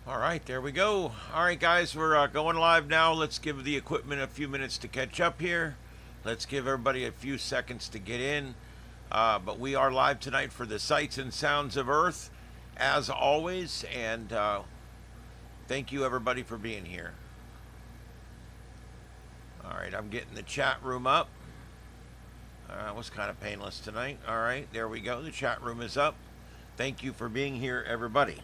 All right, there we go. All right, guys, we're going live now. Let's give the equipment a few minutes to catch up here. Let's give everybody a few seconds to get in. But we are live tonight for the Sights and Sounds of Earth, as always. And thank you, everybody, for being here. All right, I'm getting the chat room up. It was kind of painless tonight. All right, there we go. The chat room is up. Thank you for being here, everybody.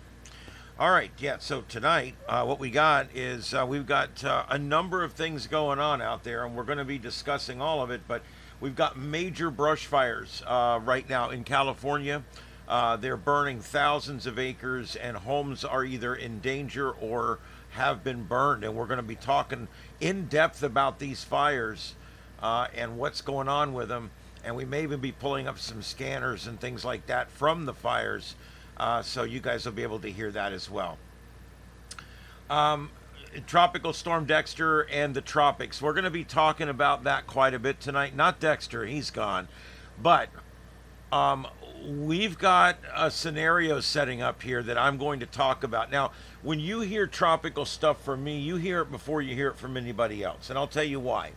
All right, yeah, so tonight what we got is we've got a number of things going on out there, and we're going to be discussing all of it, but we've got major brush fires right now in California. They're burning thousands of acres, and homes are either in danger or have been burned, and we're going to be talking in depth about these fires and what's going on with them, and we may even be pulling up some scanners and things like that from the fires. So you guys will be able to hear that as well. Tropical Storm Dexter and the Tropics. We're going to be talking about that quite a bit tonight. Not Dexter, he's gone. But we've got a scenario setting up here that I'm going to talk about. Now, when you hear tropical stuff from me, you hear it before you hear it from anybody else. And I'll tell you why.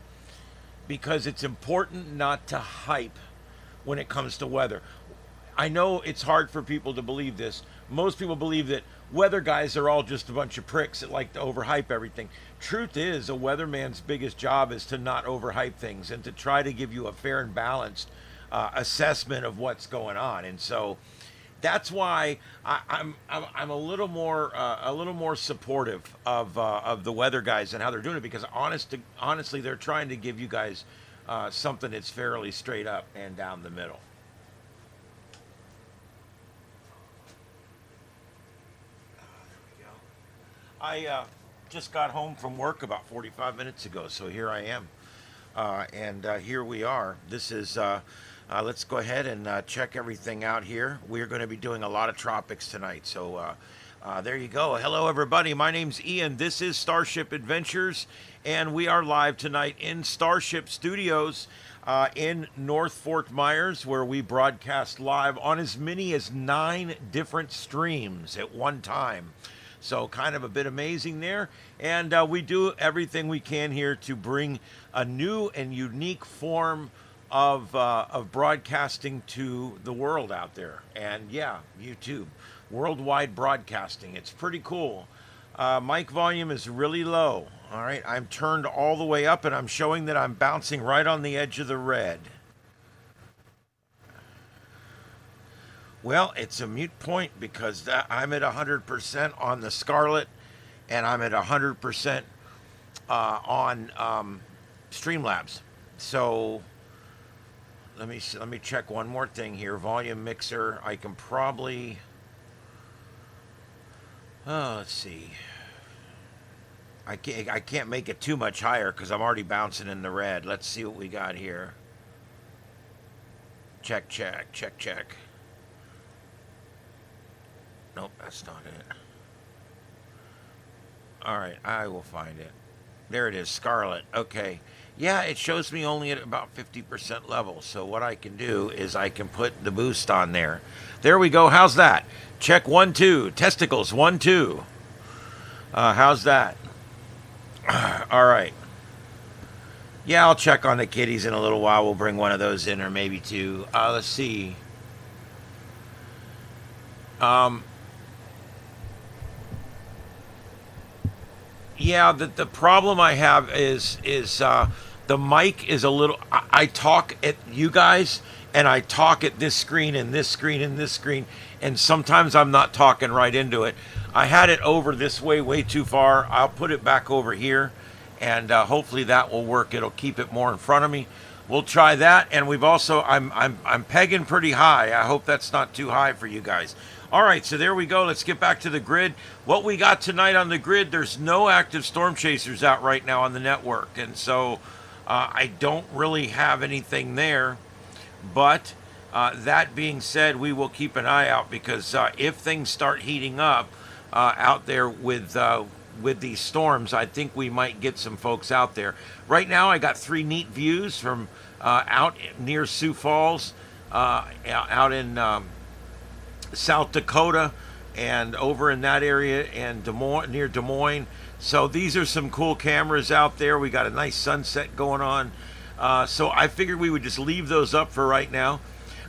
Because it's important not to hype when it comes to weather. I know it's hard for people to believe this. Most people believe that weather guys are all just a bunch of pricks that like to overhype everything. Truth is, a weatherman's biggest job is to not overhype things and to try to give you a fair and balanced assessment of what's going on. And so that's why I'm a little more supportive of the weather guys and how they're doing it, because honestly, they're trying to give you guys something that's fairly straight up and down the middle. I just got home from work about 45 minutes ago, so here I am. And here we are. This is, let's go ahead and check everything out here. We're going to be doing a lot of tropics tonight, so there you go. Hello, everybody. My name's Ian. This is Starship Adventures, and we are live tonight in Starship Studios in North Fort Myers, where we broadcast live on as many as 9 different streams at one time. So kind of a bit amazing there. And we do everything we can here to bring a new and unique form of broadcasting to the world out there. And yeah, YouTube, worldwide broadcasting. It's pretty cool. Mic volume is really low. All right, I'm turned all the way up, and I'm showing that I'm bouncing right on the edge of the red. Well, it's a moot point because I'm at 100% on the Scarlet, and I'm at 100% on Streamlabs. So let me check one more thing here. Volume mixer. I can probably. Oh, let's see. I can't make it too much higher because I'm already bouncing in the red. Let's see what we got here. Check. Nope, that's not it. All right, I will find it. There it is, Scarlet. Okay. Yeah, it shows me only at about 50% level. So what I can do is I can put the boost on there. There we go. How's that? Check 1, 2. Testicles 1, 2. How's that? All right. Yeah, I'll check on the kitties in a little while. We'll bring one of those in, or maybe two. Let's see. Yeah, the problem I have is the mic is a little. I talk at you guys, and I talk at this screen and this screen and this screen, and sometimes I'm not talking right into it. I had it over this way too far. I'll put it back over here, and hopefully that will work. It'll keep it more in front of me. We'll try that, and we've also I'm pegging pretty high. I hope that's not too high for you guys. All right, so there we go. Let's get back to the grid. What we got tonight on the grid, there's no active storm chasers out right now on the network. And so I don't really have anything there. But that being said, we will keep an eye out because if things start heating up out there with these storms, I think we might get some folks out there. Right now, I got 3 neat views from out near Sioux Falls, out in South Dakota, and over in that area and near Des Moines. So these are some cool cameras out there. We got a nice sunset going on. So I figured we would just leave those up for right now.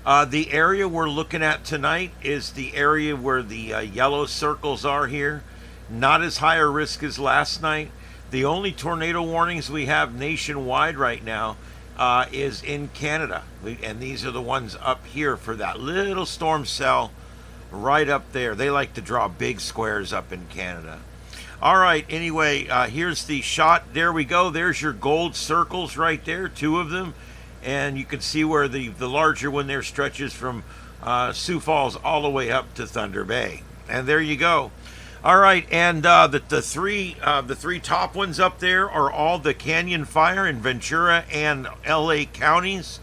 The area we're looking at tonight is the area where the yellow circles are here. Not as high a risk as last night. The only tornado warnings we have nationwide right now is in Canada. And these are the ones up here for that little storm cell right up there. They like to draw big squares up in Canada. All right, anyway, here's the shot. There we go. There's your gold circles right there, 2 of them. And you can see where the larger one there stretches from Sioux Falls all the way up to Thunder Bay. And there you go. All right, and the three top ones up there are all the Canyon Fire in Ventura and LA counties.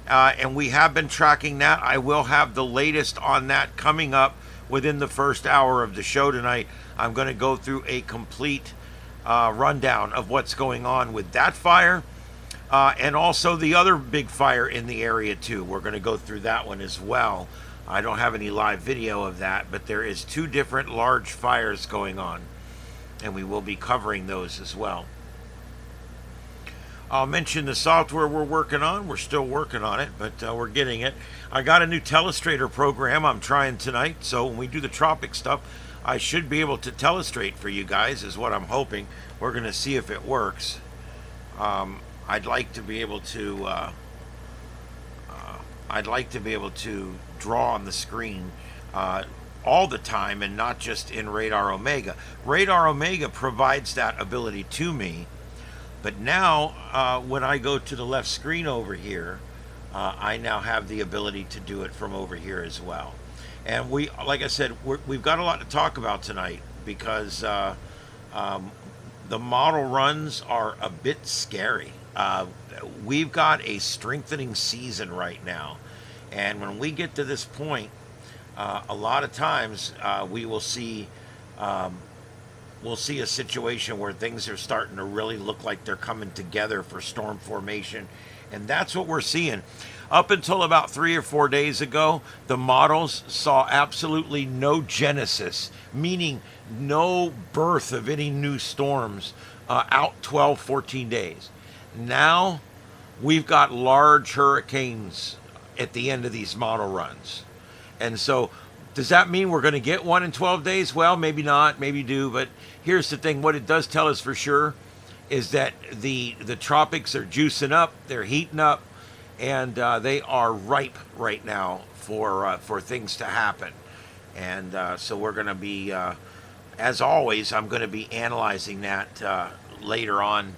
And we have been tracking that. I will have the latest on that coming up within the first hour of the show tonight. I'm going to go through a complete rundown of what's going on with that fire and also the other big fire in the area too. We're going to go through that one as well. I don't have any live video of that, but there is 2 different large fires going on, and we will be covering those as well. I'll mention the software we're working on. We're still working on it, but we're getting it. I got a new telestrator program I'm trying tonight, so when we do the Tropics stuff, I should be able to telestrate for you guys, is what I'm hoping. We're going to see if it works. I'd like to be able to draw on the screen all the time and not just in Radar Omega. Radar Omega provides that ability to me, but now when I go to the left screen over here, I now have the ability to do it from over here as well. And like I said, we've got a lot to talk about tonight because the model runs are a bit scary. We've got a strengthening season right now, and when we get to this point, a lot of times we will see a situation where things are starting to really look like they're coming together for storm formation, and that's what we're seeing. Up until about 3 or 4 days ago, the models saw absolutely no genesis, meaning no birth of any new storms out 12, 14 days. Now we've got large hurricanes at the end of these model runs. And so does that mean we're going to get one in 12 days? Well, maybe not, maybe do. But here's the thing. What it does tell us for sure is that the tropics are juicing up, they're heating up, and they are ripe right now for things to happen. And so we're going to be, as always, I'm going to be analyzing that later on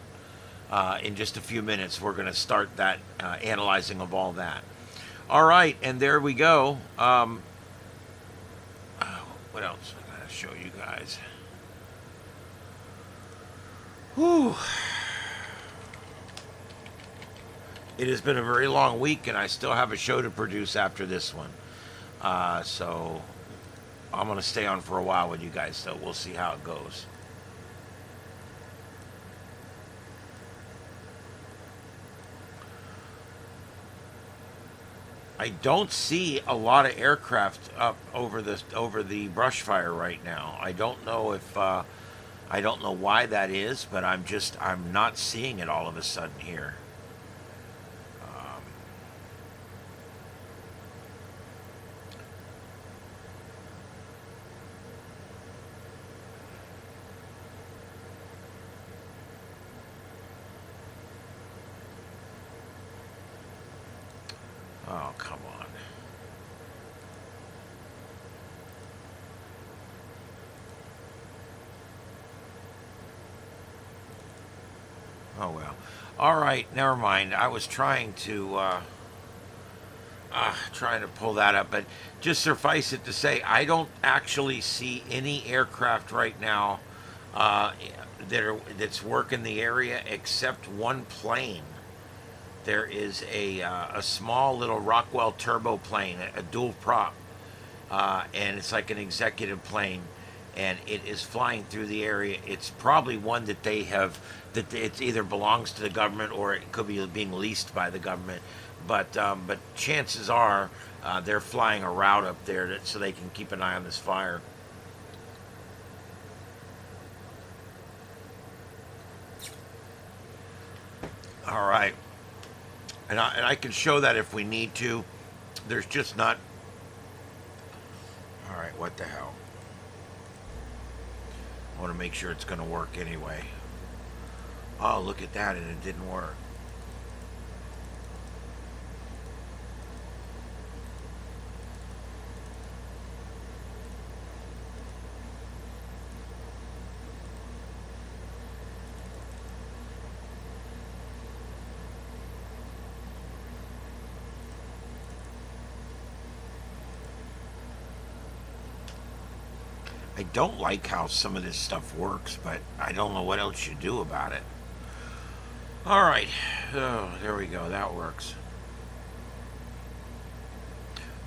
in just a few minutes. We're going to start that analyzing of all that. All right, and there we go. What else I'm going to show you guys? Whew. It has been a very long week, and I still have a show to produce after this one. So I'm going to stay on for a while with you guys, so we'll see how it goes. I don't see a lot of aircraft up over the brush fire right now. I don't know if I don't know why that is, but I'm not seeing it all of a sudden here. Oh, come on. Oh, well. All right, never mind. I was trying to pull that up, but just suffice it to say, I don't actually see any aircraft right now that's working the area except one plane. There is a small little Rockwell turbo plane, a dual prop, and it's like an executive plane, and it is flying through the area. It's probably one that that it either belongs to the government or it could be being leased by the government. But chances are they're flying a route up there so they can keep an eye on this fire. All right. And I can show that if we need to. There's just not. All right, what the hell? I want to make sure it's going to work anyway. Oh, look at that, and it didn't work. I don't like how some of this stuff works, but I don't know what else you do about it. All right. Oh, there we go. That works.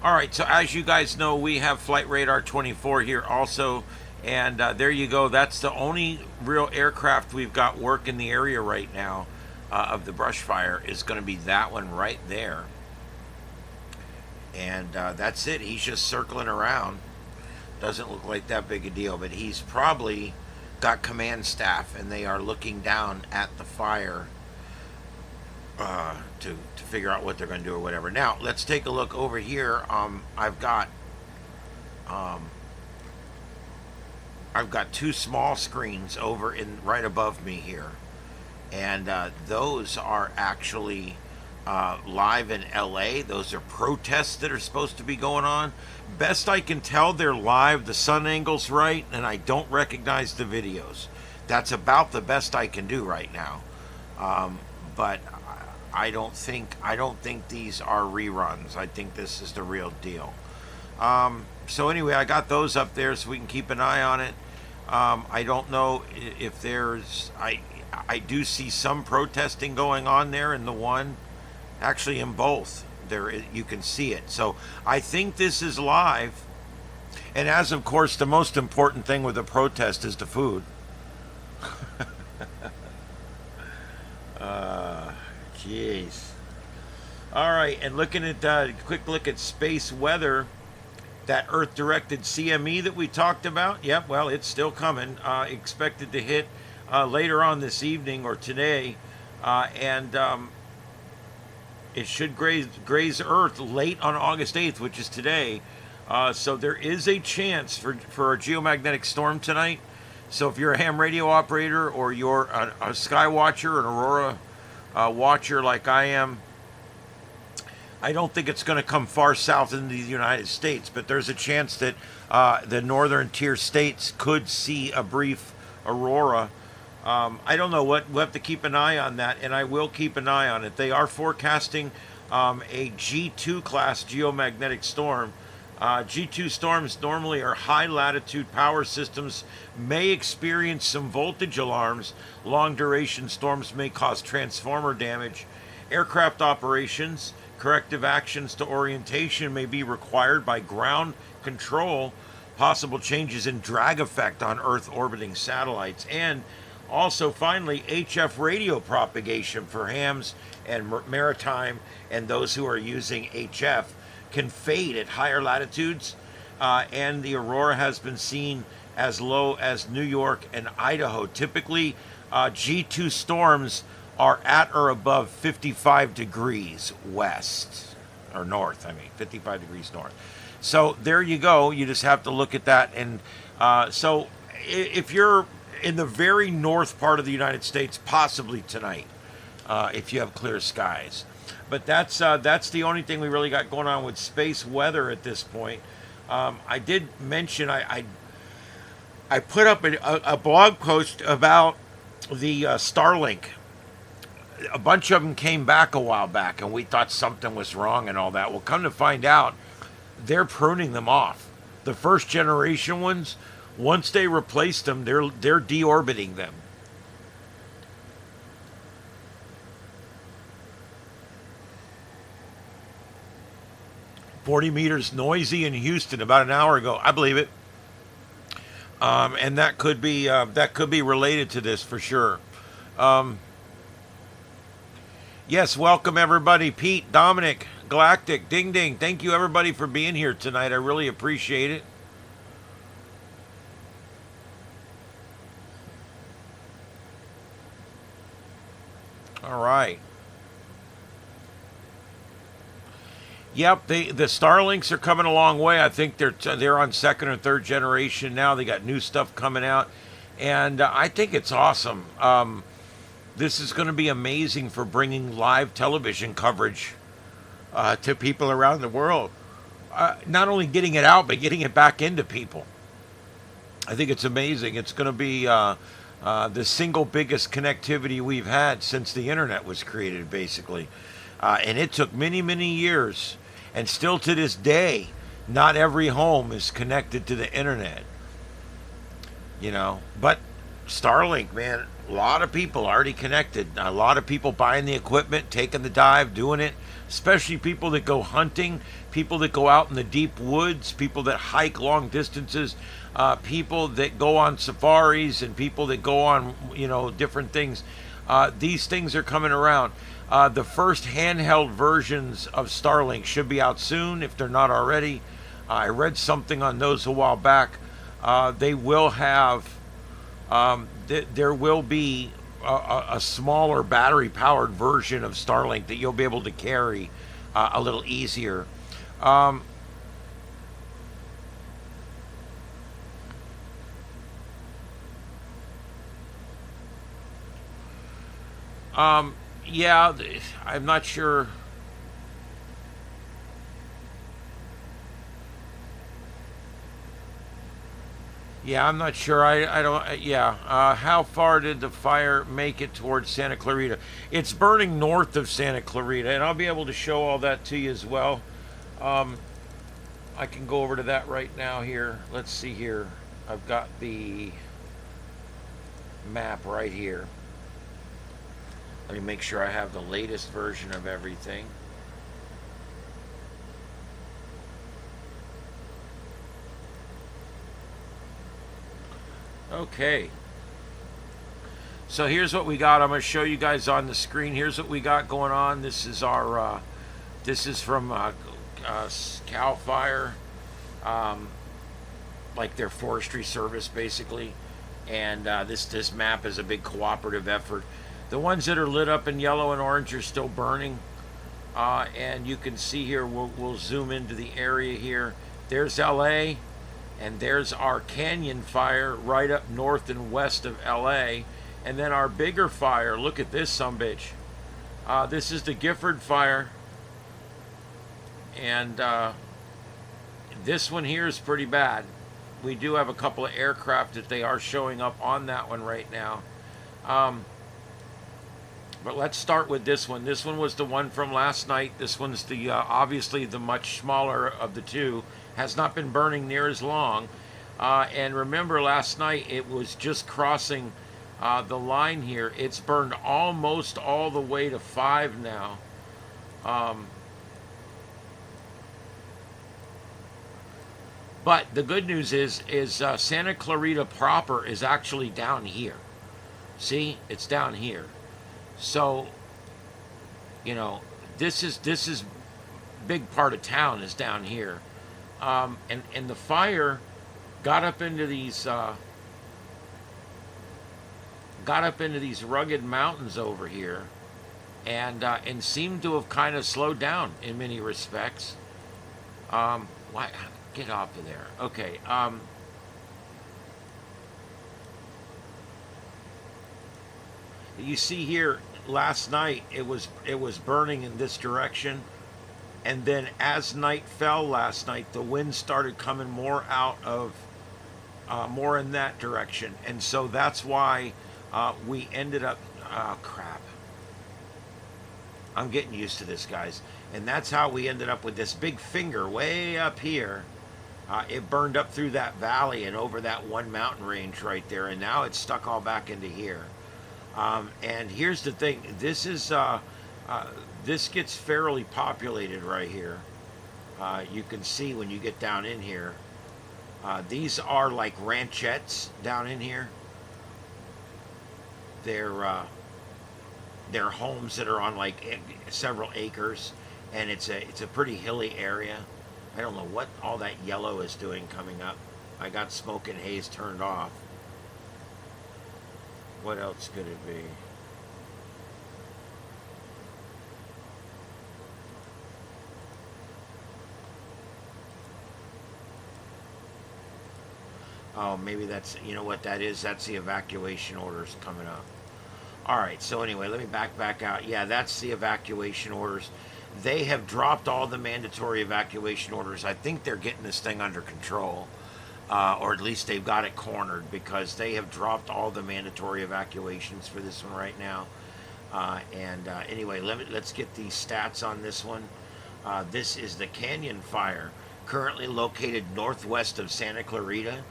All right. So as you guys know, we have Flight Radar 24 here also. And there you go. That's the only real aircraft we've got work in the area right now of the brush fire is going to be that one right there. And that's it. He's just circling around. Doesn't look like that big a deal, but he's probably got command staff, and they are looking down at the fire to figure out what they're going to do or whatever. Now let's take a look over here. I've got two small screens over in right above me here, and those are actually live in LA. Those are protests that are supposed to be going on. Best I can tell, they're live. The sun angle's right, and I don't recognize the videos. That's about the best I can do right now. But I don't think these are reruns. I think this is the real deal. So anyway, I got those up there so we can keep an eye on it. I don't know if there's. I do see some protesting going on there in the one. Actually, in both, there you can see it. So I think this is live. And as of course, the most important thing with a protest is the food. Jeez. All right, and looking at quick look at space weather, that Earth-directed CME that we talked about. Yep, well, it's still coming. Expected to hit later on this evening or today, and it should graze Earth late on August 8th, which is today. So there is a chance for a geomagnetic storm tonight. So if you're a ham radio operator or you're a sky watcher, an aurora watcher like I am, I don't think it's going to come far south into the United States, but there's a chance that the northern tier states could see a brief aurora. I don't know what. We'll have to keep an eye on that, and I will keep an eye on it. They are forecasting a G2 class geomagnetic storm. G2 storms normally are high latitude power systems, may experience some voltage alarms. Long duration storms may cause transformer damage. Aircraft operations, corrective actions to orientation may be required by ground control. Possible changes in drag effect on Earth orbiting satellites, and also, finally, HF radio propagation for hams and maritime and those who are using HF can fade at higher latitudes, and the aurora has been seen as low as New York and Idaho. Typically, G2 storms are at or above 55 degrees west, or north, 55 degrees north. So there you go. You just have to look at that. And so if you're in the very north part of the United States, possibly tonight, if you have clear skies. But that's the only thing we really got going on with space weather at this point. I did mention I put up a blog post about the Starlink. A bunch of them came back a while back, and we thought something was wrong and all that. Well, come to find out, they're pruning them off. The first generation ones, once they replace them, they're deorbiting them. "40 meters noisy in Houston about an hour ago." I believe it. And that could be related to this for sure. Yes, welcome everybody. Pete, Dominic, Galactic, Ding Ding. Thank you everybody for being here tonight. I really appreciate it. All right. Yep, the Starlinks are coming a long way. I think they're on second or third generation now. They got new stuff coming out, and I think it's awesome. This is going to be amazing for bringing live television coverage to people around the world. Not only getting it out, but getting it back into people. I think it's amazing. It's going to be the single biggest connectivity we've had since the internet was created, basically. And it took many, many years. And still to this day, not every home is connected to the internet. You know, but Starlink, man, a lot of people already connected. A lot of people buying the equipment, taking the dive, doing it. Especially people that go hunting, people that go out in the deep woods, people that hike long distances, people that go on safaris, and people that go on, different things. These things are coming around. The first handheld versions of Starlink should be out soon, if they're not already. I read something on those a while back. They will have, there will be a smaller battery-powered version of Starlink that you'll be able to carry a little easier. Yeah, I'm not sure. Yeah, I'm not sure. I don't. Yeah. How far did the fire make it towards Santa Clarita? It's burning north of Santa Clarita, and I'll be able to show all that to you as well. Um, I can go over to that right now here. Let's see here. I've got the map right here. Let me make sure I have the latest version of everything. Okay. So here's what we got. I'm going to show you guys on the screen. Here's what we got going on. This is our, this is from Cal Fire, like their forestry service, basically. And this map is a big cooperative effort. The ones that are lit up in yellow and orange are still burning. And you can see here, we'll zoom into the area here. There's LA, and there's our canyon fire right up north and west of LA. And then our bigger fire, look at this sumbitch. This is the Gifford fire. And this one here is pretty bad. We do have a couple of aircraft that they are showing up on that one right now. But let's start with this one. This one was the one from last night. This one's the obviously the much smaller of the two. Has not been burning near as long. And remember, last night it was just crossing the line here. It's burned almost all the way to 5 now. But the good news is Santa Clarita proper is actually down here. See, it's down here. So, this is big part of town is down here, and the fire got up into these rugged mountains over here, and seemed to have kind of slowed down in many respects. Why get off of there? Okay. You see here, last night it was burning in this direction, and then as night fell last night, the wind started coming more out of more in that direction, and so that's why we ended up. Oh crap! I'm getting used to this, guys, and that's how we ended up with this big finger way up here. It burned up through that valley and over that one mountain range right there, and now it's stuck all back into here. And here's the thing, this is this gets fairly populated right here. You can see when you get down in here. These are like ranchettes down in here. They're homes that are on like several acres, and it's a pretty hilly area. I don't know what all that yellow is doing coming up. I got smoke and haze turned off. What else could it be? Oh, maybe that's, you know what that is? That's the evacuation orders coming up. All right, so anyway, let me back out. Yeah, that's the evacuation orders. They have dropped all the mandatory evacuation orders. I think they're getting this thing under control, or at least they've got it cornered, because they have dropped all the mandatory evacuations for this one right now. Anyway, let's get the stats on this one. This is the Canyon Fire, currently located northwest of Santa Clarita.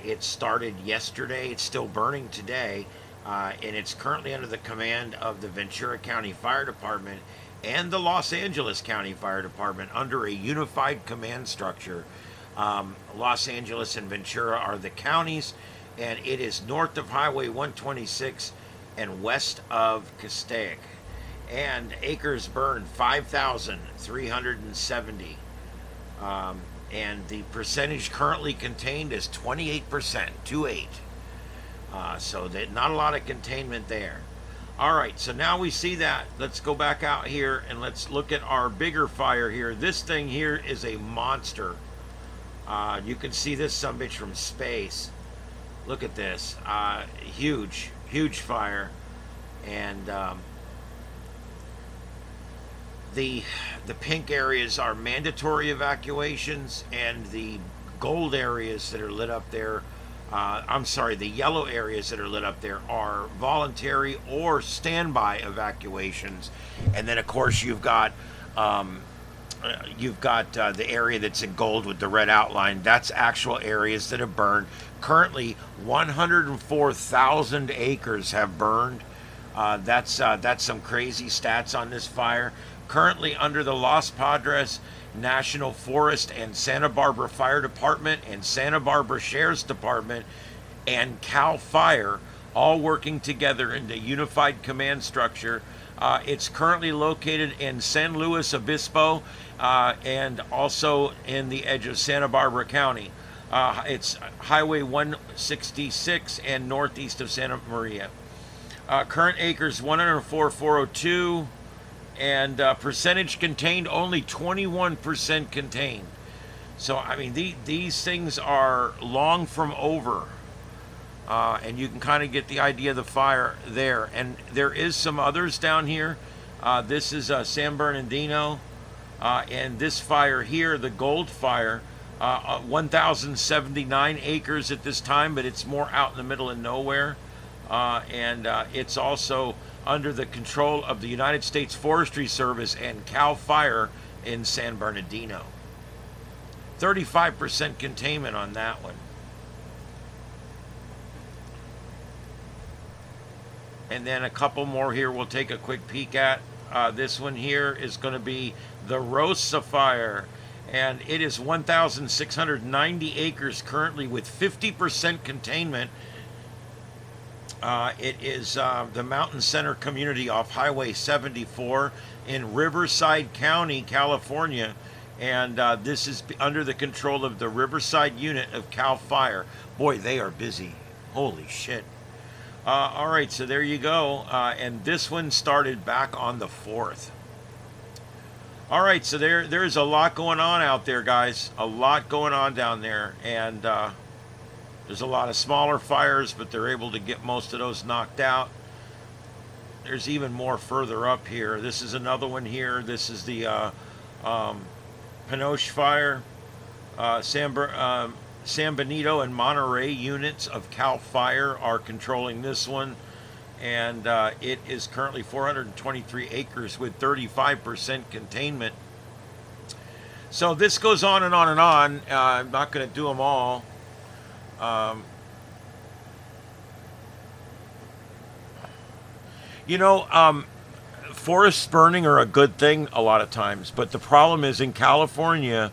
It started yesterday. It's still burning today. And it's currently under the command of the Ventura County Fire Department and the Los Angeles County Fire Department under a unified command structure. Los Angeles and Ventura are the counties, and it is north of Highway 126 and west of Castaic. And acres burned 5,370. And the percentage currently contained is 28%, 28. So that not a lot of containment there. All right, so now we see that. Let's go back out here and let's look at our bigger fire here. This thing here is a monster. You can see this sumbitch from space. Look at this. Huge, huge fire. And the pink areas are mandatory evacuations, and the gold areas that are lit up there, the yellow areas that are lit up there are voluntary or standby evacuations. And then of course you've got the area that's in gold with the red outline. That's actual areas that have burned. Currently 104,000 acres have burned. That's some crazy stats on this fire. Currently under the Los Padres National Forest and Santa Barbara Fire Department and Santa Barbara Sheriff's Department and CAL FIRE, all working together in the unified command structure. It's currently located in San Luis Obispo and also in the edge of Santa Barbara County. It's Highway 166 and northeast of Santa Maria. Current acres 104,402. And percentage contained, only 21% contained. So, I mean, these things are long from over. And you can kind of get the idea of the fire there. And there is some others down here. This is San Bernardino. And this fire here, the gold fire, 1,079 acres at this time, but it's more out in the middle of nowhere. It's also under the control of the United States Forestry Service and CAL FIRE in San Bernardino. 35% containment on that one. And then a couple more here we'll take a quick peek at. This one here is going to be the Rosa Fire. And it is 1,690 acres currently with 50% containment. It is the Mountain Center community off Highway 74 in Riverside County, California. And this is under the control of the Riverside unit of CAL FIRE. Boy, they are busy. Holy shit. All right, so there you go. And this one started back on the 4th. All right, so there's a lot going on out there, guys. A lot going on down there. And there's a lot of smaller fires, but they're able to get most of those knocked out. There's even more further up here. This is another one here. This is the Pinoche Fire. San Benito and Monterey units of CAL FIRE are controlling this one. And it is currently 423 acres with 35% containment. So this goes on and on and on. I'm not going to do them all. Forests burning are a good thing a lot of times, but the problem is in California,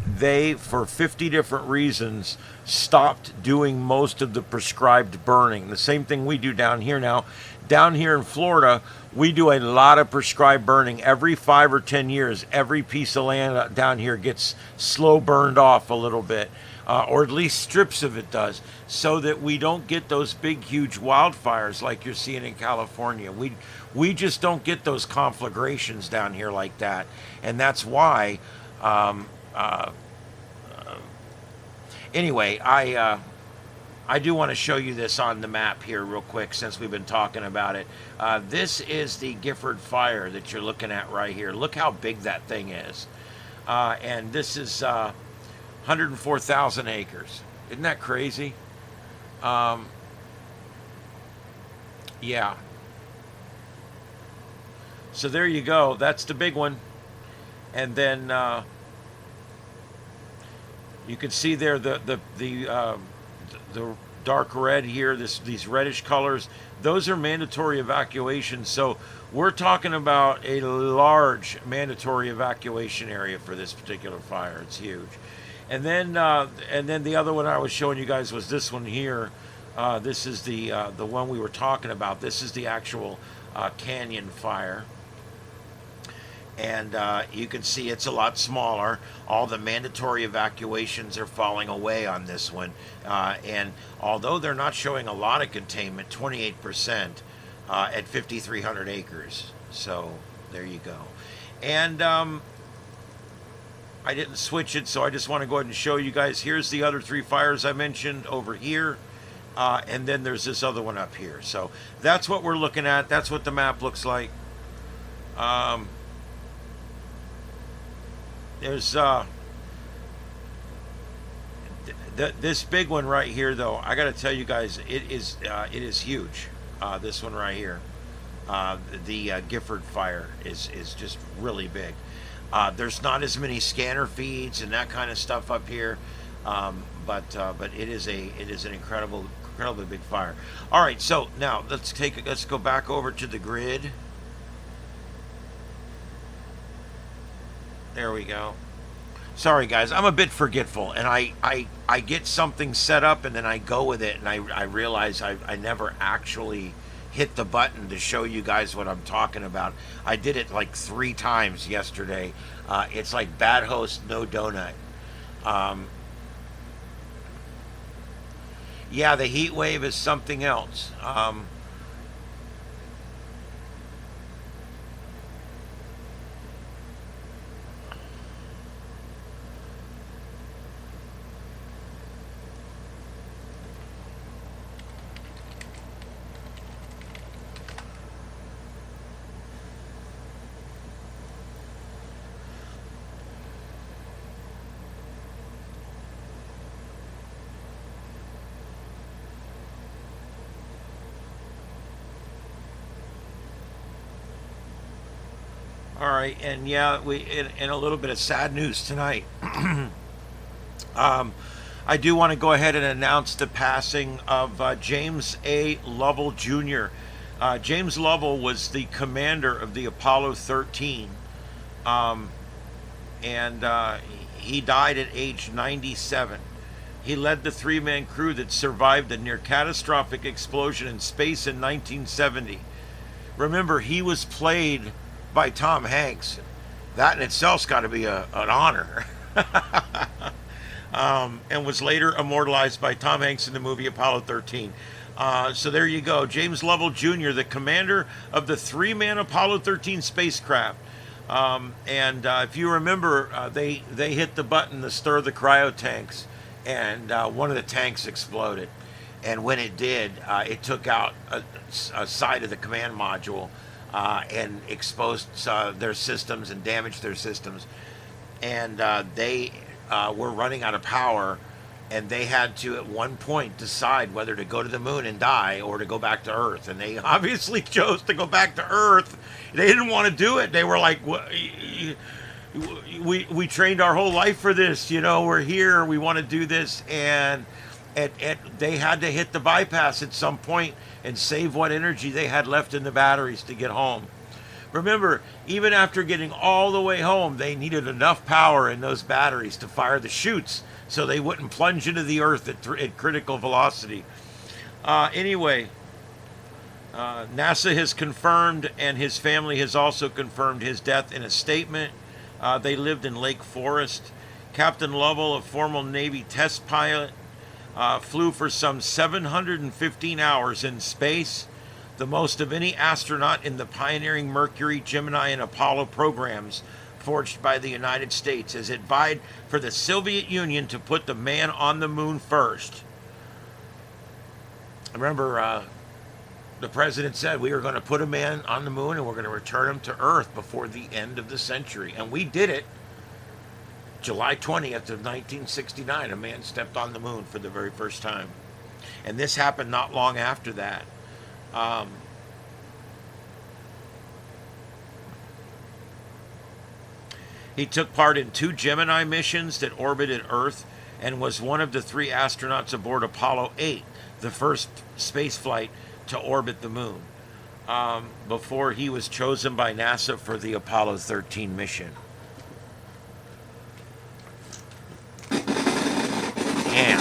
they, for 50 different reasons, stopped doing most of the prescribed burning. The same thing we do down here now. Down here in Florida, we do a lot of prescribed burning. Every 5 or 10 years, every piece of land down here gets slow burned off a little bit. Or at least strips of it does, so that we don't get those big, huge wildfires like you're seeing in California. We just don't get those conflagrations down here like that, and that's why. Anyway, I do want to show you this on the map here real quick since we've been talking about it. This is the Gifford Fire that you're looking at right here. Look how big that thing is. And this is 104,000 acres. Isn't that crazy? Yeah. So there you go. That's the big one. And then you can see there the dark red here, these reddish colors. Those are mandatory evacuations. So we're talking about a large mandatory evacuation area for this particular fire. It's huge. And then the other one I was showing you guys was this one here. This is the one we were talking about. This is the actual canyon fire. And you can see it's a lot smaller. All the mandatory evacuations are falling away on this one. And although they're not showing a lot of containment, 28% at 5,300 acres. So there you go. And I didn't switch it, so I just want to go ahead and show you guys. Here's the other 3 fires I mentioned over here. And then there's this other one up here. So that's what we're looking at. That's what the map looks like. There's this big one right here, though. I got to tell you guys, it is huge. This one right here, the Gifford Fire is just really big. There's not as many scanner feeds and that kind of stuff up here, but it is an incredibly big fire. All right, so now let's go back over to the grid. There we go. Sorry guys, I'm a bit forgetful, and I get something set up and then I go with it, and I realize I never actually hit the button to show you guys what I'm talking about. I did it like 3 times yesterday. It's like bad host, no donut. Yeah, the heat wave is something else. All right, and yeah, in a little bit of sad news tonight. I do want to go ahead and announce the passing of James A. Lovell Jr. James Lovell was the commander of the Apollo 13, and he died at age 97. He led the 3-man crew that survived the near catastrophic explosion in space in 1970. Remember, he was played by Tom Hanks. That in itself's got to be an honor. And was later immortalized by Tom Hanks in the movie Apollo 13. So there you go. James Lovell Jr., the commander of the 3-man Apollo 13 spacecraft. And if you remember, they hit the button to stir the cryo tanks, and one of the tanks exploded. And when it did, it took out a side of the command module, and exposed their systems and damaged their systems. And they were running out of power, and they had to at one point decide whether to go to the moon and die or to go back to Earth. And they obviously chose to go back to Earth. They didn't want to do it. They were like, we trained our whole life for this, we're here, we want to do this. And they had to hit the bypass at some point and save what energy they had left in the batteries to get home. Remember, even after getting all the way home, they needed enough power in those batteries to fire the chutes so they wouldn't plunge into the Earth at critical velocity. Anyway, NASA has confirmed, and his family has also confirmed his death in a statement. They lived in Lake Forest. Captain Lovell, a former Navy test pilot, flew for some 715 hours in space, the most of any astronaut in the pioneering Mercury, Gemini, and Apollo programs, forged by the United States as it vied for the Soviet Union to put the man on the moon first. Remember, the president said we were going to put a man on the moon and we're going to return him to Earth before the end of the century. And we did it. July 20th of 1969, a man stepped on the moon for the very first time. And this happened not long after that. He took part in 2 Gemini missions that orbited Earth and was one of the 3 astronauts aboard Apollo 8, the first space flight to orbit the moon, before he was chosen by NASA for the Apollo 13 mission. Damn.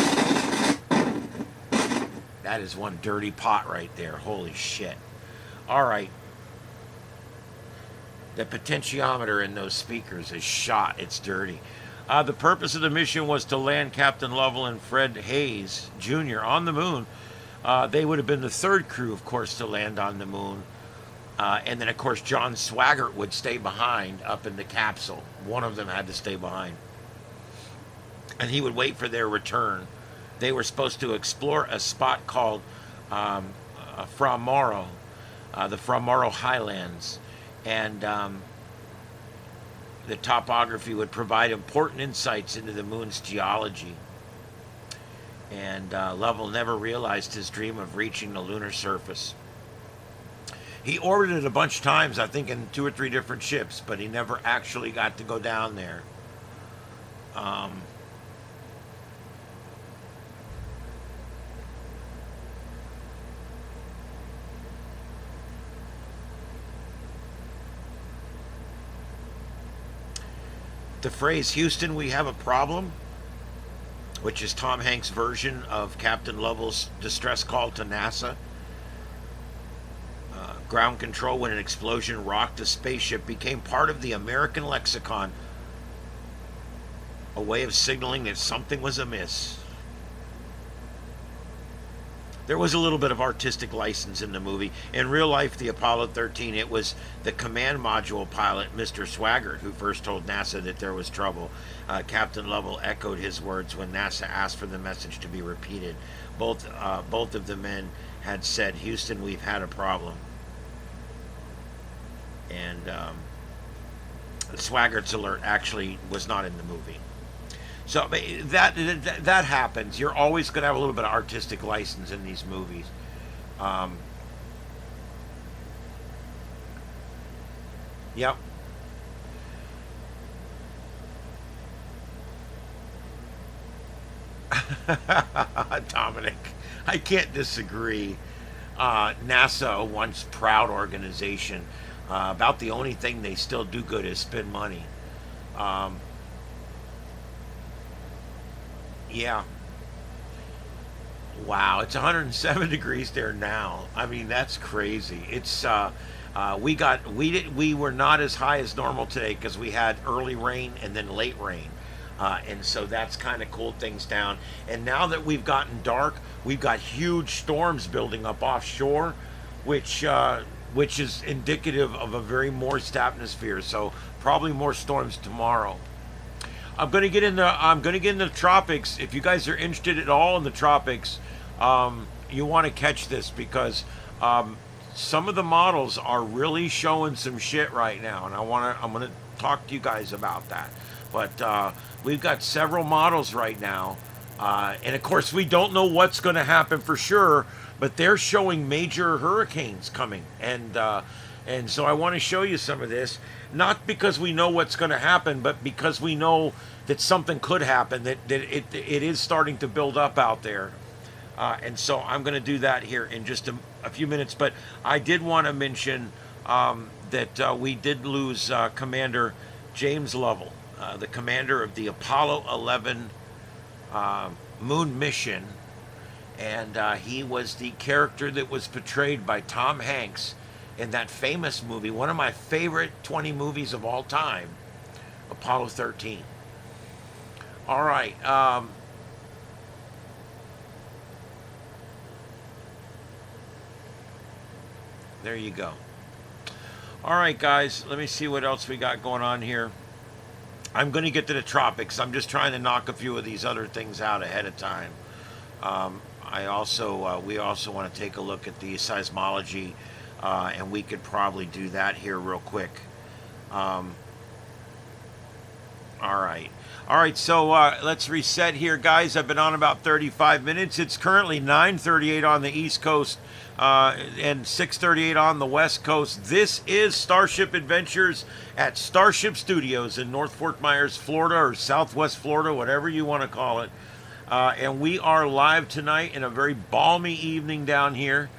That is one dirty pot right there. Holy shit. All right. The potentiometer in those speakers is shot. It's dirty. The purpose of the mission was to land Captain Lovell and Fred Hayes Jr. on the moon. They would have been the 3rd crew, of course, to land on the moon. And then, of course, John Swaggart would stay behind up in the capsule. One of them had to stay behind. And he would wait for their return. They were supposed to explore a spot called Fra Mauro, the Fra Mauro Highlands. And the topography would provide important insights into the moon's geology. And Lovell never realized his dream of reaching the lunar surface. He orbited a bunch of times, I think in 2 or 3 different ships, but he never actually got to go down there. The phrase, "Houston, we have a problem," which is Tom Hanks' version of Captain Lovell's distress call to NASA. Ground control when an explosion rocked a spaceship became part of the American lexicon, a way of signaling that something was amiss. There was a little bit of artistic license in the movie. In real life, the Apollo 13, it was the command module pilot, Mr. Swaggart, who first told NASA that there was trouble. Captain Lovell echoed his words when NASA asked for the message to be repeated. Both of the men had said, "Houston, we've had a problem." And Swaggart's alert actually was not in the movie. So that happens. You're always going to have a little bit of artistic license in these movies. Yep. Dominic, I can't disagree. NASA, a once proud organization, about the only thing they still do good is spend money. Yeah. Wow, it's 107 degrees there now. I mean, that's crazy. It's we were not as high as normal today because we had early rain and then late rain. And so that's kind of cooled things down. And now that we've gotten dark, we've got huge storms building up offshore, which is indicative of a very moist atmosphere. So probably more storms tomorrow. I'm gonna get into the tropics. If you guys are interested at all in the tropics, you want to catch this because some of the models are really showing some shit right now, and I'm gonna talk to you guys about that. But we've got several models right now, and of course we don't know what's going to happen for sure. But they're showing major hurricanes coming, and so I want to show you some of this. Not because we know what's going to happen, but because we know that something could happen, that it is starting to build up out there. And so I'm going to do that here in just a few minutes. But I did want to mention that we did lose Commander James Lovell, the commander of the Apollo 11 moon mission. And he was the character that was portrayed by Tom Hanks in that famous movie, one of my favorite 20 movies of all time, Apollo 13. All right. There you go. All right, guys. Let me see what else we got going on here. I'm going to get to the tropics. I'm just trying to knock a few of these other things out ahead of time. We also want to take a look at the seismology, and we could probably do that here real quick. All right. All right, so let's reset here, guys. I've been on about 35 minutes. It's currently 9:38 on the East Coast and 6:38 on the West Coast. This is Starship Adventures at Starship Studios in North Fort Myers, Florida, or Southwest Florida, whatever you want to call it. And we are live tonight in a very balmy evening down here.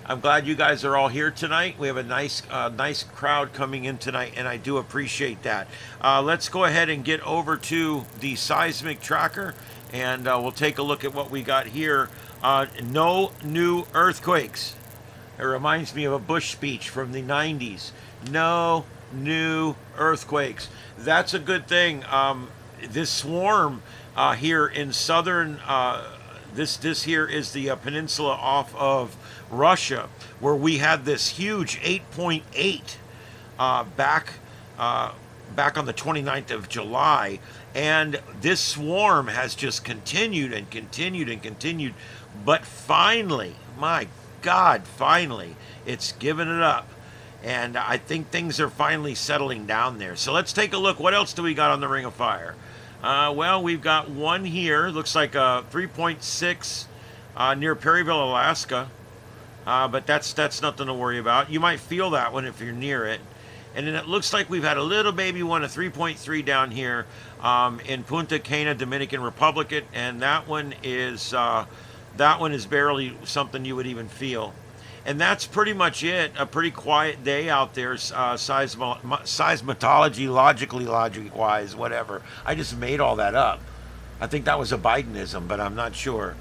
I'm glad you guys are all here tonight. We have a nice crowd coming in tonight, and I do appreciate that. Let's go ahead and get over to the seismic tracker, and we'll take a look at what we got here. No new earthquakes. It reminds me of a Bush speech from the 90s. No new earthquakes. That's a good thing. This swarm here in southern, this here is the peninsula off of Russia, where we had this huge 8.8 back on the 29th of July, and this swarm has just continued and continued and continued, but finally, my God, finally, it's given it up, and I think things are finally settling down there. So let's take a look. What else do we got on the Ring of Fire? Well, we've got one here. Looks like a 3.6 near Perryville, Alaska. But that's nothing to worry about. You might feel that one if you're near it. And then it looks like we've had a little baby one, a 3.3 down here in Punta Cana, Dominican Republic, and that one is barely something you would even feel. And that's pretty much it. A pretty quiet day out there, seismology, logic-wise, whatever. I just made all that up. I think that was a Bidenism, but I'm not sure.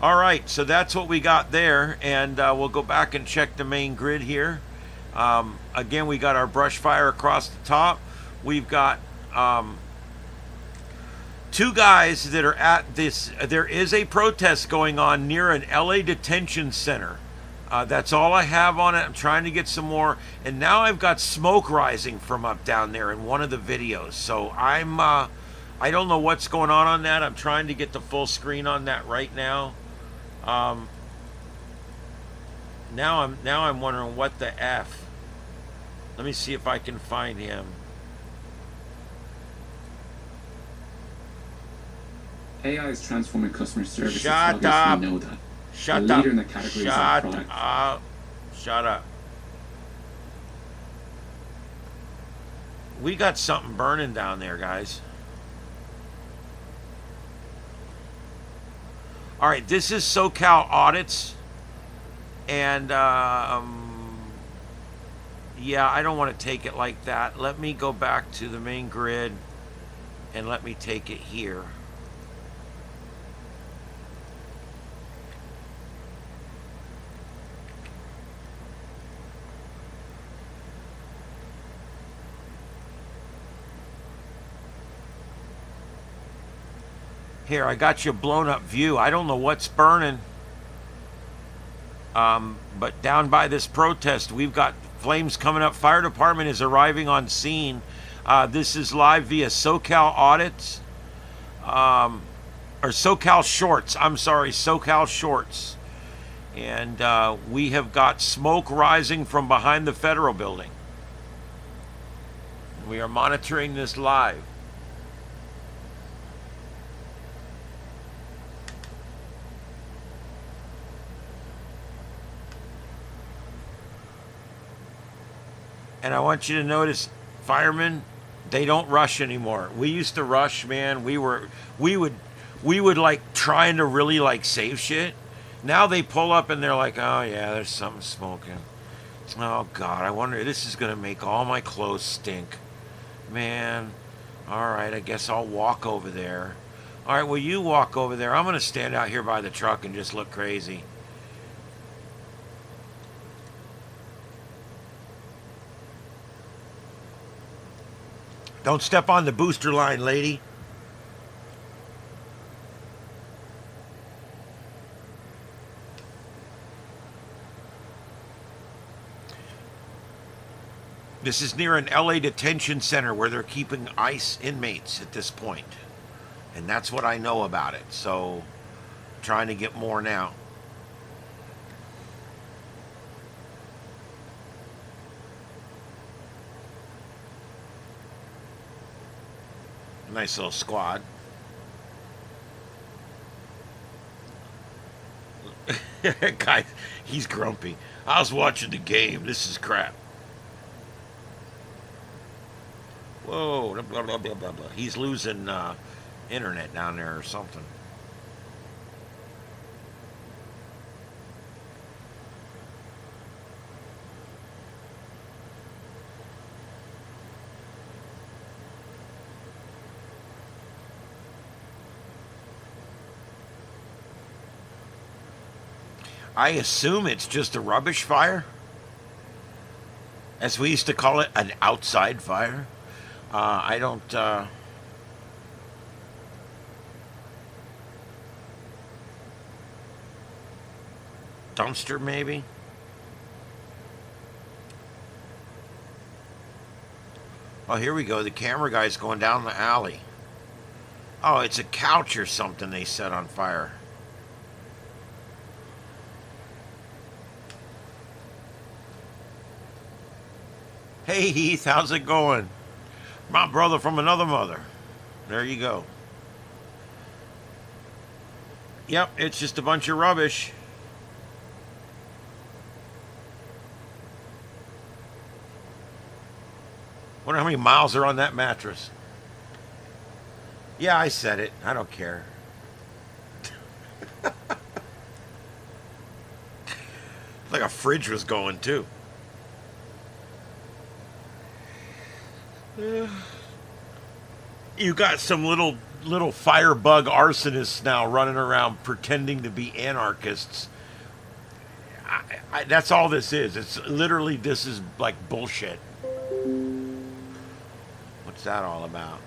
All right, so that's what we got there, and we'll go back and check the main grid here. Again, we got our brush fire across the top. We've got two guys that are at this. There is a protest going on near an LA detention center. That's all I have on it. I'm trying to get some more, and now I've got smoke rising from up down there in one of the videos. So I don't know what's going on that. I'm trying to get the full screen on that right now. Now I'm wondering what the F. Let me see if I can find him. AI is transforming customer service. Shut up. We know that. Shut the up. leader in the category Shut is product. up. Shut up. We got something burning down there, guys. All right, this is SoCal Audits, and yeah, I don't want to take it like that. Let me go back to the main grid, and let me take it here. Here, I got you a blown up view. I don't know what's burning. But down by this protest, we've got flames coming up. Fire department is arriving on scene. This is live via SoCal Audits. Or SoCal Shorts. I'm sorry, SoCal Shorts. And we have got smoke rising from behind the federal building. We are monitoring this live. And I want you to notice, firemen, they don't rush anymore. We used to rush, man. We would like trying to really like save shit. Now they pull up and they're like, oh yeah, there's something smoking. Oh God, I wonder, this is gonna make all my clothes stink. Man, all right, I guess I'll walk over there. All right, well, you walk over there. I'm gonna stand out here by the truck and just look crazy. Don't step on the booster line, lady. This is near an LA detention center where they're keeping ICE inmates at this point. And that's what I know about it. So, trying to get more now. Nice little squad. Guy, he's grumpy. I was watching the game. This is crap. Whoa, blah, blah, blah, blah, blah. He's losing internet down there or something. I assume it's just a rubbish fire, as we used to call it, an outside fire. I don't. Dumpster, maybe? Oh, here we go. The camera guy's going down the alley. Oh, it's a couch or something they set on fire. Hey, Heath, how's it going? My brother from another mother. There you go. Yep, it's just a bunch of rubbish. Wonder how many miles are on that mattress. Yeah, I said it. I don't care. Like a fridge was going too. You got some little firebug arsonists now running around pretending to be anarchists. That's all this is. It's literally, this is like bullshit. What's that all about?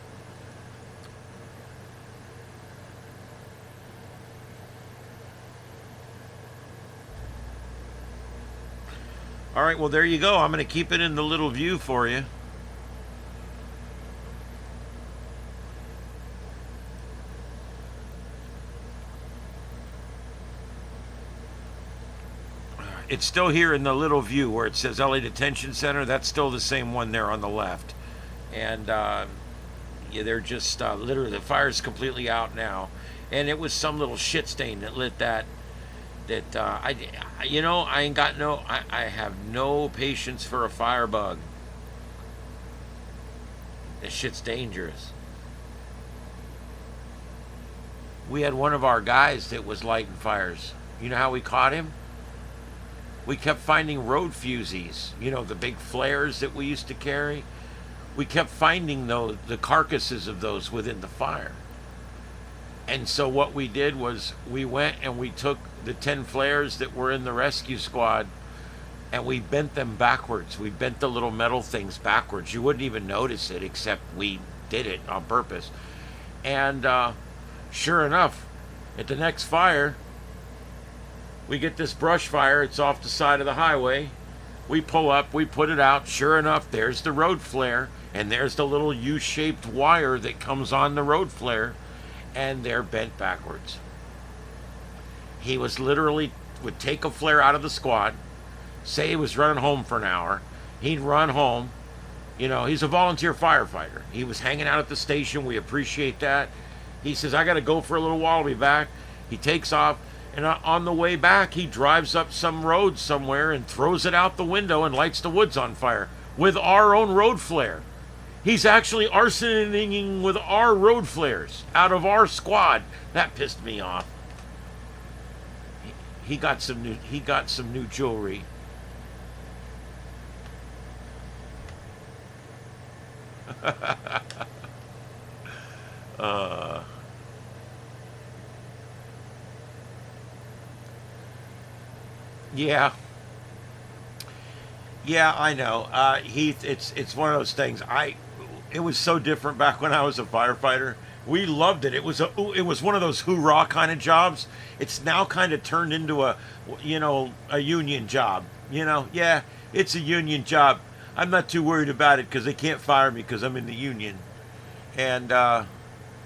All right, well, there you go. I'm going to keep it in the little view for you. It's still here in the little view where it says LA Detention Center. That's still the same one there on the left. And yeah, they're just literally, the fire's completely out now. And it was some little shit stain that lit that. I ain't got I have no patience for a firebug. This shit's dangerous. We had one of our guys that was lighting fires. You know how we caught him? We kept finding road fusees, the big flares that we used to carry. We kept finding the carcasses of those within the fire. And so what we did was we went and we took the 10 flares that were in the rescue squad and we bent them backwards. We bent the little metal things backwards. You wouldn't even notice it, except we did it on purpose. And sure enough, at the next fire, we get this brush fire. It's off the side of the highway. We pull up, we put it out. Sure enough, there's the road flare, and there's the little U-shaped wire that comes on the road flare, and they're bent backwards. He was literally, would take a flare out of the squad, say he was running home for an hour. He'd run home. He's a volunteer firefighter. He was hanging out at the station. We appreciate that. He says, I got to go for a little while, I'll be back. He takes off. And on the way back, he drives up some road somewhere and throws it out the window and lights the woods on fire with our own road flare. He's actually arsoning with our road flares out of our squad. That pissed me off. He got some new jewelry. Yeah, I know. Heath, it's one of those things. It was so different back when I was a firefighter. We loved it. It was one of those hoorah kind of jobs. It's now kind of turned into a union job. Yeah, it's a union job. I'm not too worried about it because they can't fire me because I'm in the union, and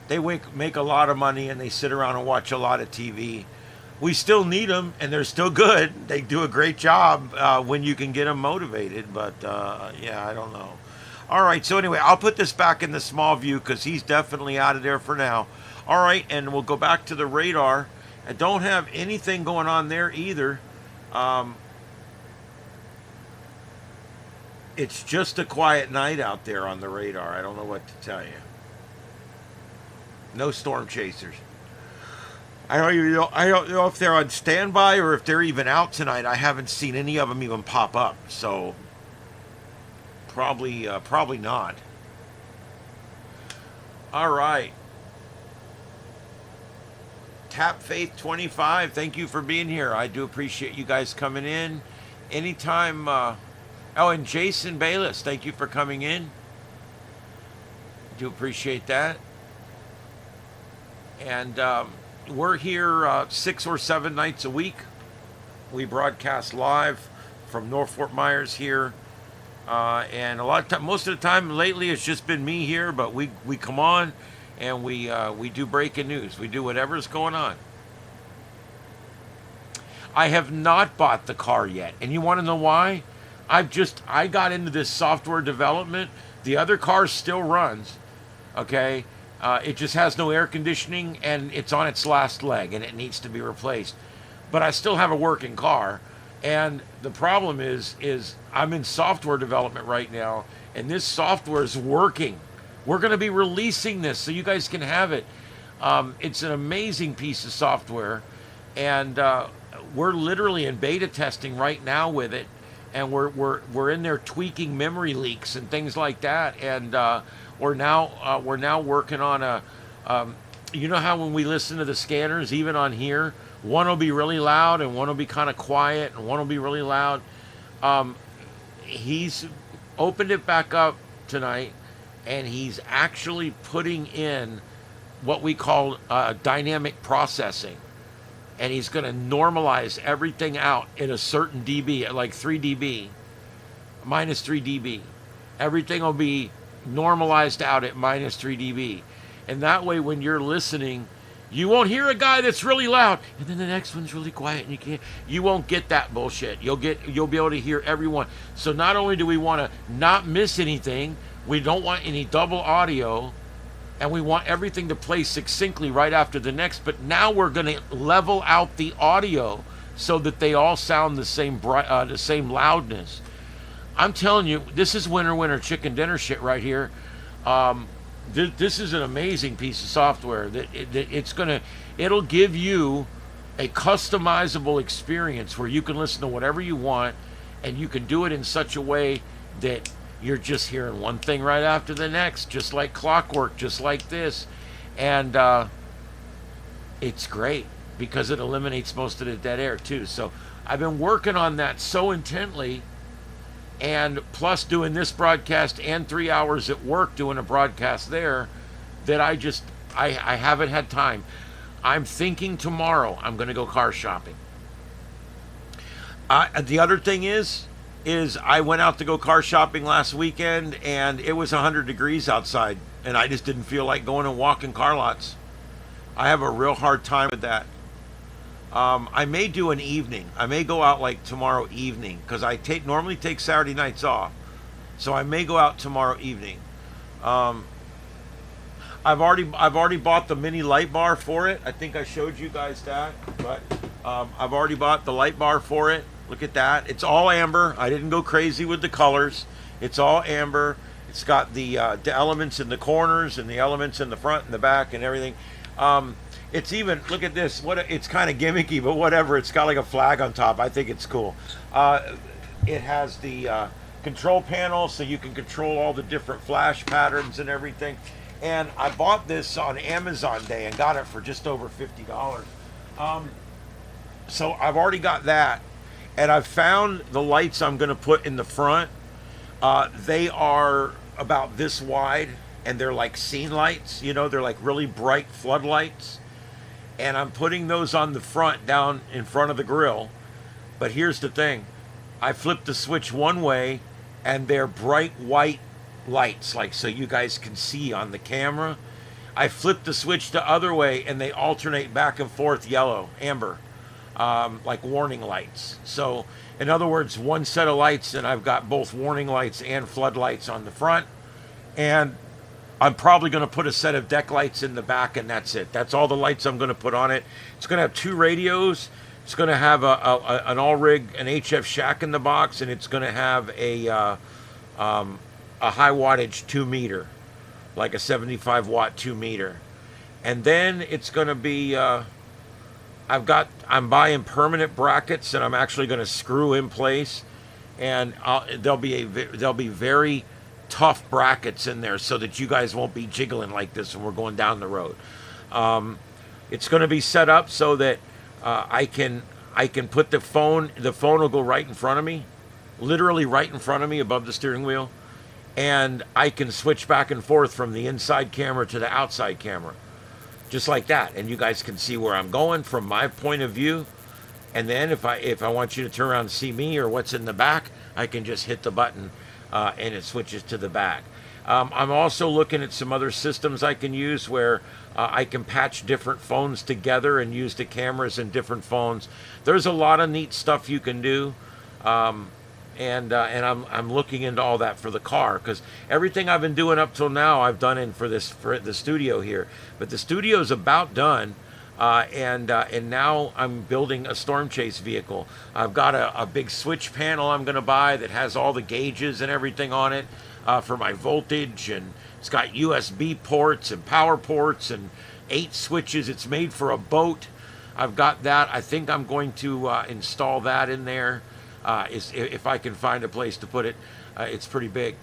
they make a lot of money and they sit around and watch a lot of TV. We still need them, and they're still good. They do a great job when you can get them motivated. But yeah, I don't know. All right, so anyway, I'll put this back in the small view because he's definitely out of there for now. All right, and we'll go back to the radar. I don't have anything going on there either. It's just a quiet night out there on the radar. I don't know what to tell you. No storm chasers. I don't know if they're on standby or if they're even out tonight. I haven't seen any of them even pop up, so probably not. All right. Tap Faith 25, thank you for being here. I do appreciate you guys coming in. Anytime. Oh, and Jason Bayless, thank you for coming in. Do appreciate that. And we're here 6 or 7 nights a week. We broadcast live from North Fort Myers here. And a lot of time, most of the time lately it's just been me here, but we come on and we do breaking news. We do whatever's going on. I have not bought the car yet. And you want to know why? I got into this software development. The other car still runs, okay? It just has no air conditioning and it's on its last leg and it needs to be replaced. But I still have a working car. And the problem is I'm in software development right now and this software is working. We're going to be releasing this so you guys can have it. It's an amazing piece of software and we're literally in beta testing right now with it. And we're in there tweaking memory leaks and things like that, and we're now working on a, you know how when we listen to the scanners, even on here, one will be really loud and one will be kind of quiet and one will be really loud. He's opened it back up tonight, and he's actually putting in what we call dynamic processing. And he's going to normalize everything out in a certain dB, like 3 dB, minus 3 dB. Everything will be normalized out at minus 3 dB. And that way, when you're listening, you won't hear a guy that's really loud, and then the next one's really quiet, and you won't get that bullshit. You'll be able to hear everyone. So not only do we want to not miss anything, we don't want any double audio, and we want everything to play succinctly right after the next, but now we're going to level out the audio so that they all sound the same loudness. I'm telling you, this is winter chicken dinner shit right here. This is an amazing piece of software that it'll give you a customizable experience where you can listen to whatever you want, and you can do it in such a way that you're just hearing one thing right after the next, just like clockwork, just like this. And it's great because it eliminates most of the dead air too. So I've been working on that so intently, and plus doing this broadcast and 3 hours at work doing a broadcast there, that I haven't had time. I'm thinking tomorrow I'm going to go car shopping. The other thing is I went out to go car shopping last weekend, and it was 100 degrees outside, and I just didn't feel like going and walking car lots. I have a real hard time with that. I may do an evening. I may go out like tomorrow evening, because I normally take Saturday nights off. So I may go out tomorrow evening. I've already bought the mini light bar for it. I think I showed you guys that, but I've already bought the light bar for it. Look at that. It's all amber. I didn't go crazy with the colors. It's all amber. It's got the elements in the corners and the elements in the front and the back and everything. It's even, look at this. It's kind of gimmicky, but whatever. It's got like a flag on top. I think it's cool. It has the control panel, so you can control all the different flash patterns and everything. And I bought this on Amazon Day and got it for just over $50. So I've already got that. And I've found the lights I'm going to put in the front. They are about this wide, and they're like scene lights. You know, they're like really bright floodlights. And I'm putting those on the front, down in front of the grill. But here's the thing. I flip the switch one way, and they're bright white lights, like so you guys can see on the camera. I flip the switch the other way, and they alternate back and forth, yellow, amber, like warning lights. So, in other words, one set of lights, and I've got both warning lights and floodlights on the front. And I'm probably going to put a set of deck lights in the back, and that's it. That's all the lights I'm going to put on it. It's going to have 2 radios. It's going to have an all-rig, an HF shack in the box, and it's going to have a high wattage 2 meter, like a 75 watt 2 meter. And then it's going to be, I'm buying permanent brackets, and I'm actually going to screw in place, and there'll be very tough brackets in there so that you guys won't be jiggling like this when we're going down the road. It's going to be set up so that I can put the phone will go right in front of me, literally right in front of me above the steering wheel, and I can switch back and forth from the inside camera to the outside camera, just like that, and you guys can see where I'm going from my point of view. And then if I want you to turn around and see me or what's in the back, I can just hit the button and it switches to the back. I'm also looking at some other systems I can use where I can patch different phones together and use the cameras in different phones. There's a lot of neat stuff you can do, and I'm looking into all that for the car, because everything I've been doing up till now I've done for the studio here, but the studio's about done. And now I'm building a Stormchase vehicle. I've got a big switch panel I'm going to buy that has all the gauges and everything on it for my voltage, and it's got USB ports and power ports and 8 switches. It's made for a boat. I've got that. I think I'm going to install that in there if I can find a place to put it. It's pretty big.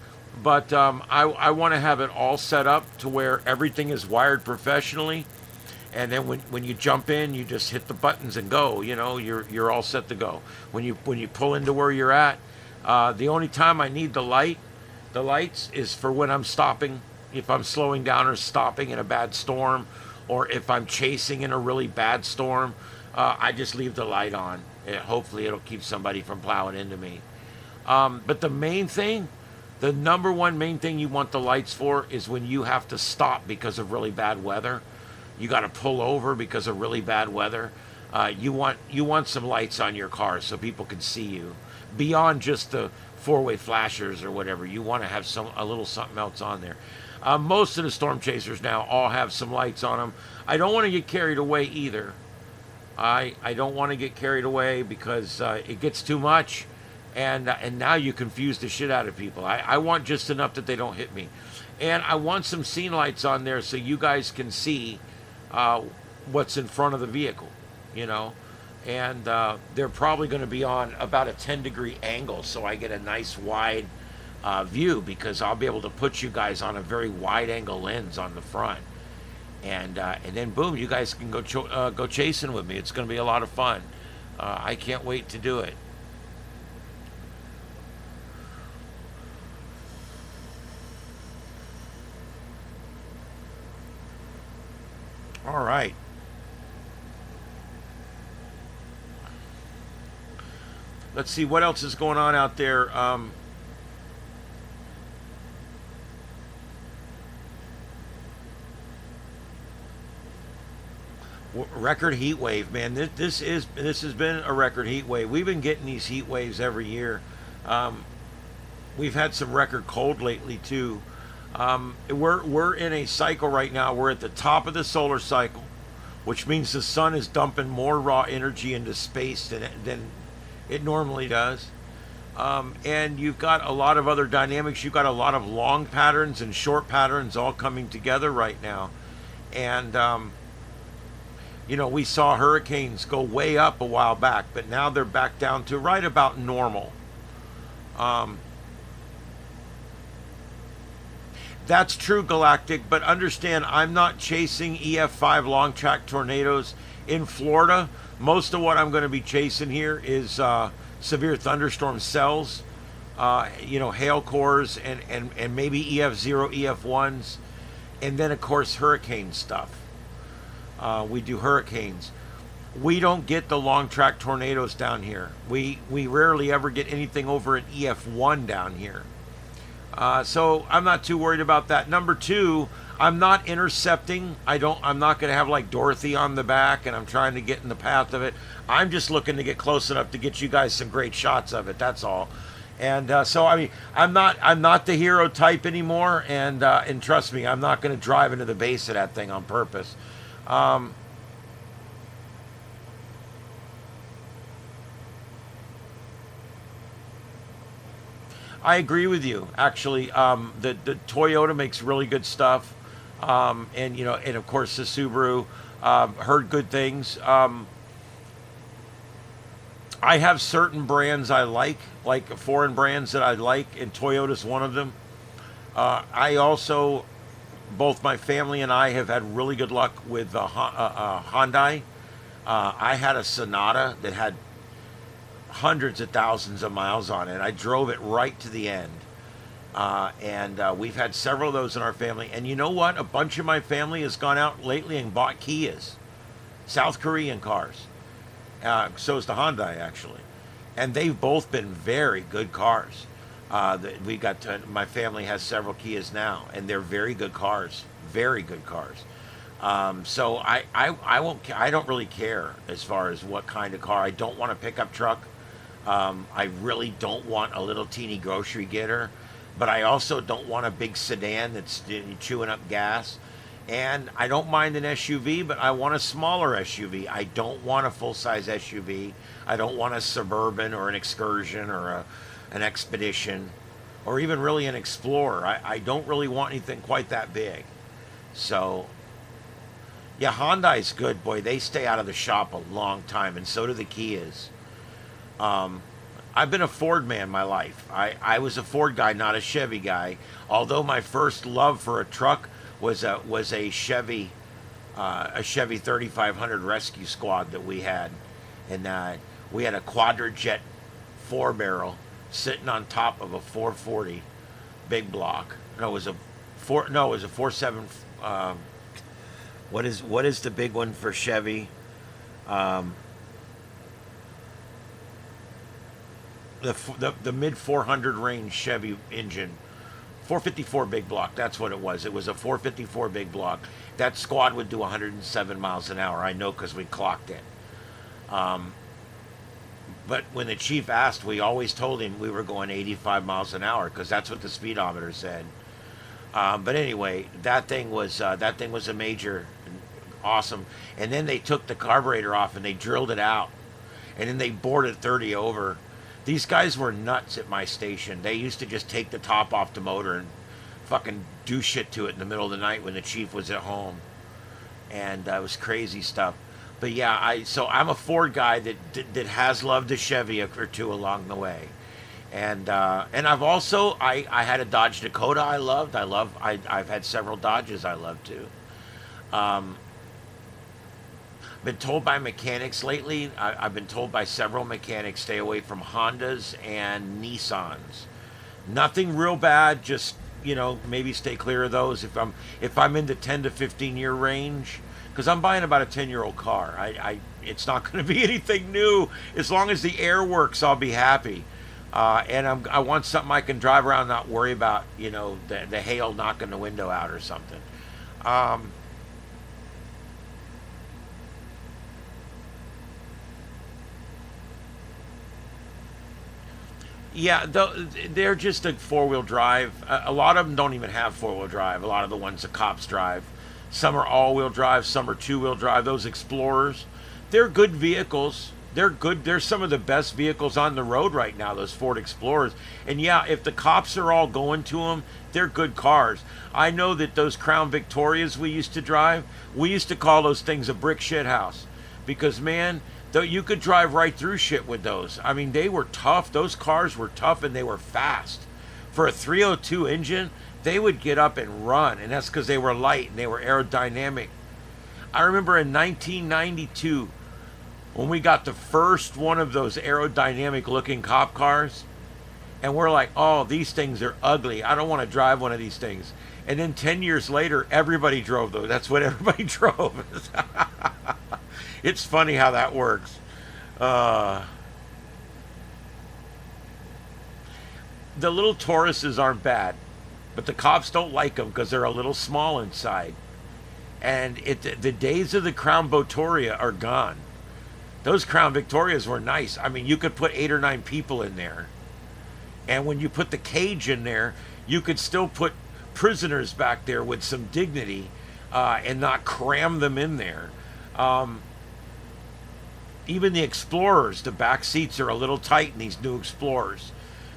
But I want to have it all set up to where everything is wired professionally. And then when you jump in, you just hit the buttons and go. You know, you're all set to go. When you pull into where you're at, the only time I need the lights is for when I'm stopping, if I'm slowing down or stopping in a bad storm, or if I'm chasing in a really bad storm. I just leave the light on. Hopefully, it'll keep somebody from plowing into me. But the main thing, the number one main thing you want the lights for is when you have to stop because of really bad weather. You got to pull over because of really bad weather. You want some lights on your car so people can see you beyond just the 4-way flashers or whatever. You want to have a little something else on there. Most of the Storm Chasers now all have some lights on them. I don't want to get carried away either. I don't want to get carried away because it gets too much, and now you confuse the shit out of people. I want just enough that they don't hit me, and I want some scene lights on there so you guys can see what's in front of the vehicle, you know, and they're probably going to be on about a 10-degree angle, so I get a nice wide view, because I'll be able to put you guys on a very wide angle lens on the front, and then boom, you guys can go chasing with me. It's going to be a lot of fun. I can't wait to do it. All right. Let's see what else is going on out there. Record heat wave, man. This has been a record heat wave. We've been getting these heat waves every year. We've had some record cold lately too. We're in a cycle right now. We're at the top of the solar cycle, which means the sun is dumping more raw energy into space than it normally does. And you've got a lot of other dynamics. You've got a lot of long patterns and short patterns all coming together right now. And, you know, we saw hurricanes go way up a while back, but now they're back down to right about normal. That's true, Galactic, but understand I'm not chasing EF5 long track tornadoes in Florida. Most of what I'm going to be chasing here is severe thunderstorm cells, you know, hail cores, and maybe EF0, EF1s, and then of course hurricane stuff. We do hurricanes. We don't get the long track tornadoes down here. We rarely ever get anything over an EF1 down here. So I'm not too worried about that. Number two, I'm not intercepting. I'm not going to have like Dorothy on the back and I'm trying to get in the path of it. I'm just looking to get close enough to get you guys some great shots of it. That's all. And so I mean, I'm not the hero type anymore. And trust me, I'm not going to drive into the base of that thing on purpose. I agree with you. Actually, the Toyota makes really good stuff, and you know, and of course the Subaru. Heard good things. I have certain brands I like foreign brands that I like, and Toyota's one of them. I also, both my family and I have had really good luck with Hyundai. I had a Sonata that had hundreds of thousands of miles on it. I drove it right to the end. And we've had several of those in our family. And you know what? A bunch of my family has gone out lately and bought Kias, South Korean cars. So is the Hyundai, actually. And they've both been very good cars. My family has several Kias now, and they're very good cars. Very good cars. So I don't really care as far as what kind of car. I don't want a pickup truck. I really don't want a little teeny grocery getter, but I also don't want a big sedan that's chewing up gas. And I don't mind an SUV, but I want a smaller SUV. I don't want a full-size SUV. I don't want a Suburban or an Excursion or an Expedition or even really an Explorer. I don't really want anything quite that big. So, yeah, Hyundai's good. Boy, they stay out of the shop a long time, and so do the Kias. I've been a Ford man my life. I was a Ford guy, not a Chevy guy. Although my first love for a truck was a Chevy 3500 Rescue Squad that we had, and we had a Quadrajet 4-barrel sitting on top of a 440 big block. No, it was a 47. What is the big one for Chevy? The mid 400 range Chevy engine, 454 big block. That's what it was. It was a 454 big block. That squad would do 107 miles an hour. I know because we clocked it. But when the chief asked, we always told him we were going 85 miles an hour because that's what the speedometer said. But anyway, that thing was a major, awesome. And then they took the carburetor off and they drilled it out, and then they bored it 30 over. These guys were nuts at my station. They used to just take the top off the motor and fucking do shit to it in the middle of the night when the chief was at home. And it was crazy stuff. But yeah, I'm a Ford guy that has loved a Chevy or two along the way. And I've also I had a Dodge Dakota I loved. I've had several Dodges I love too. Been told by mechanics lately, I've been told by several mechanics, stay away from Hondas and Nissans. Nothing real bad, just, you know, maybe stay clear of those if I'm in the 10 to 15 year range, because I'm buying about a 10-year-old car. It's not going to be anything new. As long as the air works, I'll be happy. And I want something I can drive around and not worry about, you know, the hail knocking the window out or something. Yeah, they're just a four-wheel drive. A lot of them don't even have four-wheel drive. A lot of the ones the cops drive. Some are all-wheel drive. Some are two-wheel drive. Those Explorers, they're good vehicles. They're good. They're some of the best vehicles on the road right now, those Ford Explorers. And yeah, if the cops are all going to them, they're good cars. I know that those Crown Victorias we used to drive, we used to call those things a brick shit house. Because, man, you could drive right through shit with those. I mean, they were tough. Those cars were tough and they were fast. For a 302 engine, they would get up and run. And that's because they were light and they were aerodynamic. I remember in 1992, when we got the first one of those aerodynamic looking cop cars, and we're like, oh, these things are ugly. I don't want to drive one of these things. And then 10 years later, everybody drove those. That's what everybody drove. It's funny how that works. Uh, the little Tauruses aren't bad, but the cops don't like them because they're a little small inside. And the days of the Crown Victoria are gone. Those Crown Victorias were nice. I mean, you could put 8 or 9 people in there. And when you put the cage in there, you could still put prisoners back there with some dignity and not cram them in there. Even the Explorers, the back seats are a little tight in these new Explorers.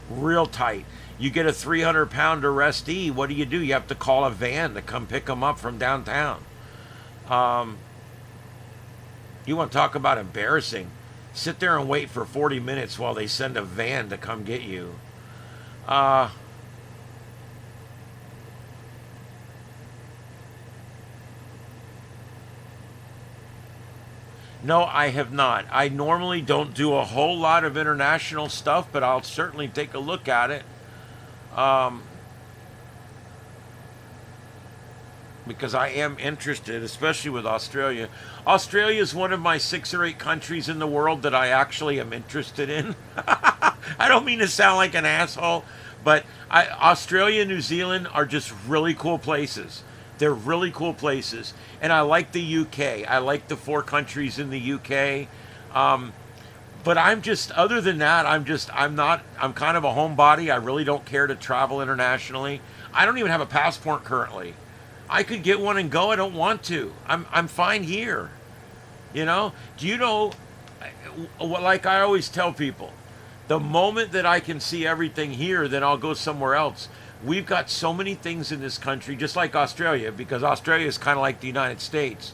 Real tight. You get a 300-pound arrestee, what do? You have to call a van to come pick them up from downtown. You want to talk about embarrassing? Sit there and wait for 40 minutes while they send a van to come get you. No, I have not. I normally don't do a whole lot of international stuff, but I'll certainly take a look at it. Because I am interested, especially with Australia. Australia is one of my 6 or 8 countries in the world that I actually am interested in. I don't mean to sound like an asshole, but Australia and New Zealand are just really cool places. They're really cool places. And I like the UK. I like the 4 countries in the UK. But I'm just, other than that, I'm kind of a homebody. I really don't care to travel internationally. I don't even have a passport currently. I could get one and go. I don't want to. I'm fine here. You know? Do you know, like I always tell people, the moment that I can see everything here, then I'll go somewhere else. We've got so many things in this country, just like Australia, because Australia is kind of like the United States.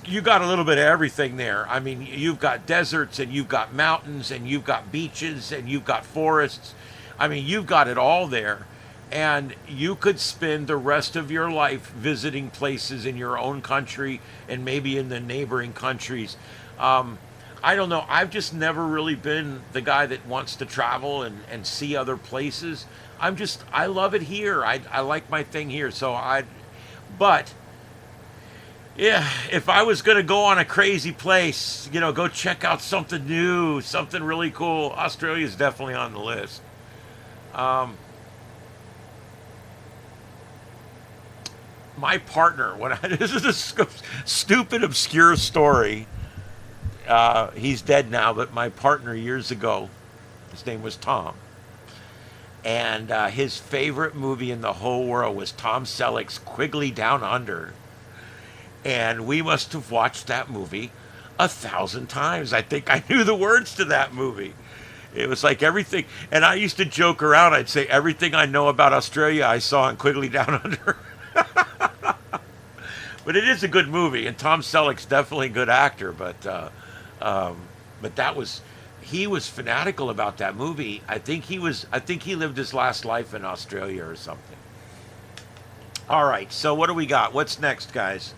You got a little bit of everything there. I mean, you've got deserts, and you've got mountains, and you've got beaches, and you've got forests. I mean, you've got it all there. And you could spend the rest of your life visiting places in your own country and maybe in the neighboring countries. I don't know. I've just never really been the guy that wants to travel and see other places. I love it here. I like my thing here. But yeah, if I was going to go on a crazy place, go check out something new, something really cool, Australia's definitely on the list. My partner, this is a stupid, obscure story. He's dead now, but my partner years ago, his name was Tom. And his favorite movie in the whole world was Tom Selleck's Quigley Down Under. And we must have watched that movie 1,000 times. I think I knew the words to that movie. It was like everything. And I used to joke around. I'd say everything I know about Australia, I saw in Quigley Down Under. But it is a good movie, and Tom Selleck's definitely a good actor. But he was fanatical about that movie. I think he lived his last life in Australia or something. All right, so what do we got? What's next, guys?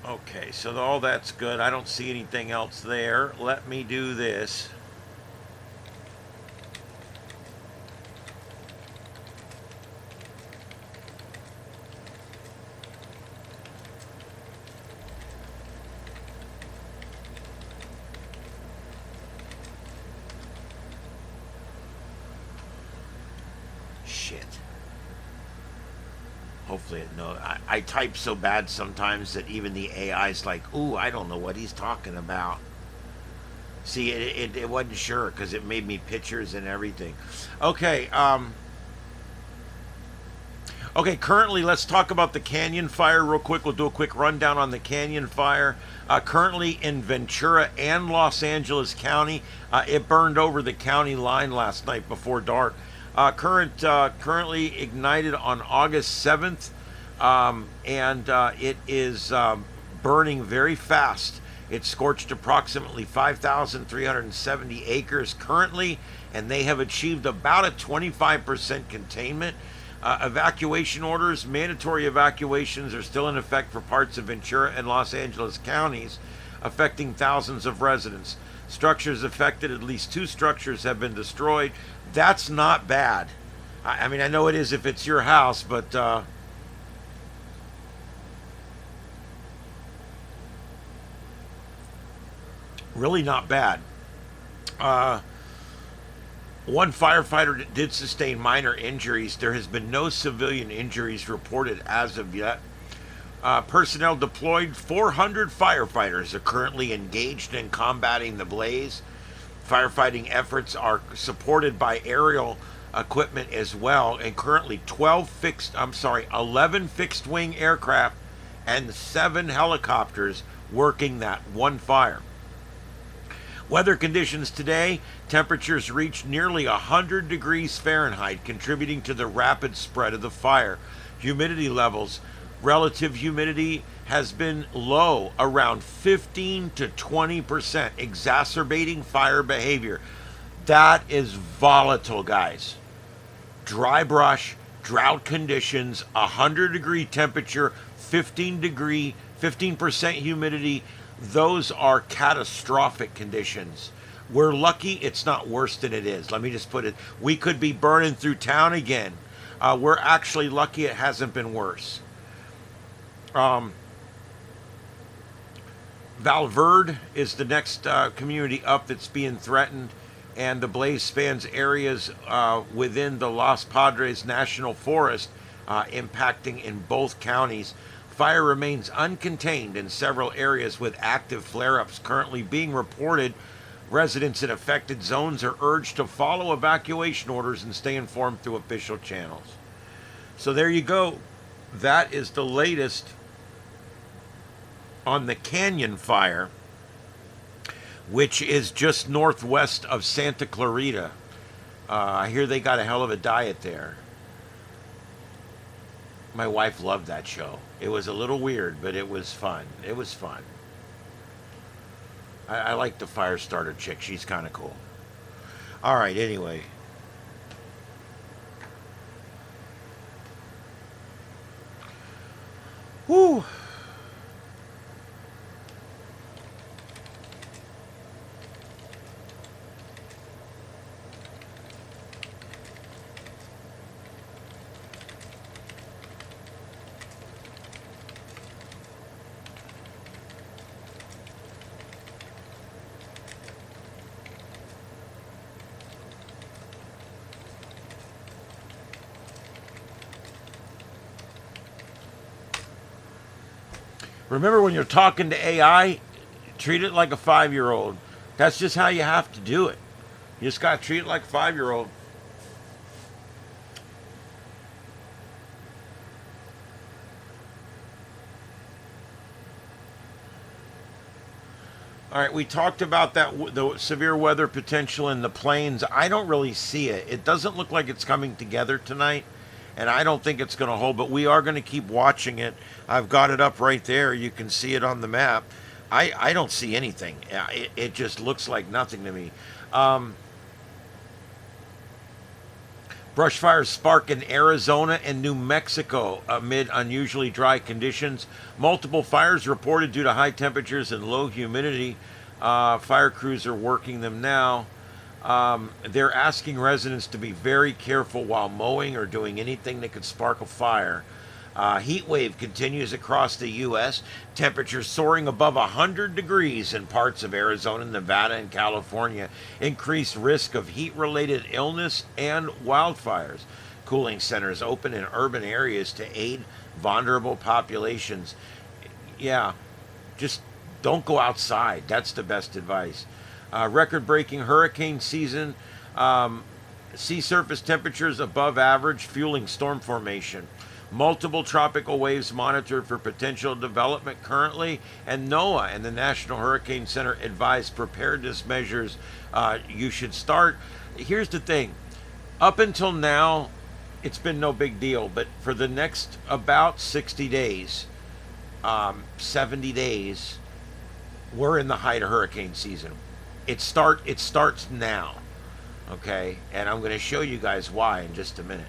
Okay, so all that's good. I don't see anything else there. Let me do this. Shit. Hopefully, no. I type so bad sometimes that even the AI's like, ooh, I don't know what he's talking about. See, it wasn't sure because it made me pictures and everything. Okay, okay, currently, let's talk about the Canyon Fire real quick. We'll do a quick rundown on the Canyon Fire. Currently in Ventura and Los Angeles County. It burned over the county line last night before dark. Currently ignited on August 7th, and it is burning very fast. It scorched approximately 5,370 acres currently, and they have achieved about a 25% containment. Evacuation orders, mandatory evacuations are still in effect for parts of Ventura and Los Angeles counties, affecting thousands of residents. Structures affected, at least 2 structures have been destroyed. That's not bad. I mean, I know it is if it's your house, but really not bad. One firefighter did sustain minor injuries. There has been no civilian injuries reported as of yet. Personnel deployed. 400 firefighters are currently engaged in combating the blaze. Firefighting efforts are supported by aerial equipment as well, and currently 11 fixed wing aircraft and 7 helicopters working that one fire. Weather conditions today, temperatures reached nearly 100 degrees Fahrenheit, contributing to the rapid spread of the fire. Humidity levels, relative humidity has been low, around 15 to 20%, exacerbating fire behavior. That is volatile, guys. Dry brush, drought conditions, 100-degree temperature, 15% humidity. Those are catastrophic conditions. We're lucky it's not worse than it is. Let me just put it. We could be burning through town again. We're actually lucky it hasn't been worse. Valverde is the next community up that's being threatened, and the blaze spans areas within the Los Padres National Forest, impacting in both counties. Fire remains uncontained in several areas with active flare-ups currently being reported. Residents in affected zones are urged to follow evacuation orders and stay informed through official channels. So there you go. That is the latest on the Canyon fire, which is just northwest of Santa Clarita. I hear they got a hell of a diet there. My wife loved that show. It was a little weird, but it was fun. It was fun. I like the fire starter chick. She's kind of cool. All right, anyway. Whew. Remember, when you're talking to AI, treat it like a 5-year-old. That's just how you have to do it. You just got to treat it like a 5-year-old. All right, we talked about the severe weather potential in the plains. I don't really see it. It doesn't look like it's coming together tonight, and I don't think it's going to hold, but we are going to keep watching it. I've got it up right there. You can see it on the map. I don't see anything. It just looks like nothing to me. Brush fires spark in Arizona and New Mexico amid unusually dry conditions. Multiple fires reported due to high temperatures and low humidity. Fire crews are working them now. They're asking residents to be very careful while mowing or doing anything that could spark a fire. Heat wave continues across the U.S. Temperatures soaring above 100 degrees in parts of Arizona, Nevada, and California. Increased risk of heat-related illness and wildfires. Cooling centers open in urban areas to aid vulnerable populations. Yeah, just don't go outside. That's the best advice. Record-breaking hurricane season. Sea surface temperatures above average, fueling storm formation. Multiple tropical waves monitored for potential development currently, and NOAA and the National Hurricane Center advise preparedness measures you should start. Here's the thing. Up until now, it's been no big deal, but for the next about 60 days, 70 days, we're in the height of hurricane season. It starts now, okay? And I'm going to show you guys why in just a minute.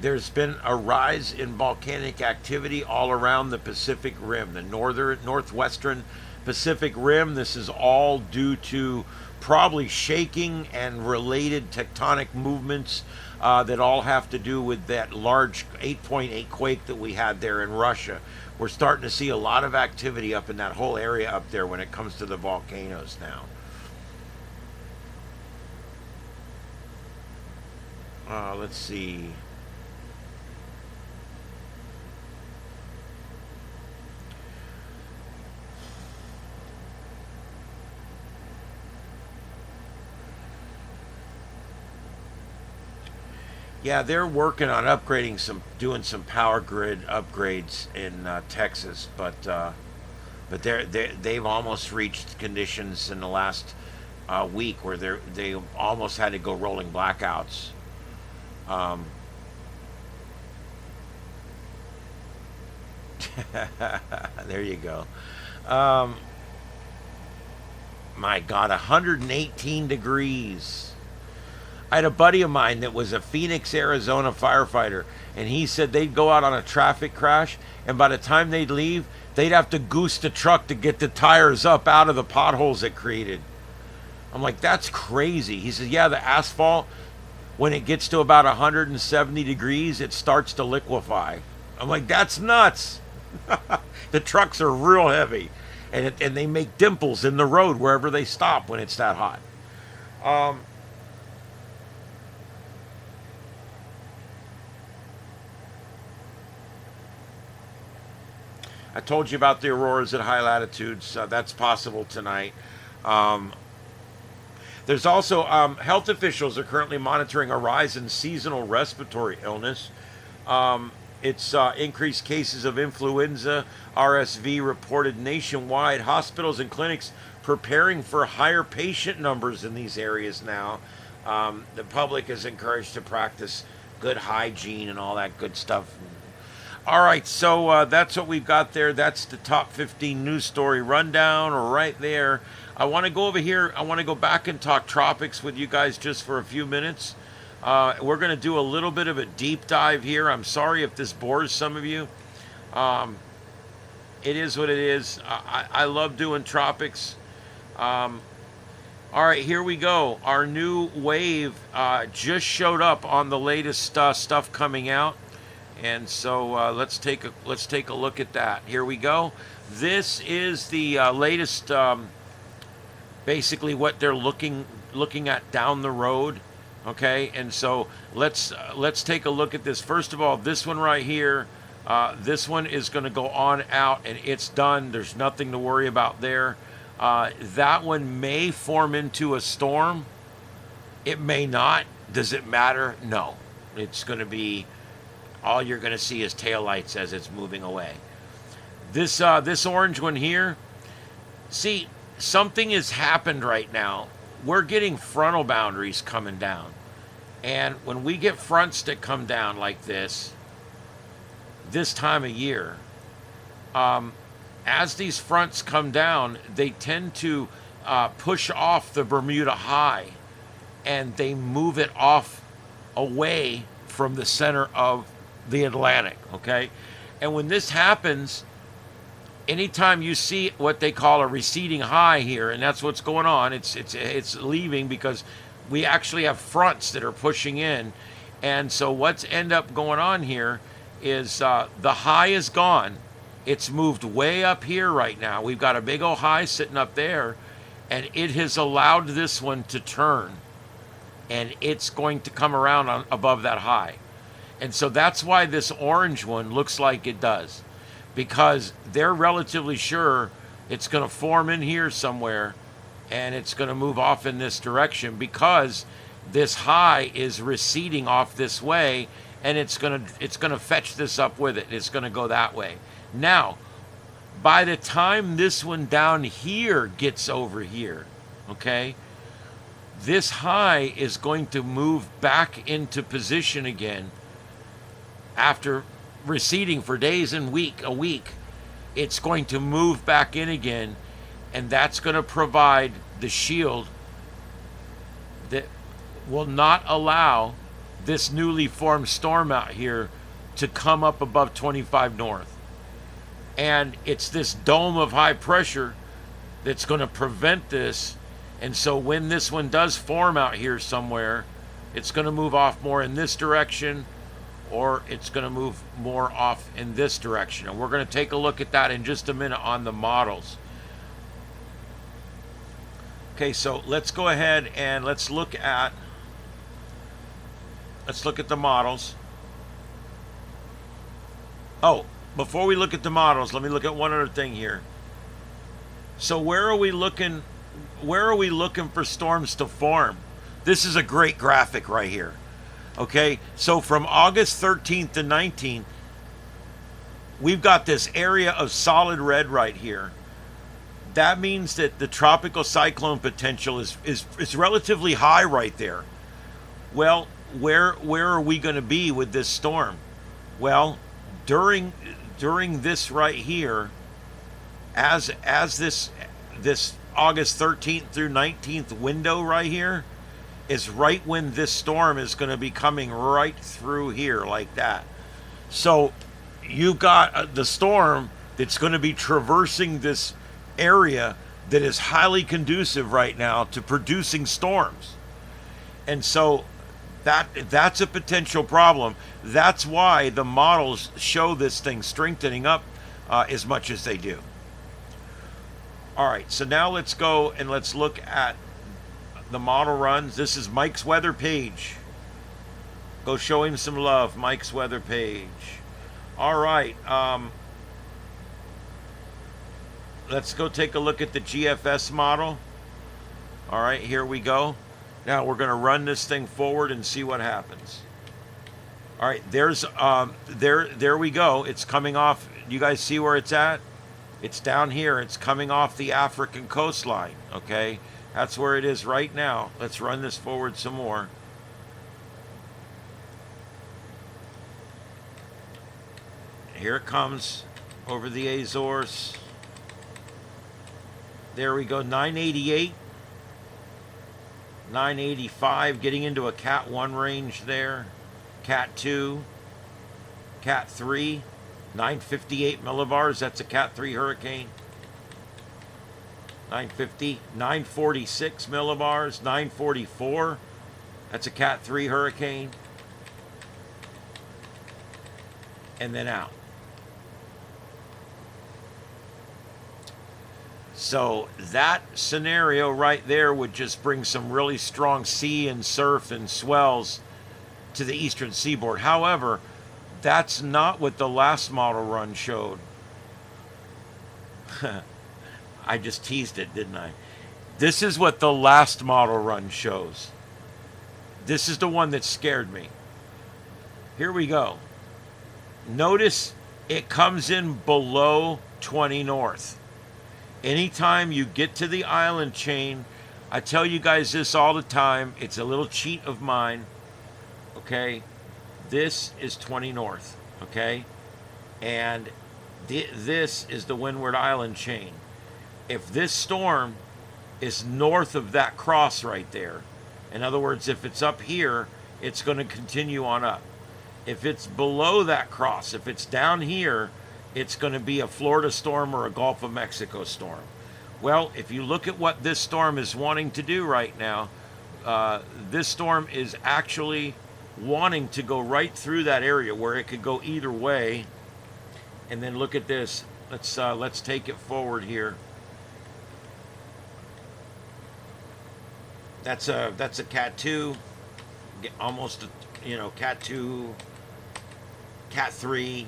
there's been a rise in volcanic activity all around the Pacific Rim, the northwestern Pacific Rim. This is all due to probably shaking and related tectonic movements that all have to do with that large 8.8 quake that we had there in Russia. We're starting to see a lot of activity up in that whole area up there when it comes to the volcanoes now. Let's see. Yeah, they're working on doing some power grid upgrades in Texas, but they've almost reached conditions in the last week where they almost had to go rolling blackouts. There you go. My God, 118 degrees. I had a buddy of mine that was a Phoenix, Arizona firefighter, and he said they'd go out on a traffic crash, and by the time they'd leave, they'd have to goose the truck to get the tires up out of the potholes it created. I'm like, that's crazy. He says, yeah, the asphalt, when it gets to about 170 degrees, it starts to liquefy. I'm like, that's nuts. The trucks are real heavy, and they make dimples in the road wherever they stop when it's that hot. I told you about the auroras at high latitudes. That's possible tonight. There's also health officials are currently monitoring a rise in seasonal respiratory illness. It's increased cases of influenza, RSV reported nationwide. Hospitals and clinics preparing for higher patient numbers in these areas now. The public is encouraged to practice good hygiene and all that good stuff. All right, so that's what we've got there. That's the top 15 news story rundown right there. I want to go over here. I want to go back and talk tropics with you guys just for a few minutes. We're going to do a little bit of a deep dive here. I'm sorry if this bores some of you. It is what it is. I love doing tropics. All right, here we go. Our new wave just showed up on the latest stuff coming out. And so let's take a look at that. Here we go. This is the latest, basically what they're looking at down the road. Okay, and so let's take a look at this. First of all, this one right here, this one is going to go on out, and it's done. There's nothing to worry about there. That one may form into a storm. It may not. Does it matter? No. It's going to be. All you're going to see is taillights as it's moving away. This orange one here, see, something has happened right now. We're getting frontal boundaries coming down. And when we get fronts that come down like this time of year, as these fronts come down, they tend to push off the Bermuda High, and they move it off away from the center of the Atlantic, okay? And when this happens, anytime you see what they call a receding high here, and that's what's going on, it's leaving because we actually have fronts that are pushing in. And so what's end up going on here is the high is gone. It's moved way up here right now. We've got a big old high sitting up there, and it has allowed this one to turn, and it's going to come around above that high. And so that's why this orange one looks like it does, because they're relatively sure it's going to form in here somewhere, and it's going to move off in this direction because this high is receding off this way, and it's going to fetch this up with it. It's going to go that way. Now, by the time this one down here gets over here, okay, this high is going to move back into position again. After receding for days and a week, it's going to move back in again, and that's going to provide the shield that will not allow this newly formed storm out here to come up above 25 north. And it's this dome of high pressure that's going to prevent this. And so when this one does form out here somewhere, it's going to move off more in this direction, or it's going to move more off in this direction. And we're going to take a look at that in just a minute on the models. Okay, so let's go ahead and let's look at the models. Oh, before we look at the models, let me look at one other thing here. So where are we looking for storms to form? This is a great graphic right here. Okay, so from August 13th to 19th, we've got this area of solid red right here. That means that the tropical cyclone potential is relatively high right there. Well, where are we going to be with this storm? Well, during this right here, as this August 13th through 19th window right here is right when this storm is going to be coming right through here like that. So you've got the storm that's going to be traversing this area that is highly conducive right now to producing storms. And so that's a potential problem. That's why the models show this thing strengthening up as much as they do. All right, so now let's go and let's look at the model runs. This is Mike's weather page. Go show him some love, Mike's weather page. All right, let's go take a look at the GFS model. All right, here we go. Now we're going to run this thing forward and see what happens. All right, there we go. It's coming off. You guys see where it's at? It's down here. It's coming off the African coastline. Okay, that's where it is right now. Let's run this forward some more. Here it comes over the Azores. There we go, 988, 985, getting into a Cat 1 range there. Cat 2, Cat 3, 958 millibars, that's a Cat 3 hurricane. 950, 946 millibars, 944, that's a Cat 3 hurricane. And then out. So that scenario right there would just bring some really strong sea and surf and swells to the eastern seaboard. However, that's not what the last model run showed. I just teased it, didn't I? This is what the last model run shows. This is the one that scared me. Here we go. Notice it comes in below 20 north. Anytime you get to the island chain, I tell you guys this all the time, it's a little cheat of mine, okay? This is 20 north, okay? And this is the Windward Island chain. If this storm is north of that cross right there, in other words, if it's up here, it's going to continue on up. If it's below that cross, if it's down here, it's going to be a Florida storm or a Gulf of Mexico storm. Well, if you look at what this storm is wanting to do right now, this storm is actually wanting to go right through that area where it could go either way. And then look at this. Let's take it forward here. That's a Cat 2, almost Cat 2, Cat 3.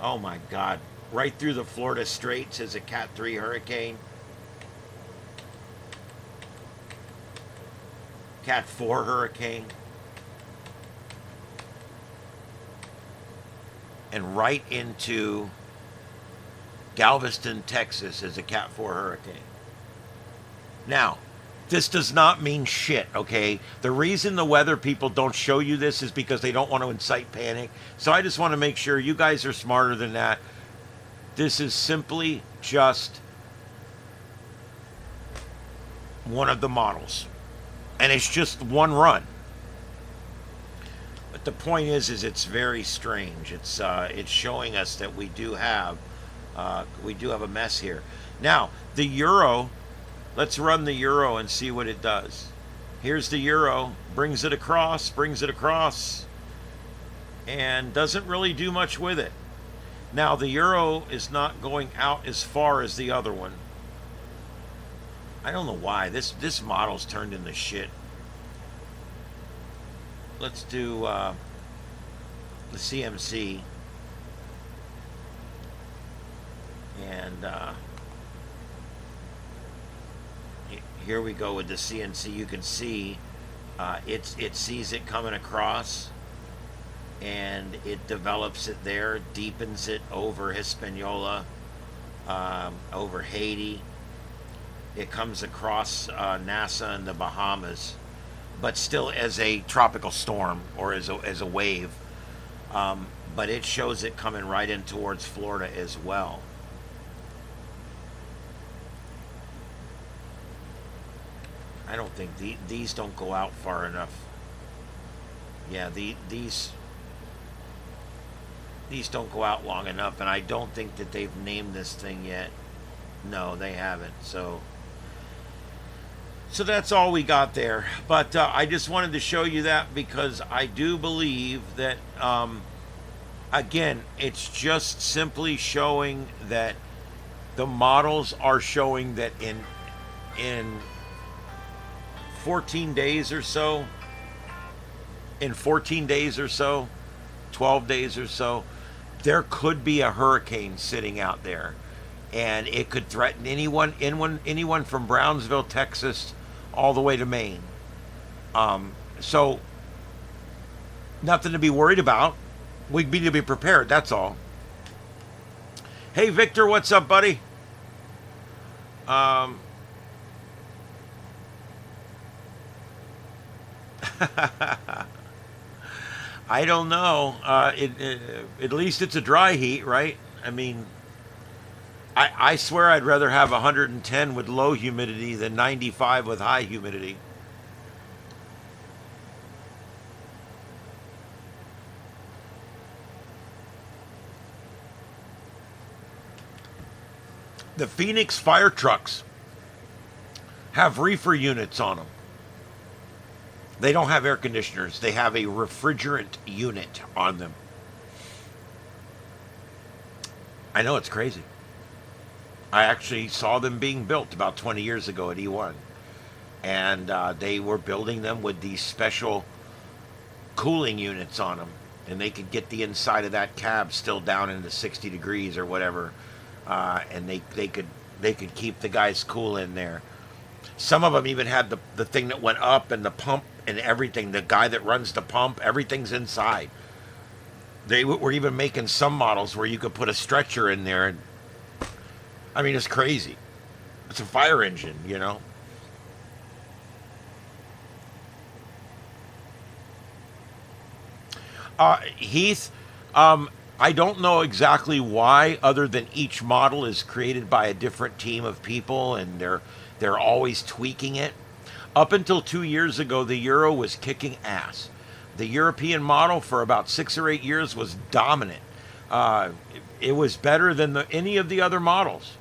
Oh my God, right through the Florida Straits is a Cat 3 hurricane. Cat 4 hurricane. And right into Galveston, Texas is a Cat 4 hurricane. Now, this does not mean shit, okay? The reason the weather people don't show you this is because they don't want to incite panic. So I just want to make sure you guys are smarter than that. This is simply just one of the models. And it's just one run. But the point is it's very strange. It's showing us that we do have a mess here. Now the Euro, let's run the Euro and see what it does. Here's the Euro, brings it across, and doesn't really do much with it. Now the Euro is not going out as far as the other one. I don't know why this model's turned into shit. Let's do the CMC, and here we go with the CNC. You can see it sees it coming across, and it develops it there, deepens it over Hispaniola, over Haiti. It comes across NASA and the Bahamas, but still as a tropical storm or as a wave. But it shows it coming right in towards Florida as well. I don't think these don't go out far enough. Yeah, these don't go out long enough, and I don't think that they've named this thing yet. No, they haven't. So that's all we got there. But I just wanted to show you that because I do believe that, again, it's just simply showing that the models are showing that in 14 days or so, 12 days or so, there could be a hurricane sitting out there, and it could threaten anyone from Brownsville, Texas, all the way to Maine. So nothing to be worried about. We need to be prepared. That's all. Hey, Victor, what's up, buddy? I don't know. At least it's a dry heat, right? I mean, I swear I'd rather have 110 with low humidity than 95 with high humidity. The Phoenix fire trucks have reefer units on them. They don't have air conditioners. They have a refrigerant unit on them. I know, it's crazy. I actually saw them being built about 20 years ago at E1. And they were building them with these special cooling units on them. And they could get the inside of that cab still down into 60 degrees or whatever. And they could keep the guys cool in there. Some of them even had the thing that went up and the pump and everything. The guy that runs the pump, everything's inside. They were even making some models where you could put a stretcher in there. And I mean, it's crazy. It's a fire engine, you know. Heath, I don't know exactly why, other than each model is created by a different team of people, and they're always tweaking it. Up until 2 years ago, the Euro was kicking ass. The European model for about 6 or 8 years was dominant. It was better than any of the other models.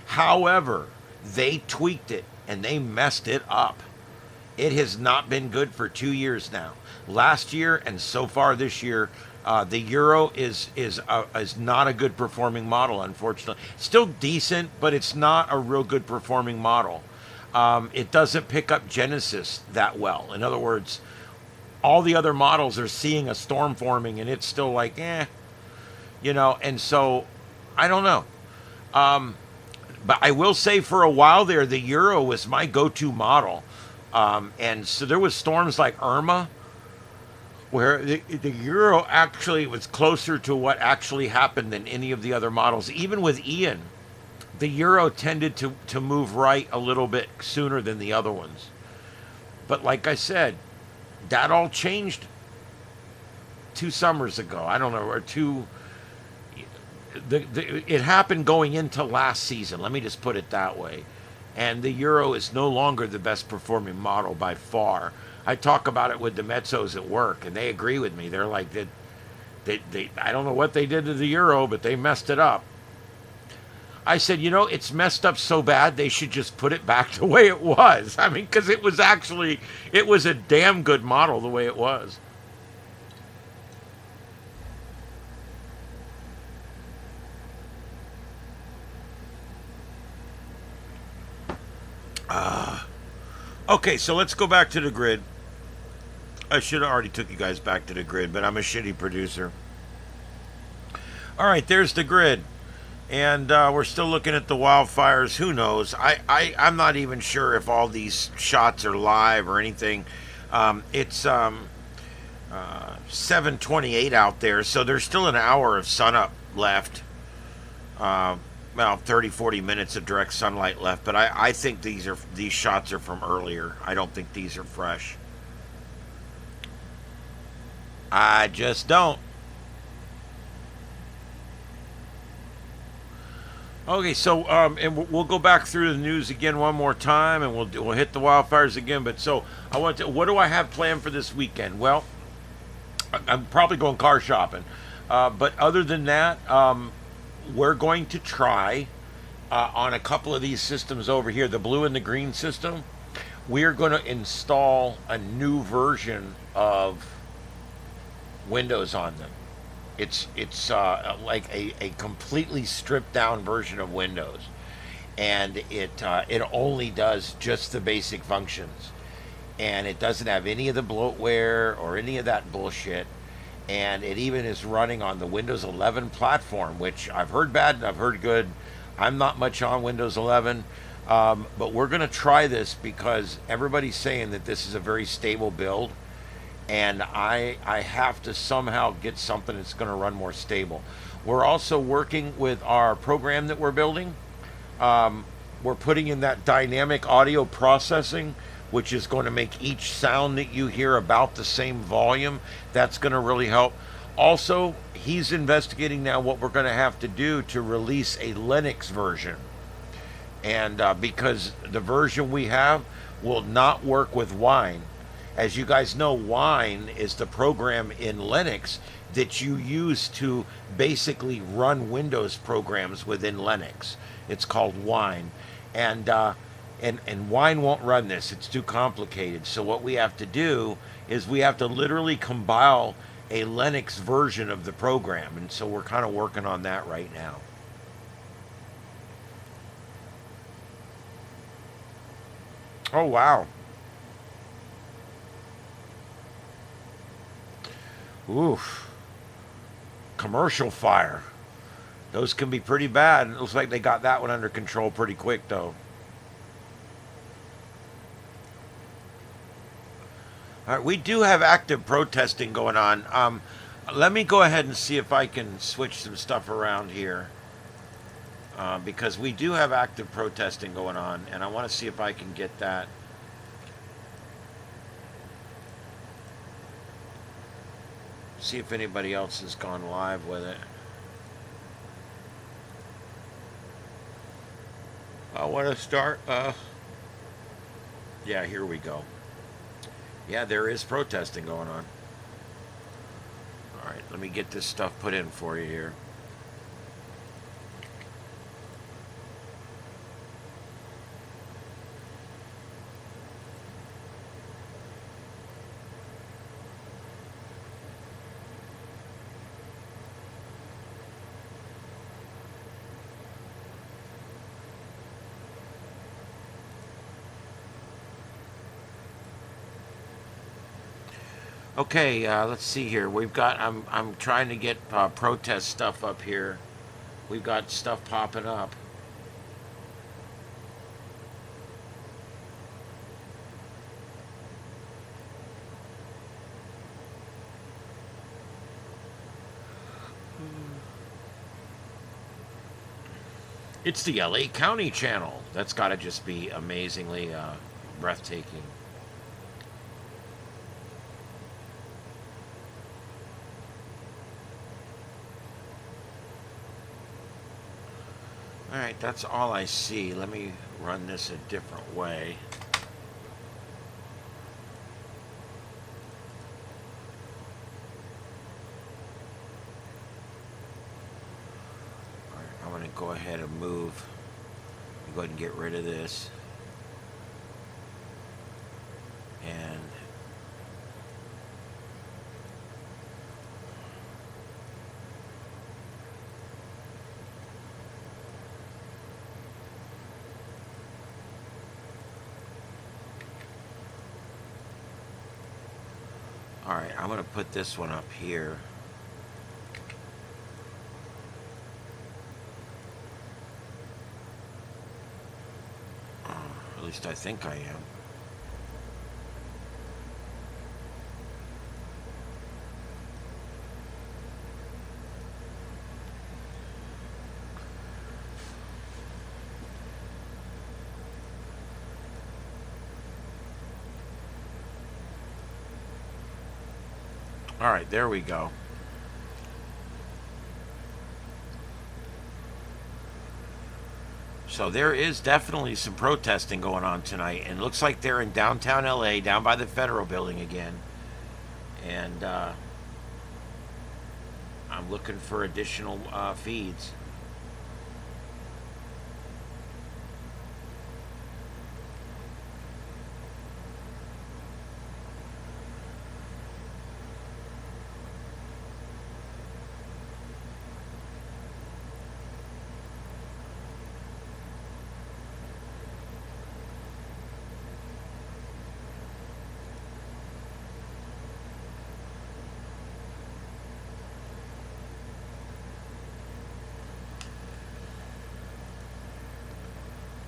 However, they tweaked it and they messed it up. It has not been good for 2 years now. Last year and so far this year, the Euro is not a good performing model, unfortunately. Still decent, but it's not a real good performing model. It doesn't pick up Genesis that well. In other words, all the other models are seeing a storm forming, and it's still like, you know. And so, I don't know. But I will say, for a while there, the Euro was my go-to model. And so there was storms like Irma, where the Euro actually was closer to what actually happened than any of the other models. Even with Ian, the Euro tended to move right a little bit sooner than the other ones. But like I said, that all changed 2 summers ago. I don't know, or two. It happened going into last season. Let me just put it that way. And the Euro is no longer the best performing model by far. I talk about it with the Mezzos at work, and they agree with me. They're like, I don't know what they did to the euro, but they messed it up. I said, you know, it's messed up so bad they should just put it back the way it was. I mean, because it was a damn good model the way it was. Okay, so let's go back to the grid. I should have already took you guys back to the grid, but I'm a shitty producer. All right, there's the grid. And we're still looking at the wildfires. Who knows? I'm not even sure if all these shots are live or anything. It's 7:28 out there, so there's still an hour of sunup left. Well, 30, 40 minutes of direct sunlight left. But I think these shots are from earlier. I don't think these are fresh. I just don't. Okay, so and we'll go back through the news again one more time, and we'll hit the wildfires again. But so what do I have planned for this weekend? Well, I'm probably going car shopping, but other than that, we're going to try on a couple of these systems over here, the blue and the green system. We're going to install a new version of Windows on them. It's like a completely stripped down version of Windows, and it only does just the basic functions, and it doesn't have any of the bloatware or any of that bullshit, and it even is running on the Windows 11 platform, which I've heard bad and I've heard good. I'm not much on Windows 11, but we're going to try this because everybody's saying that this is a very stable build. And I have to somehow get something that's going to run more stable. We're also working with our program that we're building. We're putting in that dynamic audio processing, which is going to make each sound that you hear about the same volume. That's going to really help. Also, he's investigating now what we're going to have to do to release a Linux version. And because the version we have will not work with Wine. As you guys know, Wine is the program in Linux that you use to basically run Windows programs within Linux. It's called Wine. And Wine won't run this. It's too complicated. So what we have to do is we have to literally compile a Linux version of the program. And so we're kind of working on that right now. Oh, wow. Oof. Commercial fire. Those can be pretty bad. It looks like they got that one under control pretty quick, though. All right, we do have active protesting going on. Let me go ahead and see if I can switch some stuff around here. Because we do have active protesting going on, and I want to see if I can get that. See if anybody else has gone live with it. I want to start. Yeah, here we go. Yeah, there is protesting going on. All right, let me get this stuff put in for you here. Okay, let's see here. We've got. I'm trying to get protest stuff up here. We've got stuff popping up. It's the LA County channel. That's got to just be amazingly breathtaking. All right, that's all I see. Let me run this a different way. going to go ahead and move. Go ahead and get rid of this. And all right, I'm going to put this one up here. At least I think I am. All right, there we go. So there is definitely some protesting going on tonight, and it looks like they're in downtown LA, down by the Federal Building again. And I'm looking for additional feeds.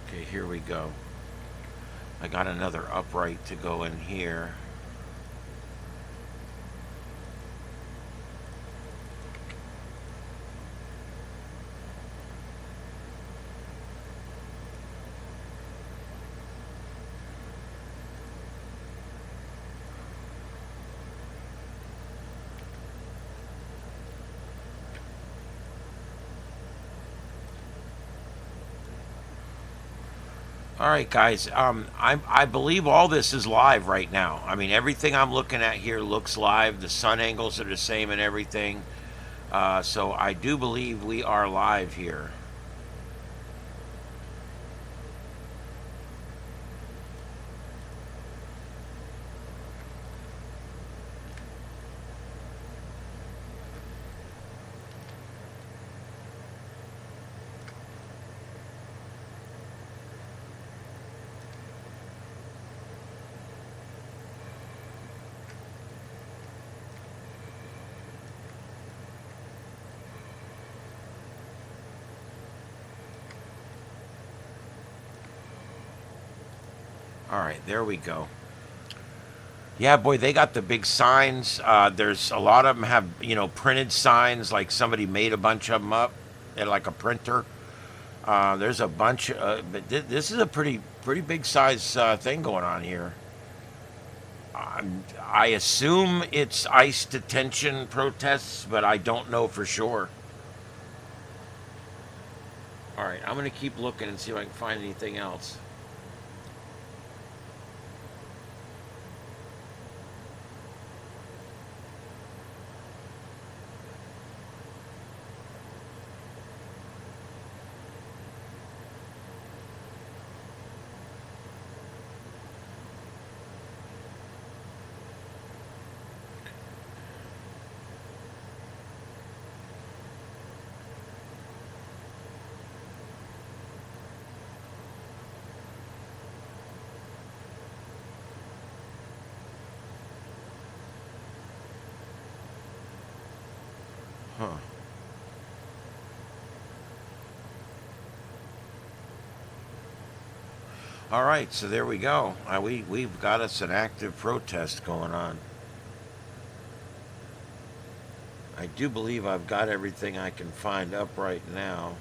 Okay, here we go. I got another upright to go in here. All right, guys. I believe all this is live right now. I mean, everything I'm looking at here looks live. The sun angles are the same and everything. So I do believe we are live here. All right, there we go. Yeah, boy, they got the big signs. There's a lot of them have, printed signs, like somebody made a bunch of them up. They're like a printer. There's a bunch, but this is a pretty big size thing going on here. I assume it's ICE detention protests, but I don't know for sure. All right, I'm going to keep looking and see if I can find anything else. Huh. All right, so there we go. We've got us an active protest going on. I do believe I've got everything I can find up right now.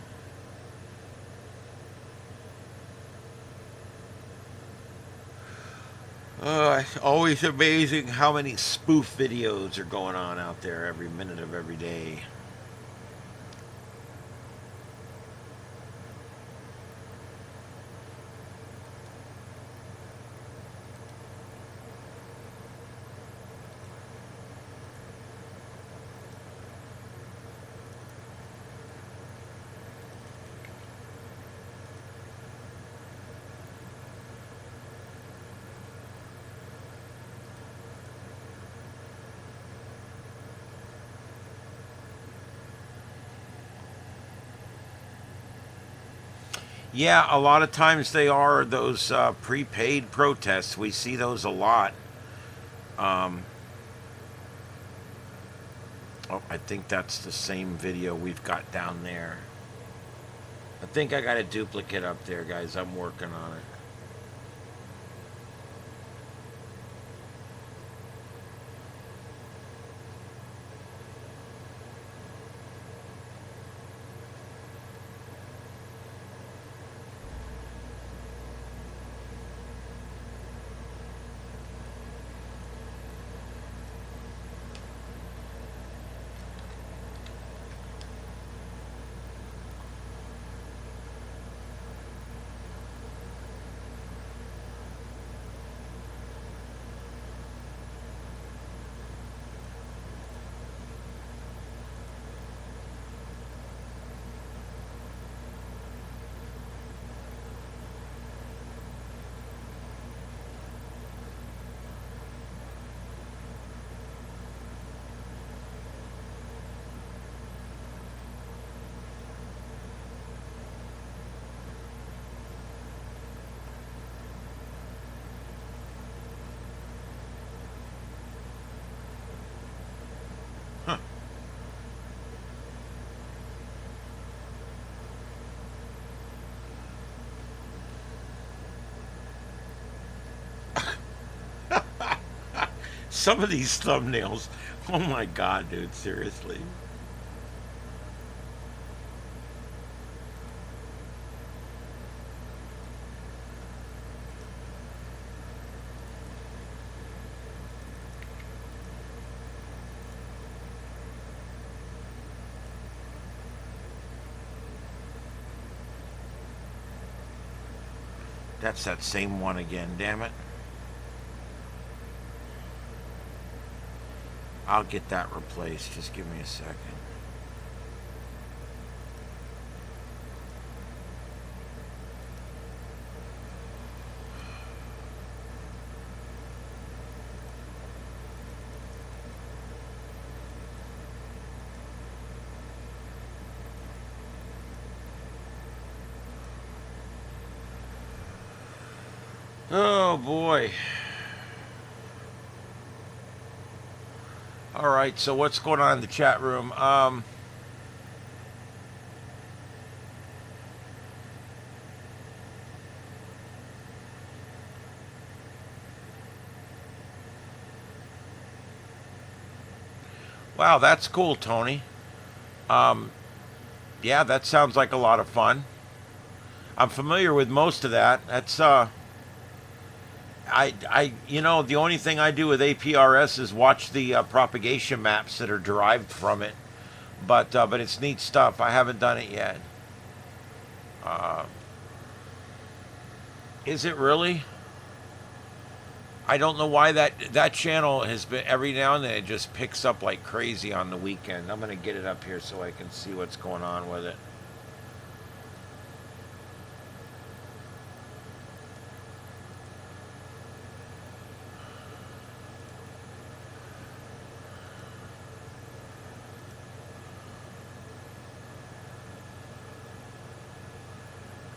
It's always amazing how many spoof videos are going on out there every minute of every day. Yeah, a lot of times they are those prepaid protests. We see those a lot. Um, oh, I think that's the same video we've got down there. I think I got a duplicate up there, guys. I'm working on it. Huh. Some of these thumbnails. Oh my god, dude, seriously. That's that same one again, damn it. I'll get that replaced. Just give me a second. Oh boy. All right, so what's going on in the chat room? Wow, that's cool, Tony. Yeah, that sounds like a lot of fun. I'm familiar with most of that. That's you know, the only thing I do with APRS is watch the propagation maps that are derived from it. But it's neat stuff. I haven't done it yet. Uh, is it really? I don't know why that channel has been, every now and then it just picks up like crazy on the weekend. I'm gonna get it up here so I can see what's going on with it.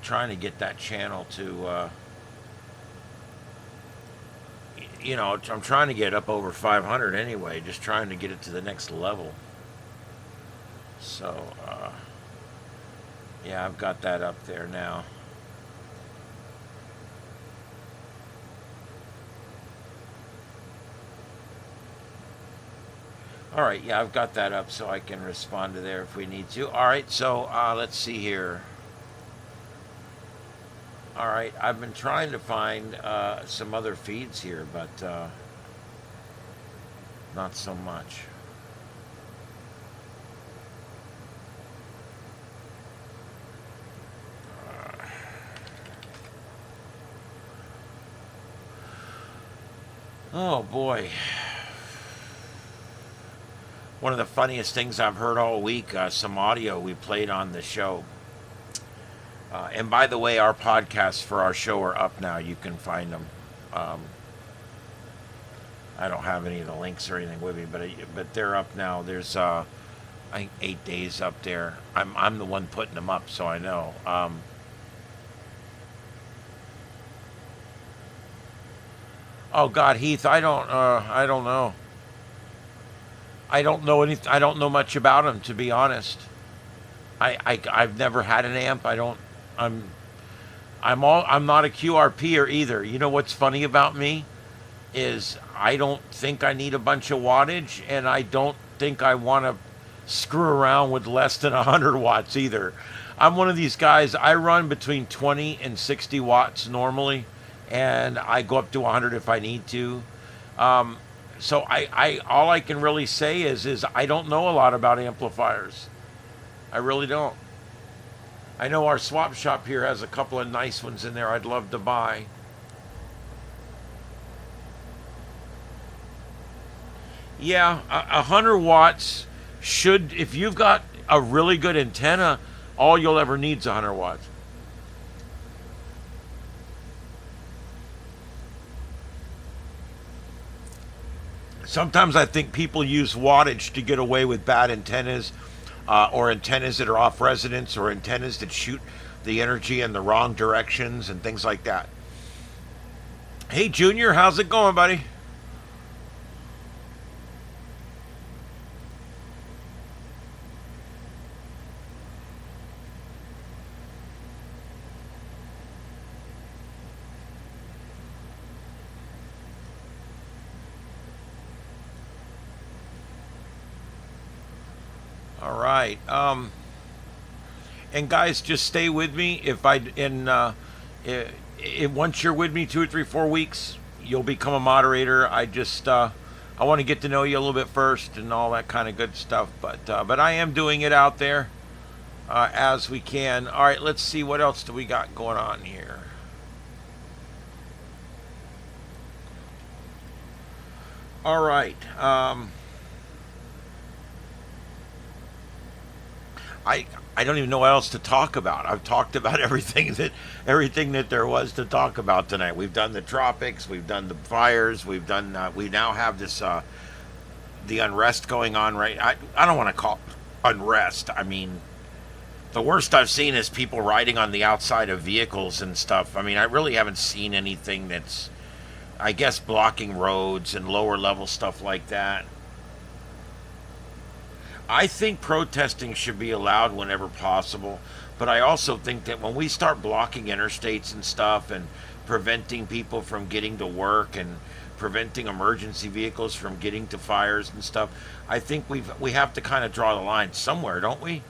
Trying to get that channel to you know, I'm trying to get up over 500 anyway, just trying to get it to the next level. So yeah, I've got that up there now. All right, yeah, I've got that up so I can respond to there if we need to. All right, so let's see here. All right, I've been trying to find some other feeds here, but not so much. Oh boy. One of the funniest things I've heard all week, some audio we played on the show. And by the way, our podcasts for our show are up now. You can find them. I don't have any of the links or anything with me, but they're up now. There's I think 8 days up there. I'm the one putting them up, so I know. Oh God, Heath, I don't know. I don't know any. I don't know much about them, to be honest. I've never had an amp. I don't. I'm I'm not a QRPer either. You know what's funny about me is I don't think I need a bunch of wattage, and I don't think I want to screw around with less than 100 watts either. I'm one of these guys. I run between 20 and 60 watts normally, and I go up to 100 if I need to. So I all I can really say is I don't know a lot about amplifiers. I really don't. I know our swap shop here has a couple of nice ones in there I'd love to buy. Yeah, 100 watts should, if you've got a really good antenna, all you'll ever need is 100 watts. Sometimes I think people use wattage to get away with bad antennas, or antennas that are off resonance, or antennas that shoot the energy in the wrong directions and things like that. Hey, Junior, how's it going, buddy? All right. And guys, just stay with me. If I in once you're with me 2 or 3 4 weeks, you'll become a moderator. I want to get to know you a little bit first and all that kind of good stuff. But I am doing it out there as we can. All right, let's see what else do we got going on here. All right. I I don't even know what else to talk about. I've talked about everything that there was to talk about tonight. We've done the tropics, we've done the fires, we've done we now have this the unrest going on, right. I don't want to call it unrest. I mean, the worst I've seen is people riding on the outside of vehicles and stuff. I mean, I really haven't seen anything that's, I guess, blocking roads and lower level stuff like that. I think protesting should be allowed whenever possible, but I also think that when we start blocking interstates and stuff and preventing people from getting to work and preventing emergency vehicles from getting to fires and stuff, I think we have to kind of draw the line somewhere, don't we?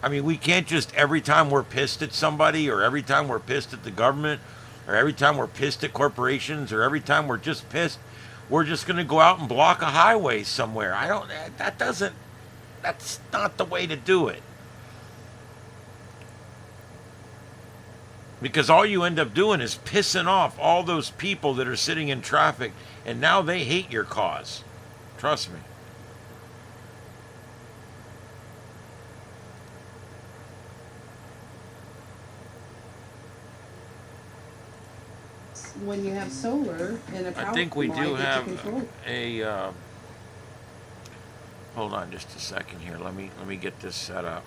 I mean, we can't just every time we're pissed at somebody, or every time we're pissed at the government, or every time we're pissed at corporations, or every time we're just pissed, we're just going to go out and block a highway somewhere. I don't, that doesn't, that's not the way to do it. Because all you end up doing is pissing off all those people that are sitting in traffic, and now they hate your cause. Trust me. When you have solar and a I power think we line do that have you control. hold on just a second here. Let me get this set up.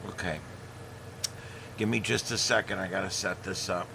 Okay. Give me just a second. I got to set this up.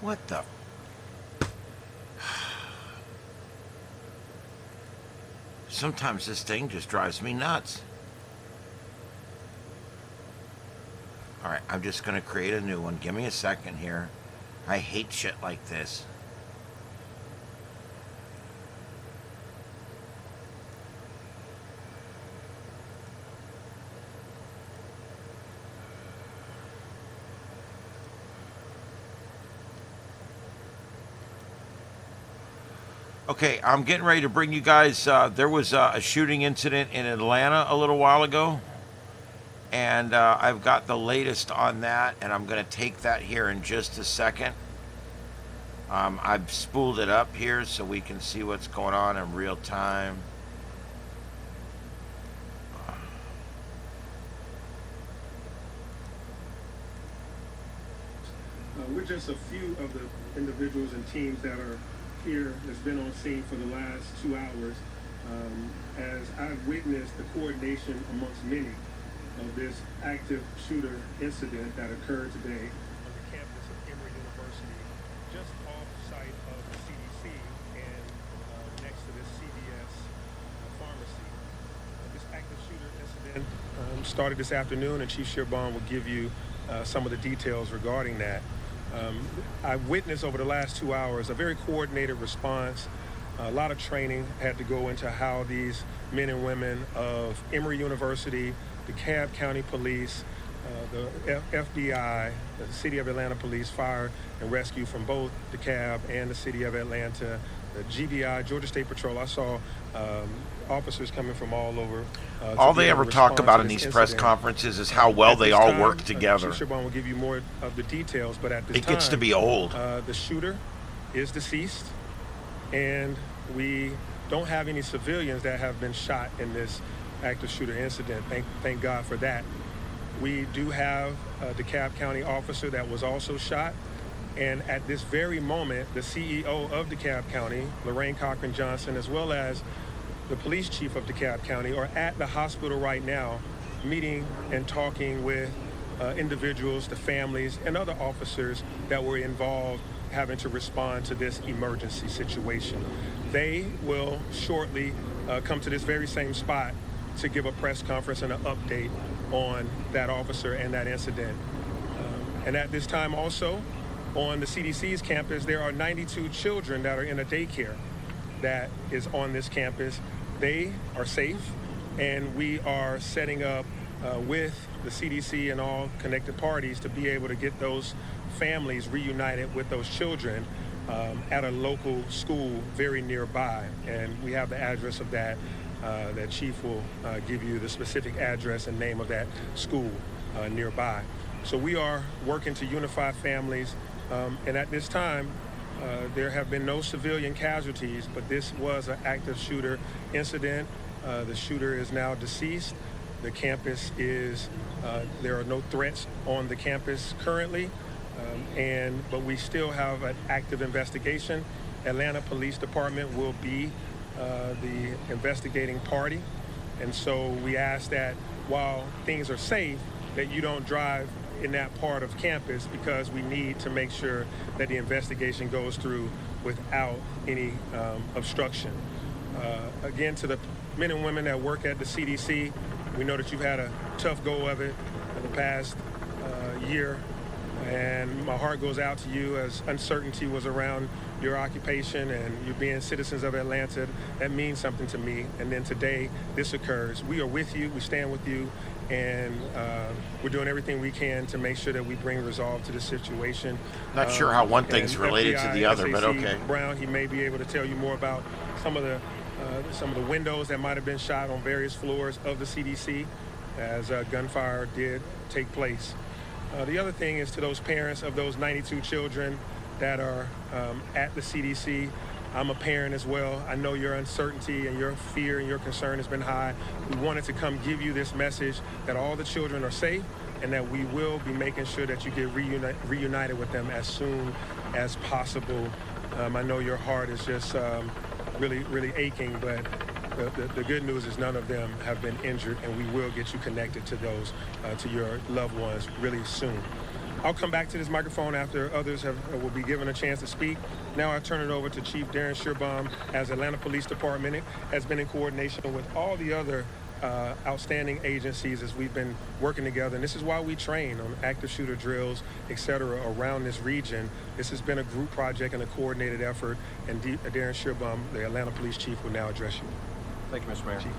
What the? Sometimes this thing just drives me nuts. All right, I'm just going to create a new one. Give me a second here. I hate shit like this. Okay, I'm getting ready to bring you guys. There was a shooting incident in Atlanta a little while ago, and I've got the latest on that, and I'm going to take that here in just a second. I've spooled it up here so we can see what's going on in real time. We're just a few of the individuals and teams that are here that's been on scene for the last 2 hours, as I've witnessed the coordination amongst many of this active shooter incident that occurred today on the campus of Emory University, just off site of the CDC and next to this CVS pharmacy. This active shooter incident started this afternoon, and Chief Shearbon will give you some of the details regarding that. I've witnessed over the last 2 hours a very coordinated response. A lot of training had to go into how these men and women of Emory University, the DeKalb County Police, the FBI, the City of Atlanta Police, Fire and Rescue from both DeKalb and the City of Atlanta, the GBI, Georgia State Patrol. I saw officers coming from all over. All they ever talk about in these press conferences is how well they all work together. Chief Shearbon will give you more of the details, but at this time, it gets to be old. The shooter is deceased, and we don't have any civilians that have been shot in this active shooter incident. Thank God for that. We do have a DeKalb County officer that was also shot, and at this very moment, the CEO of DeKalb County, Lorraine Cochran Johnson, as well as the police chief of DeKalb County, are at the hospital right now, meeting and talking with individuals, the families, and other officers that were involved having to respond to this emergency situation. They will shortly come to this very same spot to give a press conference and an update on that officer and that incident. And at this time also, on the CDC's campus, there are 92 children that are in a daycare that is on this campus. They are safe, and we are setting up with the CDC and all connected parties to be able to get those families reunited with those children at a local school very nearby. And we have the address of that. That Chief will give you the specific address and name of that school nearby. So we are working to unify families, and at this time, there have been no civilian casualties, but this was an active shooter incident. The shooter is now deceased. The campus is, there are no threats on the campus currently, but we still have an active investigation. Atlanta Police Department will be the investigating party, and so we ask that while things are safe, that you don't drive in that part of campus, because we need to make sure that the investigation goes through without any obstruction. Again, to the men and women that work at the CDC, we know that you've had a tough go of it in the past year, and my heart goes out to you as uncertainty was around your occupation and you being citizens of Atlanta. That means something to me. And then today, this occurs. We are with you, we stand with you, and we're doing everything we can to make sure that we bring resolve to the situation. Not sure how one thing's related to the other, but okay. Brown, he may be able to tell you more about some of the windows that might have been shot on various floors of the CDC as gunfire did take place. The other thing is, to those parents of those 92 children that are at the CDC, I'm a parent as well. I know your uncertainty and your fear and your concern has been high. We wanted to come give you this message that all the children are safe, and that we will be making sure that you get reunited with them as soon as possible. I know your heart is just really, really aching, but the good news is none of them have been injured, and we will get you connected to those, to your loved ones really soon. I'll come back to this microphone after others will be given a chance to speak. Now I turn it over to Chief Darren Shearbaum, as Atlanta Police Department has been in coordination with all the other outstanding agencies as we've been working together. And this is why we train on active shooter drills, et cetera, around this region. This has been a group project and a coordinated effort. And Darren Shearbaum, the Atlanta Police Chief, will now address you. Thank you, Mr. Mayor. Chief.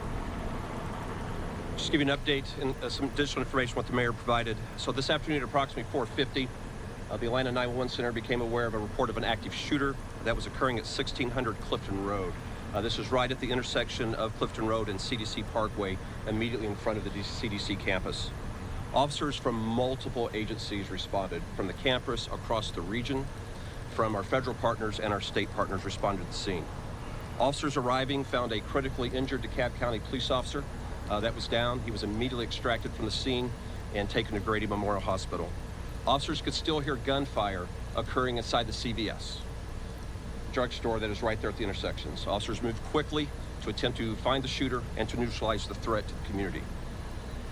Just give you an update and some additional information what the mayor provided. So this afternoon at approximately 4:50, the Atlanta 911 Center became aware of a report of an active shooter that was occurring at 1600 Clifton Road. This is right at the intersection of Clifton Road and CDC Parkway, immediately in front of the CDC campus. Officers from multiple agencies responded, from the campus, across the region, from our federal partners and our state partners responded to the scene. Officers arriving found a critically injured DeKalb County police officer that was down. He was immediately extracted from the scene and taken to Grady Memorial Hospital. Officers could still hear gunfire occurring inside the CVS drugstore that is right there at the intersections. Officers moved quickly to attempt to find the shooter and to neutralize the threat to the community.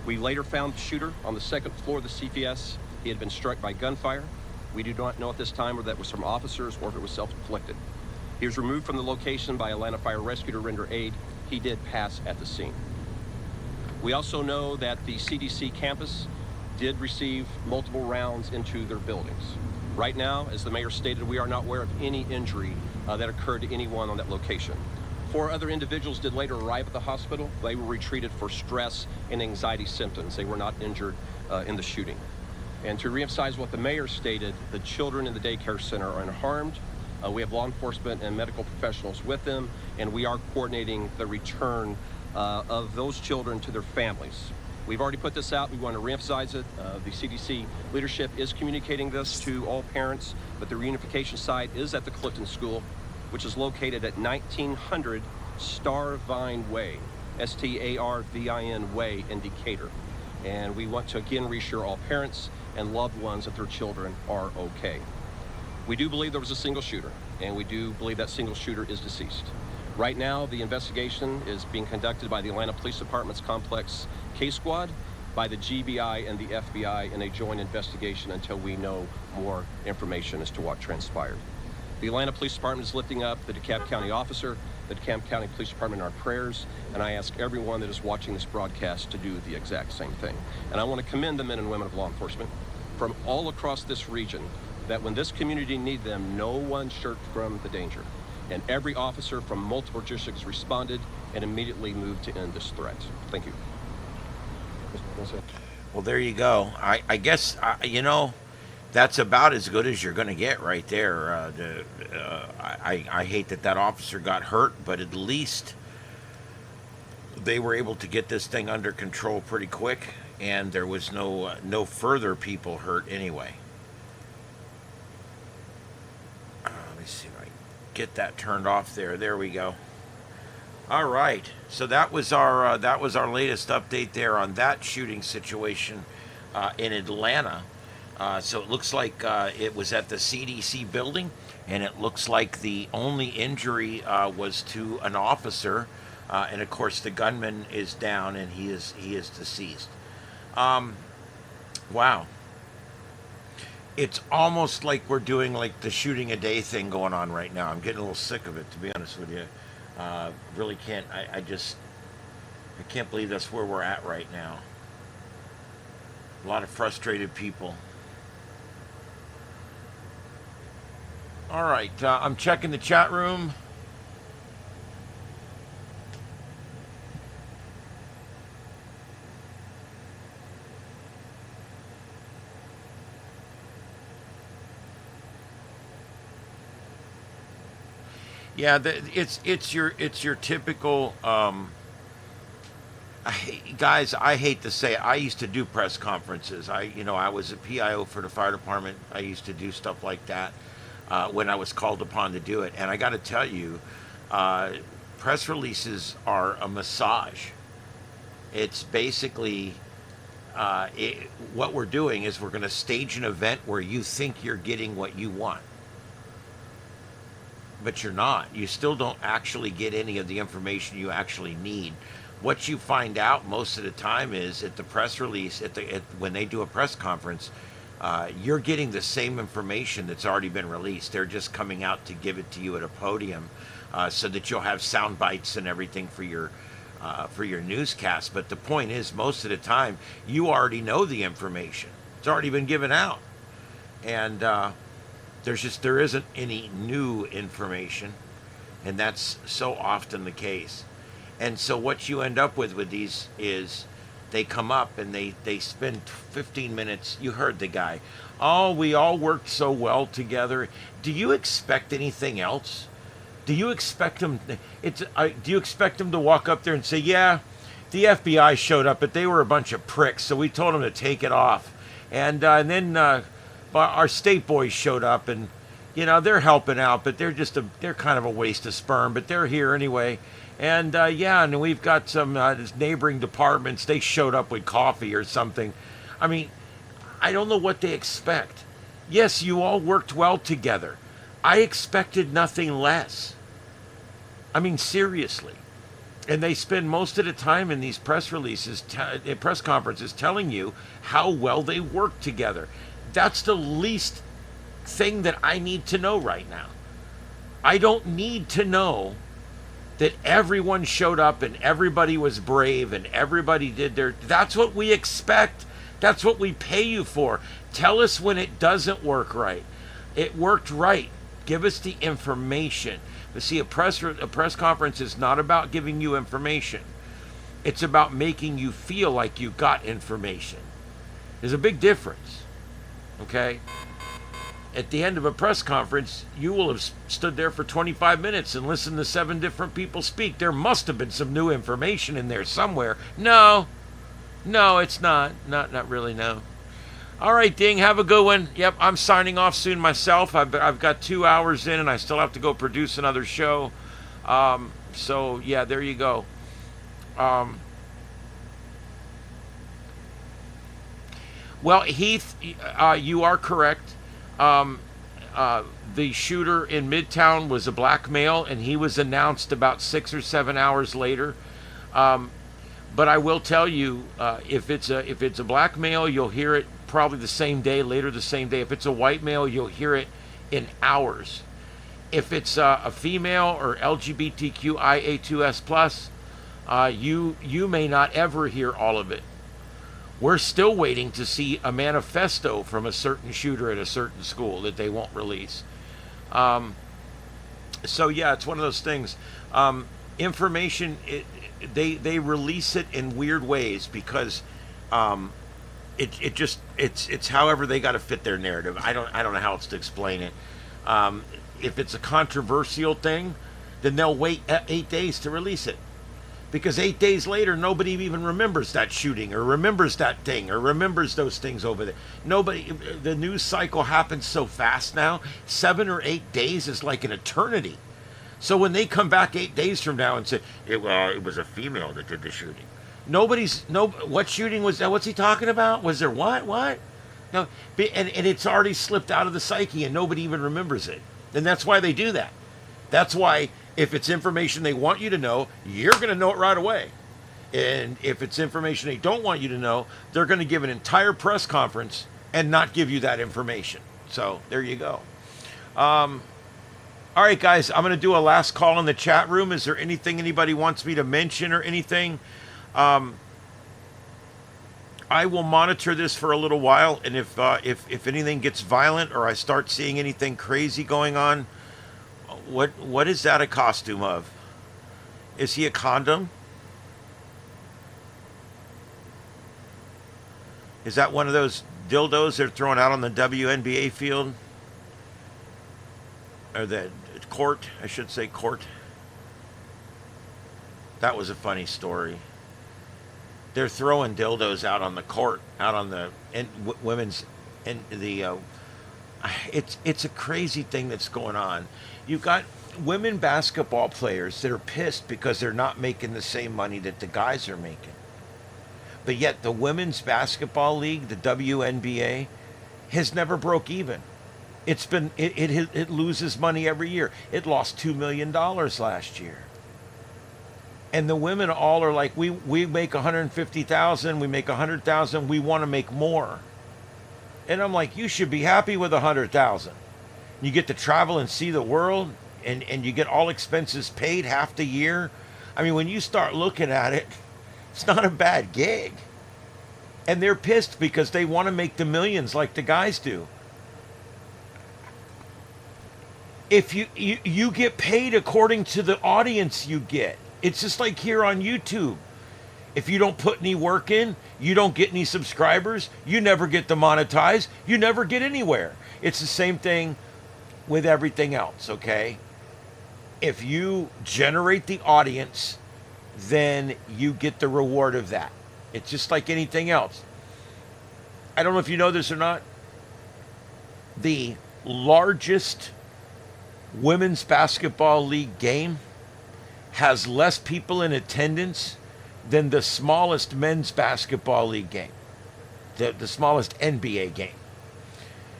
We later found the shooter on the second floor of the CVS. He had been struck by gunfire. We do not know at this time whether that was from officers or if it was self-inflicted. He was removed from the location by Atlanta Fire Rescue to render aid. He did pass at the scene. We also know that the CDC campus did receive multiple rounds into their buildings. Right now, as the mayor stated, we are not aware of any injury that occurred to anyone on that location. 4 other individuals did later arrive at the hospital. They were retreated for stress and anxiety symptoms. They were not injured in the shooting. And to reemphasize what the mayor stated, the children in the daycare center are unharmed. We have law enforcement and medical professionals with them, and we are coordinating the return of those children to their families. We've already put this out. We want to reemphasize it. The CDC leadership is communicating this to all parents, but the reunification site is at the Clifton School, which is located at 1900 Starvine Way, Starvin Way in Decatur. And we want to again reassure all parents and loved ones that their children are okay. We do believe there was a single shooter, and we do believe that single shooter is deceased. Right now, the investigation is being conducted by the Atlanta Police Department's Complex Case Squad, by the GBI and the FBI in a joint investigation until we know more information as to what transpired. The Atlanta Police Department is lifting up the DeKalb County officer, the DeKalb County Police Department in our prayers, and I ask everyone that is watching this broadcast to do the exact same thing. And I want to commend the men and women of law enforcement from all across this region that when this community needed them, no one shirked from the danger. And every officer from multiple jurisdictions responded and immediately moved to end this threat. Thank you. Well, there you go. I guess, that's about as good as you're going to get right there. I hate that officer got hurt, but at least they were able to get this thing under control pretty quick, and there was no further people hurt anyway. Let me see if I can get that turned off there. There we go. All right, so that was our latest update there on that shooting situation in Atlanta. So it looks like it was at the CDC building, and it looks like the only injury was to an officer, and of course the gunman is down and he is deceased. Wow. It's almost like we're doing like the shooting a day thing going on right now. I'm getting a little sick of it, to be honest with you. Really can't. I can't believe that's where we're at right now. A lot of frustrated people. All right, I'm checking the chat room. Yeah, it's your typical. Guys, I hate to say it, I used to do press conferences. I was a PIO for the fire department. I used to do stuff like that when I was called upon to do it. And I got to tell you, press releases are a massage. It's basically what we're doing is we're going to stage an event where you think you're getting what you want. But you're not. You still don't actually get any of the information you actually need. What you find out most of the time is at the press release, when they do a press conference, you're getting the same information that's already been released. They're just coming out to give it to you at a podium, so that you'll have sound bites and everything for your newscast. But the point is, most of the time, you already know the information. It's already been given out, and there isn't any new information, and that's so often the case. And so what you end up with these is they come up and they spend 15 minutes. You heard the guy. Oh, we all worked so well together. Do you expect anything else? Do you expect them? Do you expect them to walk up there and say, "Yeah, the FBI showed up, but they were a bunch of pricks, so we told them to take it off," and then our state boys showed up, and they're helping out, but they're kind of a waste of sperm, but they're here anyway. And and we've got some neighboring departments. They showed up with coffee or something. I mean, I don't know what they expect. Yes, you all worked well together. I expected nothing less. I mean, seriously. And they spend most of the time in these press releases, press conferences, telling you how well they work together. That's the least thing that I need to know right now. I don't need to know that everyone showed up and everybody was brave and everybody did that's what we expect. That's what we pay you for. Tell us when it doesn't work right. It worked right. Give us the information. But see, a press conference is not about giving you information. It's about making you feel like you got information. There's a big difference. Okay? At the end of a press conference, you will have stood there for 25 minutes and listened to 7 different people speak. There must have been some new information in there somewhere. No, it's not. Not really, no. All right, Ding, have a good one. Yep, I'm signing off soon myself. I've got 2 hours in, and I still have to go produce another show. So, yeah, there you go. Well, Heath, you are correct. The shooter in Midtown was a black male, and he was announced about 6 or 7 hours later. But I will tell you, if it's a black male, you'll hear it probably the same day, later the same day. If it's a white male, you'll hear it in hours. If it's a female or LGBTQIA2S+, you may not ever hear all of it. We're still waiting to see a manifesto from a certain shooter at a certain school that they won't release. So yeah, it's one of those things. Information, they release it in weird ways because it's however they got to fit their narrative. I don't know how else to explain it. If it's a controversial thing, then they'll wait 8 days to release it. Because 8 days later, nobody even remembers that shooting or remembers that thing or remembers those things over there. The news cycle happens so fast now. 7 or 8 days is like an eternity. So when they come back 8 days from now and say, it was a female that did the shooting. What shooting was that? What's he talking about? Was there what? No, and it's already slipped out of the psyche and nobody even remembers it. And that's why they do that. That's why if it's information they want you to know, you're going to know it right away. And if it's information they don't want you to know, they're going to give an entire press conference and not give you that information. So there you go. All right, guys, I'm going to do a last call in the chat room. Is there anything anybody wants me to mention or anything? I will monitor this for a little while, and if anything gets violent or I start seeing anything crazy going on, what is that a costume of? Is he a condom? Is that one of those dildos they're throwing out on the WNBA field? Or the court, I should say court. That was a funny story. They're throwing dildos out on the court, out on the women's, and it's a crazy thing that's going on. You've got women basketball players that are pissed because they're not making the same money that the guys are making. But yet the women's basketball league, the WNBA, has never broke even. It loses money every year. It lost $2 million last year. And the women all are like, we make 150,000, we make 100,000, we want to make more. And I'm like, you should be happy with 100,000. You get to travel and see the world, and you get all expenses paid half the year. I mean, when you start looking at it, it's not a bad gig. And they're pissed because they want to make the millions like the guys do. If you get paid according to the audience you get. It's just like here on YouTube. If you don't put any work in, you don't get any subscribers, you never get demonetized, you never get anywhere. It's the same thing with everything else, okay? If you generate the audience, then you get the reward of that. It's just like anything else. I don't know if you know this or not. The largest women's basketball league game has less people in attendance than the smallest men's basketball league game, the smallest NBA game.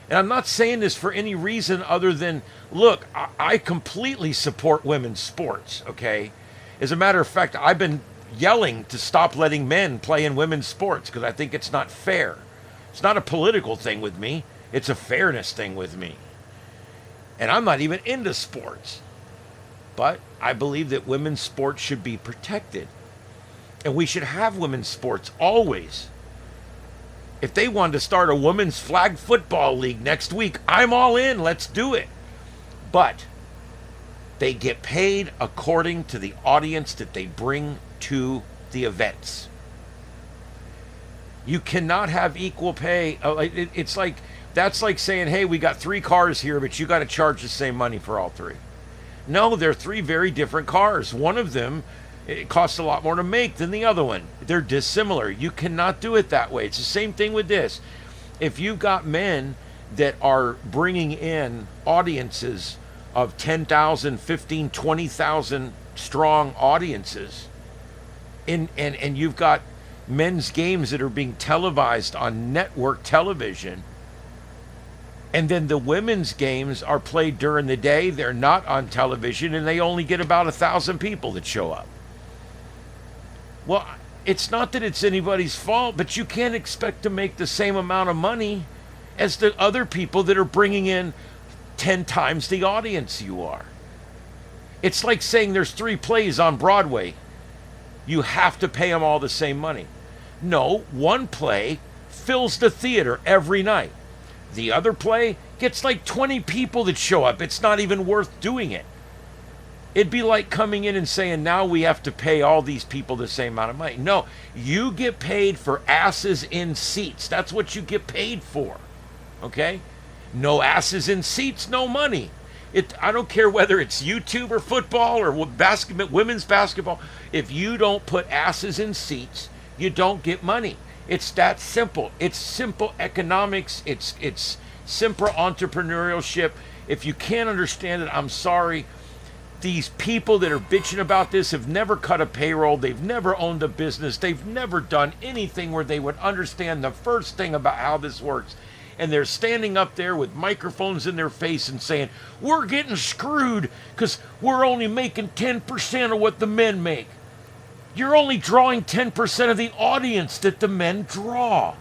And I'm not saying this for any reason other than, look, I completely support women's sports, okay? As a matter of fact, I've been yelling to stop letting men play in women's sports because I think it's not fair. It's not a political thing with me. It's a fairness thing with me. And I'm not even into sports. But I believe that women's sports should be protected. And we should have women's sports always. If they wanted to start a women's flag football league next week, I'm all in. Let's do it. But they get paid according to the audience that they bring to the events. You cannot have equal pay. It's like, that's like saying, hey, we got 3 cars here, but you got to charge the same money for all 3. No, they're 3 very different cars. One of them, it costs a lot more to make than the other one. They're dissimilar. You cannot do it that way. It's the same thing with this. If you've got men that are bringing in audiences of 10,000, 15, 20,000 strong audiences, and you've got men's games that are being televised on network television, and then the women's games are played during the day, they're not on television, and they only get about 1,000 people that show up. Well, it's not that it's anybody's fault, but you can't expect to make the same amount of money as the other people that are bringing in 10 times the audience you are. It's like saying there's 3 plays on Broadway. You have to pay them all the same money. No, one play fills the theater every night. The other play gets like 20 people that show up. It's not even worth doing it. It'd be like coming in and saying, now we have to pay all these people the same amount of money. No, you get paid for asses in seats. That's what you get paid for. Okay? No asses in seats, no money. I don't care whether it's YouTube or football or basketball, women's basketball. If you don't put asses in seats, you don't get money. It's that simple. It's simple economics. It's simple entrepreneurship. If you can't understand it, I'm sorry. These people that are bitching about this have never cut a payroll. They've never owned a business. They've never done anything where they would understand the first thing about how this works. And they're standing up there with microphones in their face and saying, we're getting screwed because we're only making 10% of what the men make. You're only drawing 10% of the audience that the men draw.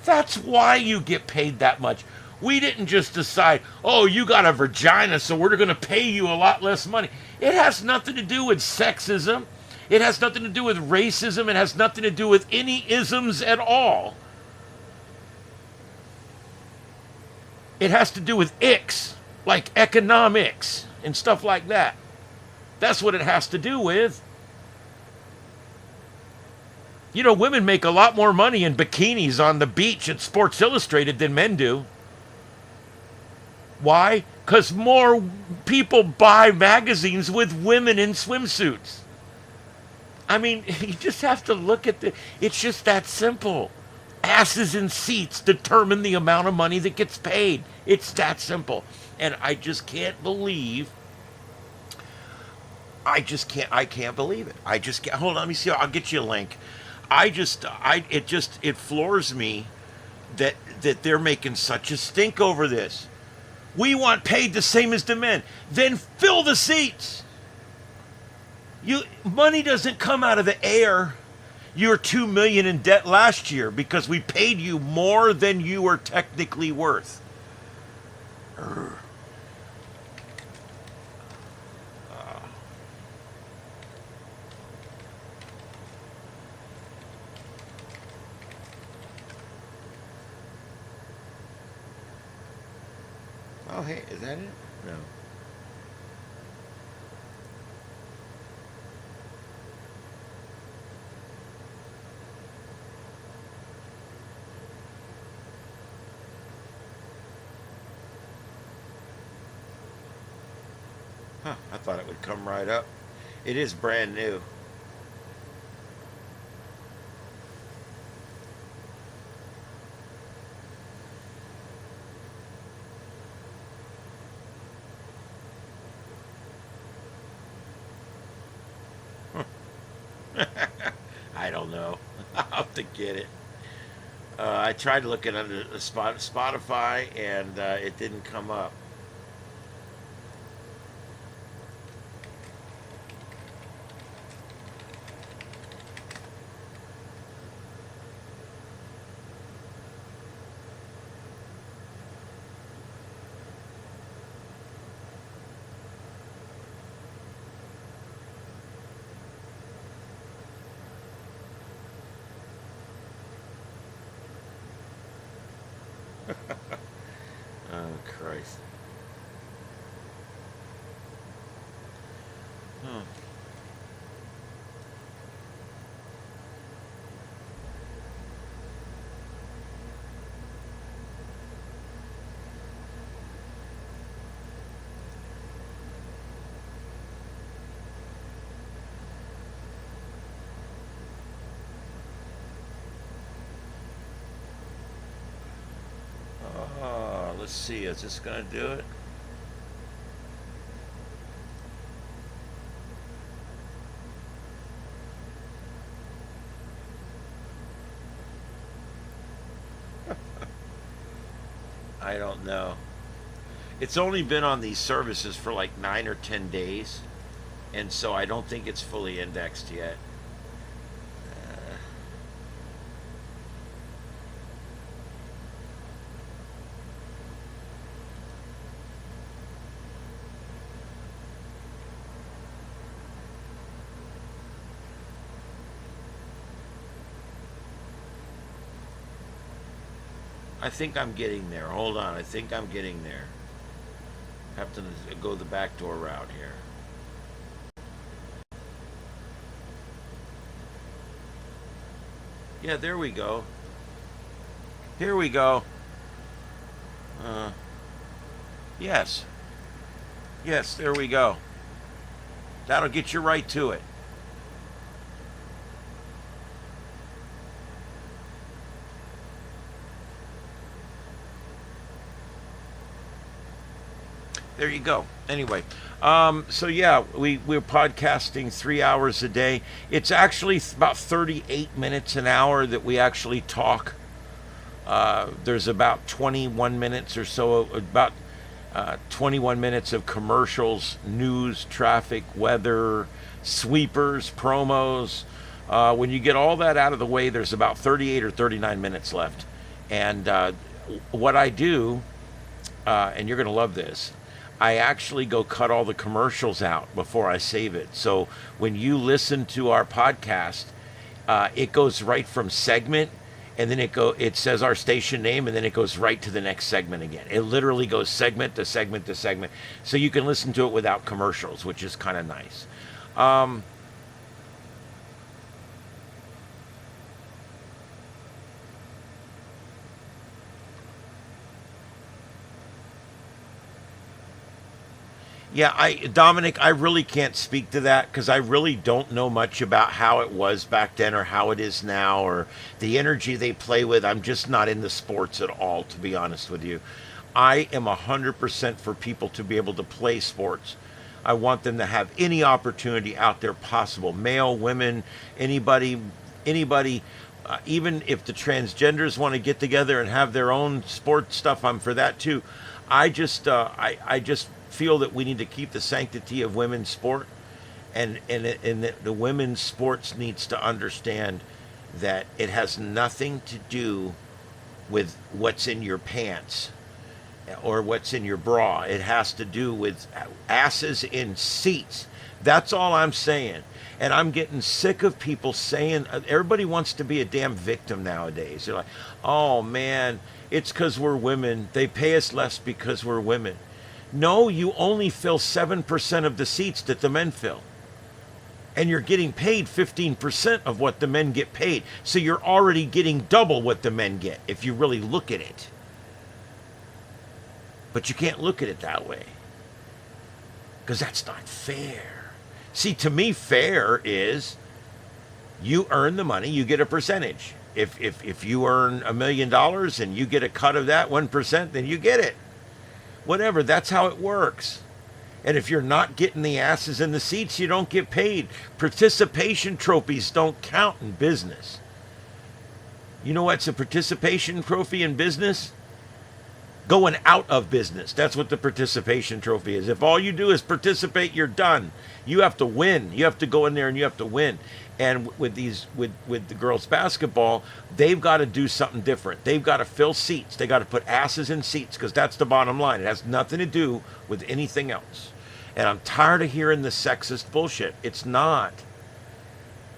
That's why you get paid that much. We didn't just decide, oh, you got a vagina, so we're going to pay you a lot less money. It has nothing to do with sexism. It has nothing to do with racism. It has nothing to do with any isms at all. It has to do with icks, like economics and stuff like that. That's what it has to do with. You know, women make a lot more money in bikinis on the beach at Sports Illustrated than men do. Why? Because more people buy magazines with women in swimsuits. I mean, you just have to look at it's just that simple. Asses in seats determine the amount of money that gets paid. It's that simple. And I just can't believe. I can't believe it. I just can't. Hold on, let me see. I'll get you a link. It floors me that they're making such a stink over this. We want paid the same as the men. Then fill the seats. Money doesn't come out of the air. You were $2 million in debt last year because we paid you more than you were technically worth. Urgh. Oh, hey, is that it? No. Huh, I thought it would come right up. It is brand new. I don't know. I'll have to get it. I tried looking under the Spotify and it didn't come up. Oh, Christ. Huh. Let's see, is this gonna do it? I don't know. It's only been on these services for like 9 or 10 days, and so I don't think it's fully indexed yet. I think I'm getting there. Hold on. I think I'm getting there. Have to go the back door route here. Yeah, there we go. Here we go. Yes. Yes, there we go. That'll get you right to it. There you go. Anyway, so yeah, we're podcasting 3 hours a day. It's actually about 38 minutes an hour that we actually talk. There's about 21 minutes or so, about 21 minutes of commercials, news, traffic, weather, sweepers, promos. When you get all that out of the way, there's about 38 or 39 minutes left. And what I do, and you're going to love this, I actually go cut all the commercials out before I save it. So when you listen to our podcast, it goes right from segment, and then it says our station name, and then it goes right to the next segment again. It literally goes segment to segment to segment. So you can listen to it without commercials, which is kind of nice. Yeah, Dominic, I really can't speak to that because I really don't know much about how it was back then or how it is now or the energy they play with. I'm just not into sports at all, to be honest with you. I am 100% for people to be able to play sports. I want them to have any opportunity out there possible. Male, women, anybody, even if the transgenders want to get together and have their own sport stuff, I'm for that too. I just feel that we need to keep the sanctity of women's sport, and the women's sports needs to understand that it has nothing to do with what's in your pants or what's in your bra. It has to do with asses in seats. That's all I'm saying. And I'm getting sick of people saying, everybody wants to be a damn victim nowadays. They're like, oh man, it's because we're women. They pay us less because we're women. No, you only fill 7% of the seats that the men fill. And you're getting paid 15% of what the men get paid. So you're already getting double what the men get if you really look at it. But you can't look at it that way, because that's not fair. See, to me, fair is you earn the money, you get a percentage. If you earn $1 million and you get a cut of that 1%, then you get it. Whatever, that's how it works. And if you're not getting the asses in the seats, you don't get paid. Participation trophies don't count in business. You know what's a participation trophy in business? Going out of business. That's what the participation trophy is. If all you do is participate, you're done. You have to win. You have to go in there and you have to win. And with the girls basketball, they've got to do something different. They've got to fill seats. They got to put asses in seats, because that's the bottom line. It has nothing to do with anything else. And I'm tired of hearing the sexist bullshit. It's not.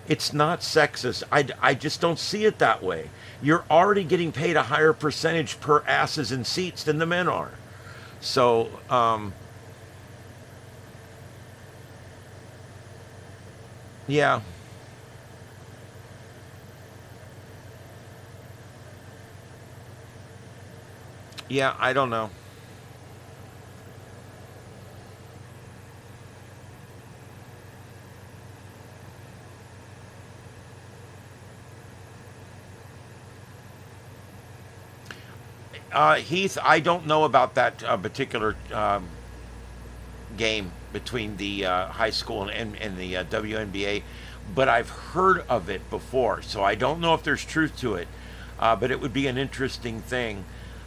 It's not sexist. I just don't see it that way. You're already getting paid a higher percentage per asses in seats than the men are. So, yeah. Yeah, I don't know. Heath, I don't know about that particular game between the high school and the WNBA, but I've heard of it before, so I don't know if there's truth to it, but it would be an interesting thing.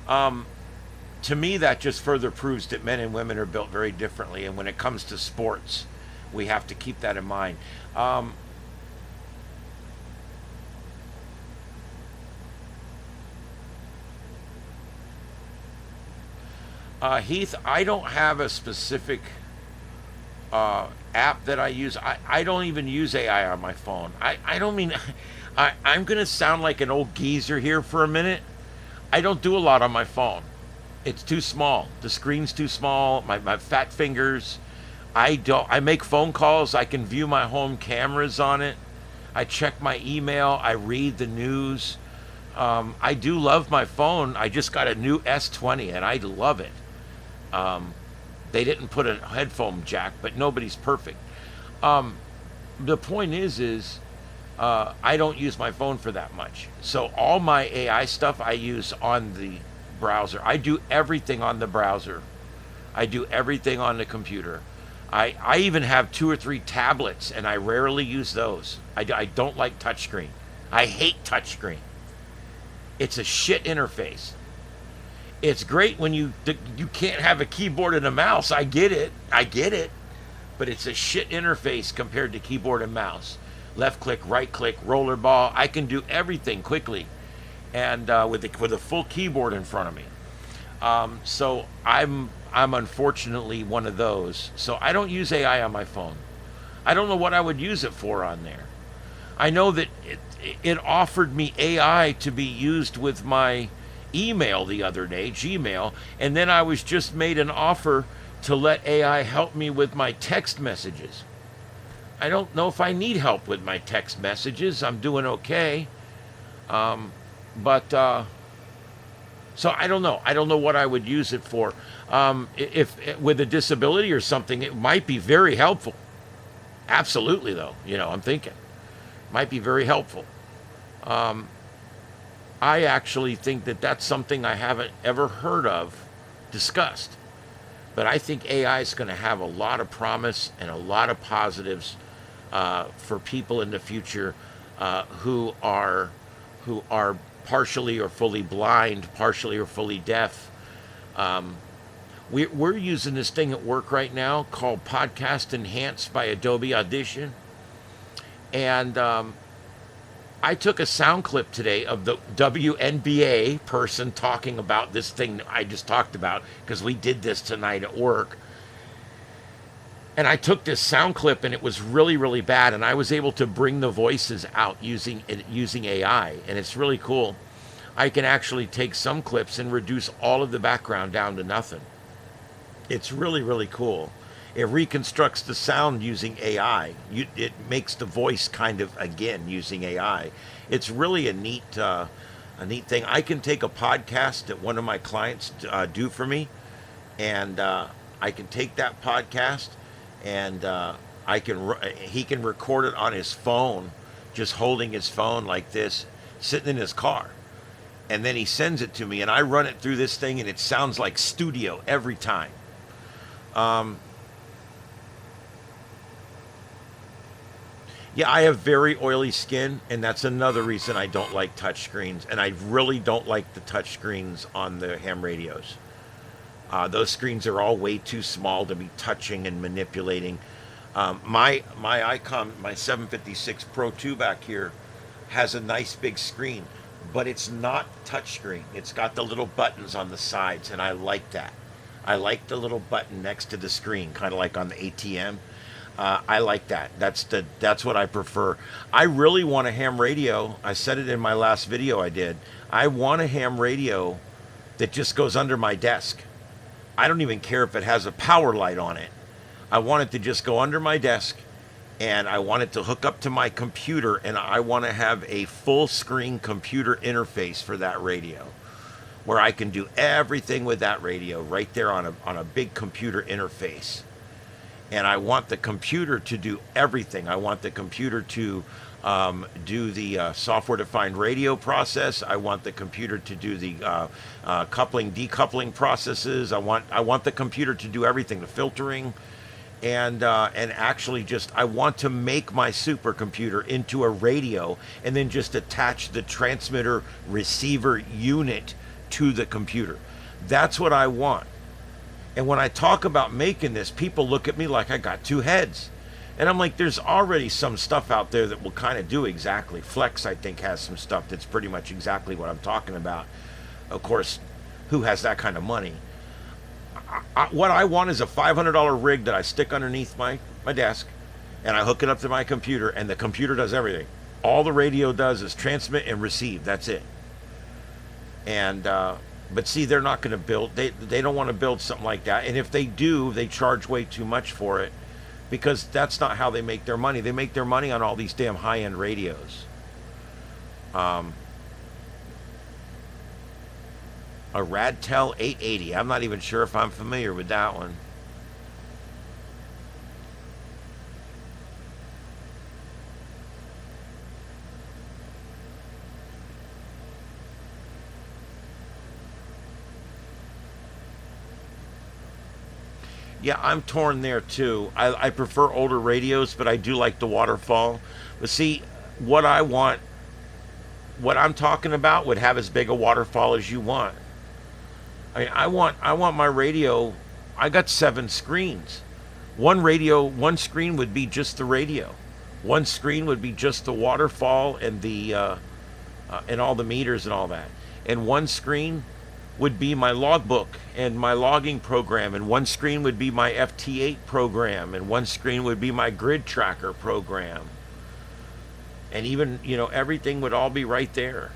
To me, that just further proves that men and women are built very differently, and when it comes to sports, we have to keep that in mind. Heath, I don't have a specific app that I use. I don't even use AI on my phone. I don't mean... I'm going to sound like an old geezer here for a minute. I don't do a lot on my phone. It's too small. The screen's too small. My fat fingers. I make phone calls. I can view my home cameras on it. I check my email. I read the news. I do love my phone. I just got a new S20 and I love it. They didn't put a headphone jack, but nobody's perfect. The point is I don't use my phone for that much. So all my AI stuff I use on the browser. I do everything on the browser. I do everything on the computer. I even have 2 or 3 tablets, and I rarely use those. I don't like touchscreen. I hate touchscreen. It's a shit interface. It's great when you can't have a keyboard and a mouse. I get it. But it's a shit interface compared to keyboard and mouse. Left click, right click, roller ball. I can do everything quickly, and with a full keyboard in front of me. So I'm unfortunately one of those. So I don't use AI on my phone. I don't know what I would use it for on there. I know that it offered me AI to be used with my email the other day, Gmail, and then I was just made an offer to let AI help me with my text messages. I don't know if I need help with my text messages. I'm doing okay. So I don't know. I don't know what I would use it for. If with a disability or something, it might be very helpful. Absolutely, though. I'm thinking. Might be very helpful. I actually think that that's something I haven't ever heard of discussed. But I think AI is going to have a lot of promise and a lot of positives for people in the future who are partially or fully blind, partially or fully deaf. We're using this thing at work right now called Podcast Enhanced by Adobe Audition. And I took a sound clip today of the WNBA person talking about this thing I just talked about, because we did this tonight at work. And I took this sound clip, and it was really, really bad. And I was able to bring the voices out using AI, and it's really cool. I can actually take some clips and reduce all of the background down to nothing. It's really, really cool. It reconstructs the sound using AI. It makes the voice kind of again using AI. It's really a neat thing. I can take a podcast that one of my clients do for me, and I can take that podcast, and he can record it on his phone, just holding his phone like this, sitting in his car, and then he sends it to me, and I run it through this thing, and it sounds like studio every time. Yeah, I have very oily skin, and that's another reason I don't like touchscreens, and I really don't like the touchscreens on the ham radios. Those screens are all way too small to be touching and manipulating. My Icon, my 756 Pro 2 back here, has a nice big screen, but it's not touchscreen. It's got the little buttons on the sides, and I like that. I like the little button next to the screen, kind of like on the ATM. I like that. That's what I prefer. I really want a ham radio. I said it in my last video I did. I want a ham radio that just goes under my desk. I don't even care if it has a power light on it. I want it to just go under my desk, and I want it to hook up to my computer, and I want to have a full screen computer interface for that radio, where I can do everything with that radio right there on a big computer interface. And I want the computer to do everything. I want the computer to do the software-defined radio process. I want the computer to do the coupling, decoupling processes. I want the computer to do everything, the filtering, and actually just I want to make my supercomputer into a radio, and then just attach the transmitter receiver unit to the computer. That's what I want. And when I talk about making this, people look at me like I got two heads. And I'm like, there's already some stuff out there that will kind of do exactly. Flex, I think, has some stuff that's pretty much exactly what I'm talking about. Of course, who has that kind of money? What I want is a $500 rig that I stick underneath my desk, and I hook it up to my computer, and the computer does everything. All the radio does is transmit and receive. That's it. And but see, they're not going to build, they don't want to build something like that. And if they do, they charge way too much for it, because that's not how they make their money. They make their money on all these damn high-end radios. A Radtel 880. I'm not even sure if I'm familiar with that one. Yeah, I'm torn there too. I prefer older radios, but I do like the waterfall. But see, what I want, what I'm talking about would have as big a waterfall as you want. I mean, I want my radio. I got 7 screens. One screen would be just the radio. One screen would be just the waterfall and the and all the meters and all that. And one screen would be my logbook and my logging program, and one screen would be my FT8 program, and one screen would be my grid tracker program. And even, everything would all be right there.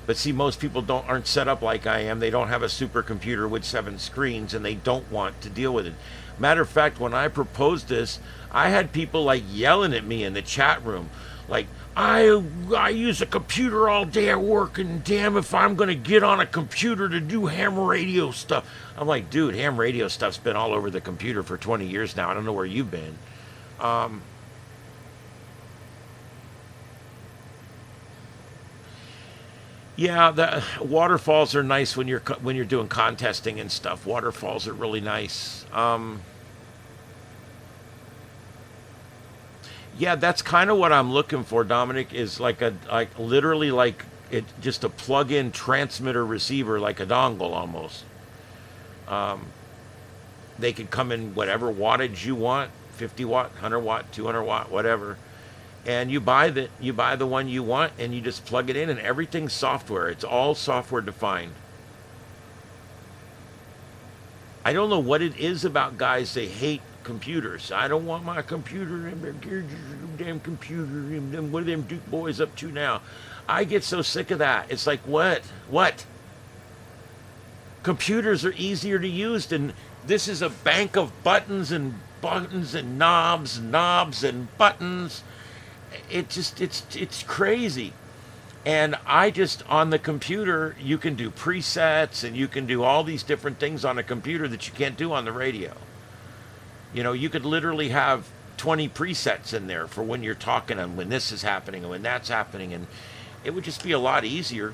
But see, most people aren't set up like I am. They don't have a supercomputer with 7 screens, and they don't want to deal with it. Matter of fact, when I proposed this, I had people like yelling at me in the chat room, like, I use a computer all day at work, and damn if I'm going to get on a computer to do ham radio stuff. I'm like, dude, ham radio stuff's been all over the computer for 20 years now. I don't know where you've been. Yeah, the waterfalls are nice when you're doing contesting and stuff. Waterfalls are really nice. Yeah, that's kind of what I'm looking for, Dominic, is literally just a plug-in transmitter receiver, like a dongle almost. They could come in whatever wattage you want, 50 watt, 100 watt, 200 watt, whatever. and you buy the one you want, and you just plug it in, and everything's software. It's all software defined. I don't know what it is about guys. They hate computers. I don't want my computer. Damn computer. What are them Duke boys up to now? I get so sick of that. It's like, what? Computers are easier to use than this. Is a bank of buttons and knobs and buttons. It's crazy. And I just, on the computer, you can do presets and you can do all these different things on a computer that you can't do on the radio. You know, you could literally have 20 presets in there for when you're talking and when this is happening and when that's happening, and it would just be a lot easier.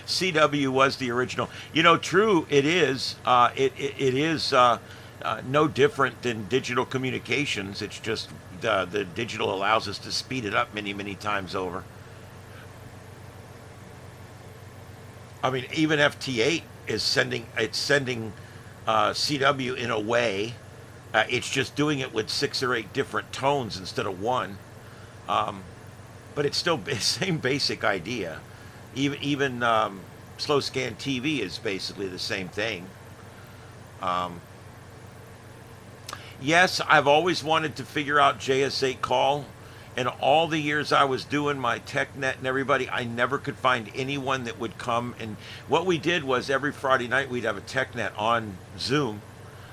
CW was the original. You know, true, it is. It is no different than digital communications. It's just the digital allows us to speed it up many, many times over. I mean, even FT8 is sending CW in a way. It's just doing it with 6 or 8 different tones instead of one. But it's still the same basic idea. Even slow scan TV is basically the same thing. Yes, I've always wanted to figure out JS8 call. In all the years I was doing my TechNet and everybody, I never could find anyone that would come. And what we did was every Friday night we'd have a TechNet on Zoom.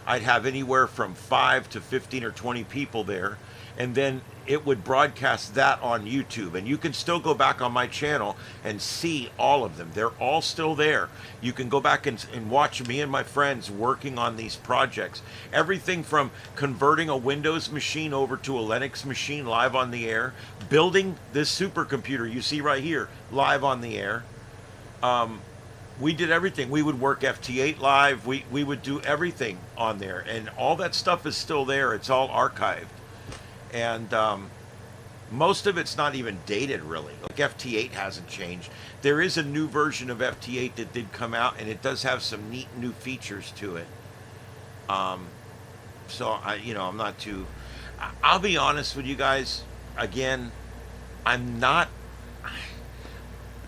I'd have anywhere from 5 to 15 or 20 people there. And then it would broadcast that on YouTube. And you can still go back on my channel and see all of them. They're all still there. You can go back and watch me and my friends working on these projects. Everything from converting a Windows machine over to a Linux machine live on the air, building this supercomputer you see right here live on the air. We did everything. We would work FT8 live. We would do everything on there. And all that stuff is still there. It's all archived. And most of it's not even dated, really. Like FT8 hasn't changed. There is a new version of FT8 that did come out, and it does have some neat new features to it. So I'm not too. I'll be honest with you guys. Again, I'm not.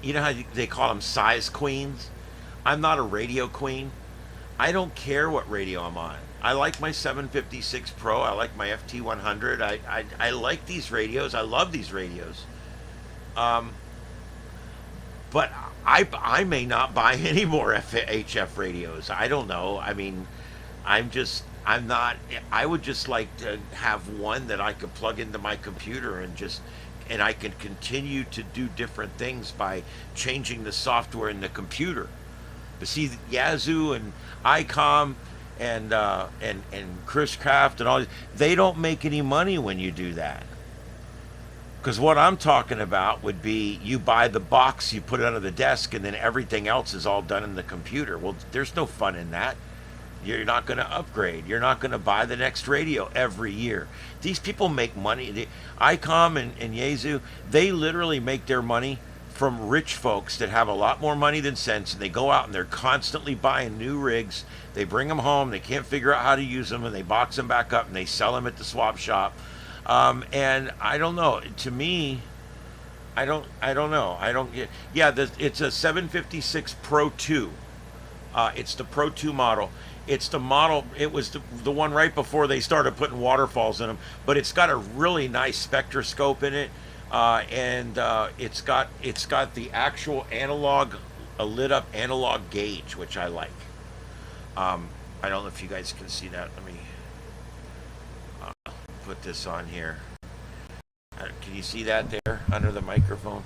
You know how they call them size queens? I'm not a radio queen. I don't care what radio I'm on. I like my 756 Pro. I like my FT100. I like these radios. I love these radios. But I may not buy any more HF radios. I don't know. I mean, I'm not. I would just like to have one that I could plug into my computer and I can continue to do different things by changing the software in the computer. But see, Yazoo and ICOM and Chris Craft and all, they don't make any money when you do that. Because what I'm talking about would be you buy the box, you put it under the desk, and then everything else is all done in the computer. Well, there's no fun in that. You're not going to upgrade. You're not going to buy the next radio every year. These people make money. ICOM and Yazoo, they literally make their money from rich folks that have a lot more money than sense, and they go out and they're constantly buying new rigs. They bring them home. They can't figure out how to use them, and they box them back up and they sell them at the swap shop. And I don't know. To me, I don't know. I don't get. Yeah, it's a 756 Pro 2. It's the Pro 2 model. It's the model. It was the one right before they started putting waterfalls in them. But it's got a really nice spectroscope in it. And it's got the actual analog, a lit up analog gauge, which I like. I don't know if you guys can see that. Let me put this on here. Can you see that there under the microphone?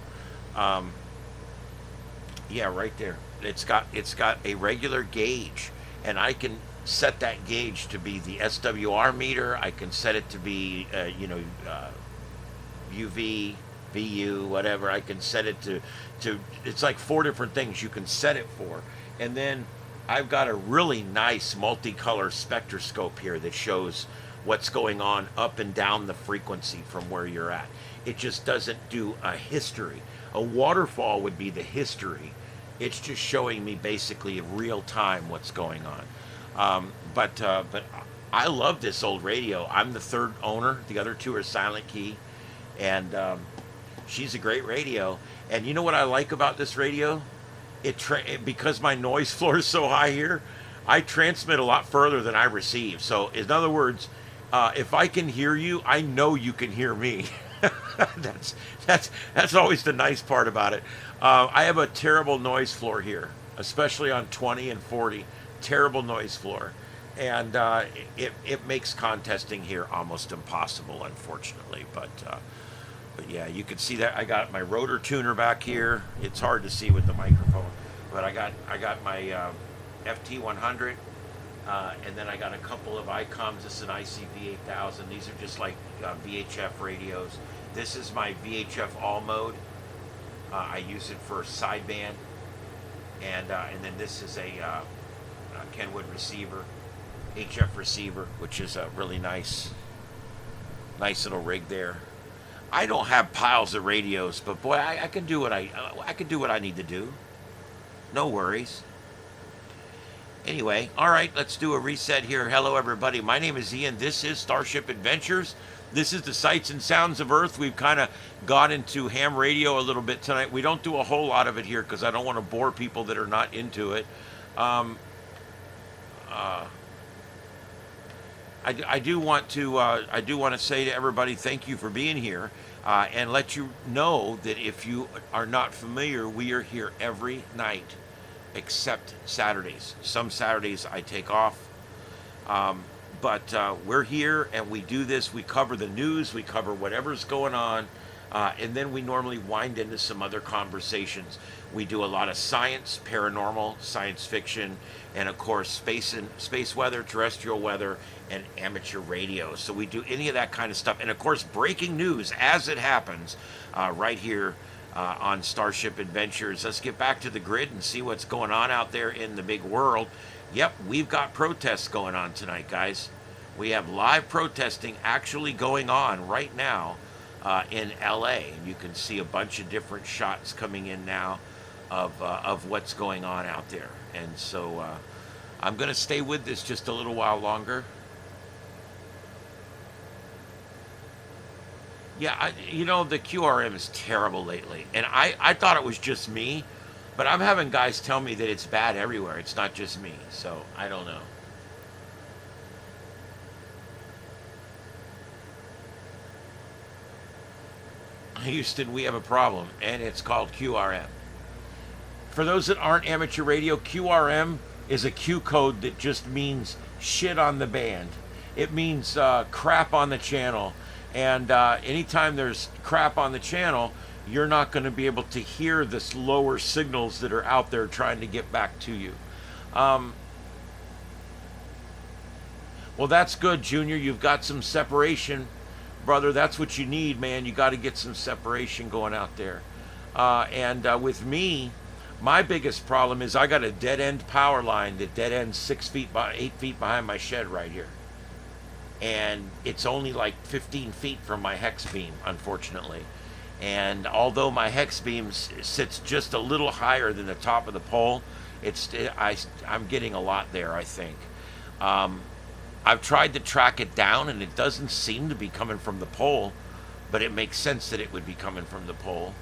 Yeah, right there. It's got a regular gauge, and I can set that gauge to be the SWR meter. I can set it to be UV, VU, whatever. I can set it to it's like 4 different things you can set it for. And then I've got a really nice multicolor spectroscope here that shows what's going on up and down the frequency from where you're at. It just doesn't do a history. A waterfall would be the history, It's just showing me basically in real time what's going on. But I love this old radio. I'm the third owner. The other two are Silent Key, and she's a great radio. And you know what I like about this radio? Because my noise floor is so high here, I transmit a lot further than I receive. So in other words, if I can hear you, I know you can hear me. that's always the nice part about it. I have a terrible noise floor here, especially on 20 and 40. Terrible noise floor, and it makes contesting here almost impossible, unfortunately. But yeah, you can see that I got my rotor tuner back here. It's hard to see with the microphone, but I got my FT100, and then I got a couple of ICOMs. This is an ICV8000. These are just like VHF radios. This is my VHF all mode. I use it for sideband, and then this is a Kenwood receiver, HF receiver, which is a really nice little rig there. I don't have piles of radios, but boy, I can do what I can do what I need to do. No worries. Anyway, all right, let's do a reset here. Hello, everybody. My name is Ian. This is Starship Adventures. This is the sights and sounds of Earth. We've kind of got into ham radio a little bit tonight. We don't do a whole lot of it here because I don't want to bore people that are not into it. I do want to say to everybody, thank you for being here, and let you know that if you are not familiar, we are here every night, except Saturdays. Some Saturdays I take off, but we're here and we do this. We cover the news, we cover whatever's going on, and then we normally wind into some other conversations. We do a lot of science, paranormal, science fiction, and of course space weather, terrestrial weather, and amateur radio. So we do any of that kind of stuff, and of course breaking news as it happens, right here on Starship Adventures. Let's get back to the grid and see what's going on out there in the big world. Yep, we've got protests going on tonight, guys. We have live protesting actually going on right now in LA, and you can see a bunch of different shots coming in now of what's going on out there. And so I'm going to stay with this just a little while longer. Yeah, the QRM is terrible lately, and I thought it was just me, but I'm having guys tell me that it's bad everywhere. It's not just me, so I don't know. Houston, we have a problem, and it's called QRM. For those that aren't amateur radio, QRM is a Q code that just means shit on the band. It means crap on the channel. And anytime there's crap on the channel, you're not going to be able to hear the lower signals that are out there trying to get back to you. Well, that's good, Junior. You've got some separation, brother. That's what you need, man. You got to get some separation going out there. And with me, my biggest problem is I got a dead-end power line that dead ends 8 feet behind my shed right here. And it's only like 15 feet from my hex beam, unfortunately. And although my hex beam sits just a little higher than the top of the pole, I'm getting a lot there, I think. I've tried to track it down, and it doesn't seem to be coming from the pole, but it makes sense that it would be coming from the pole.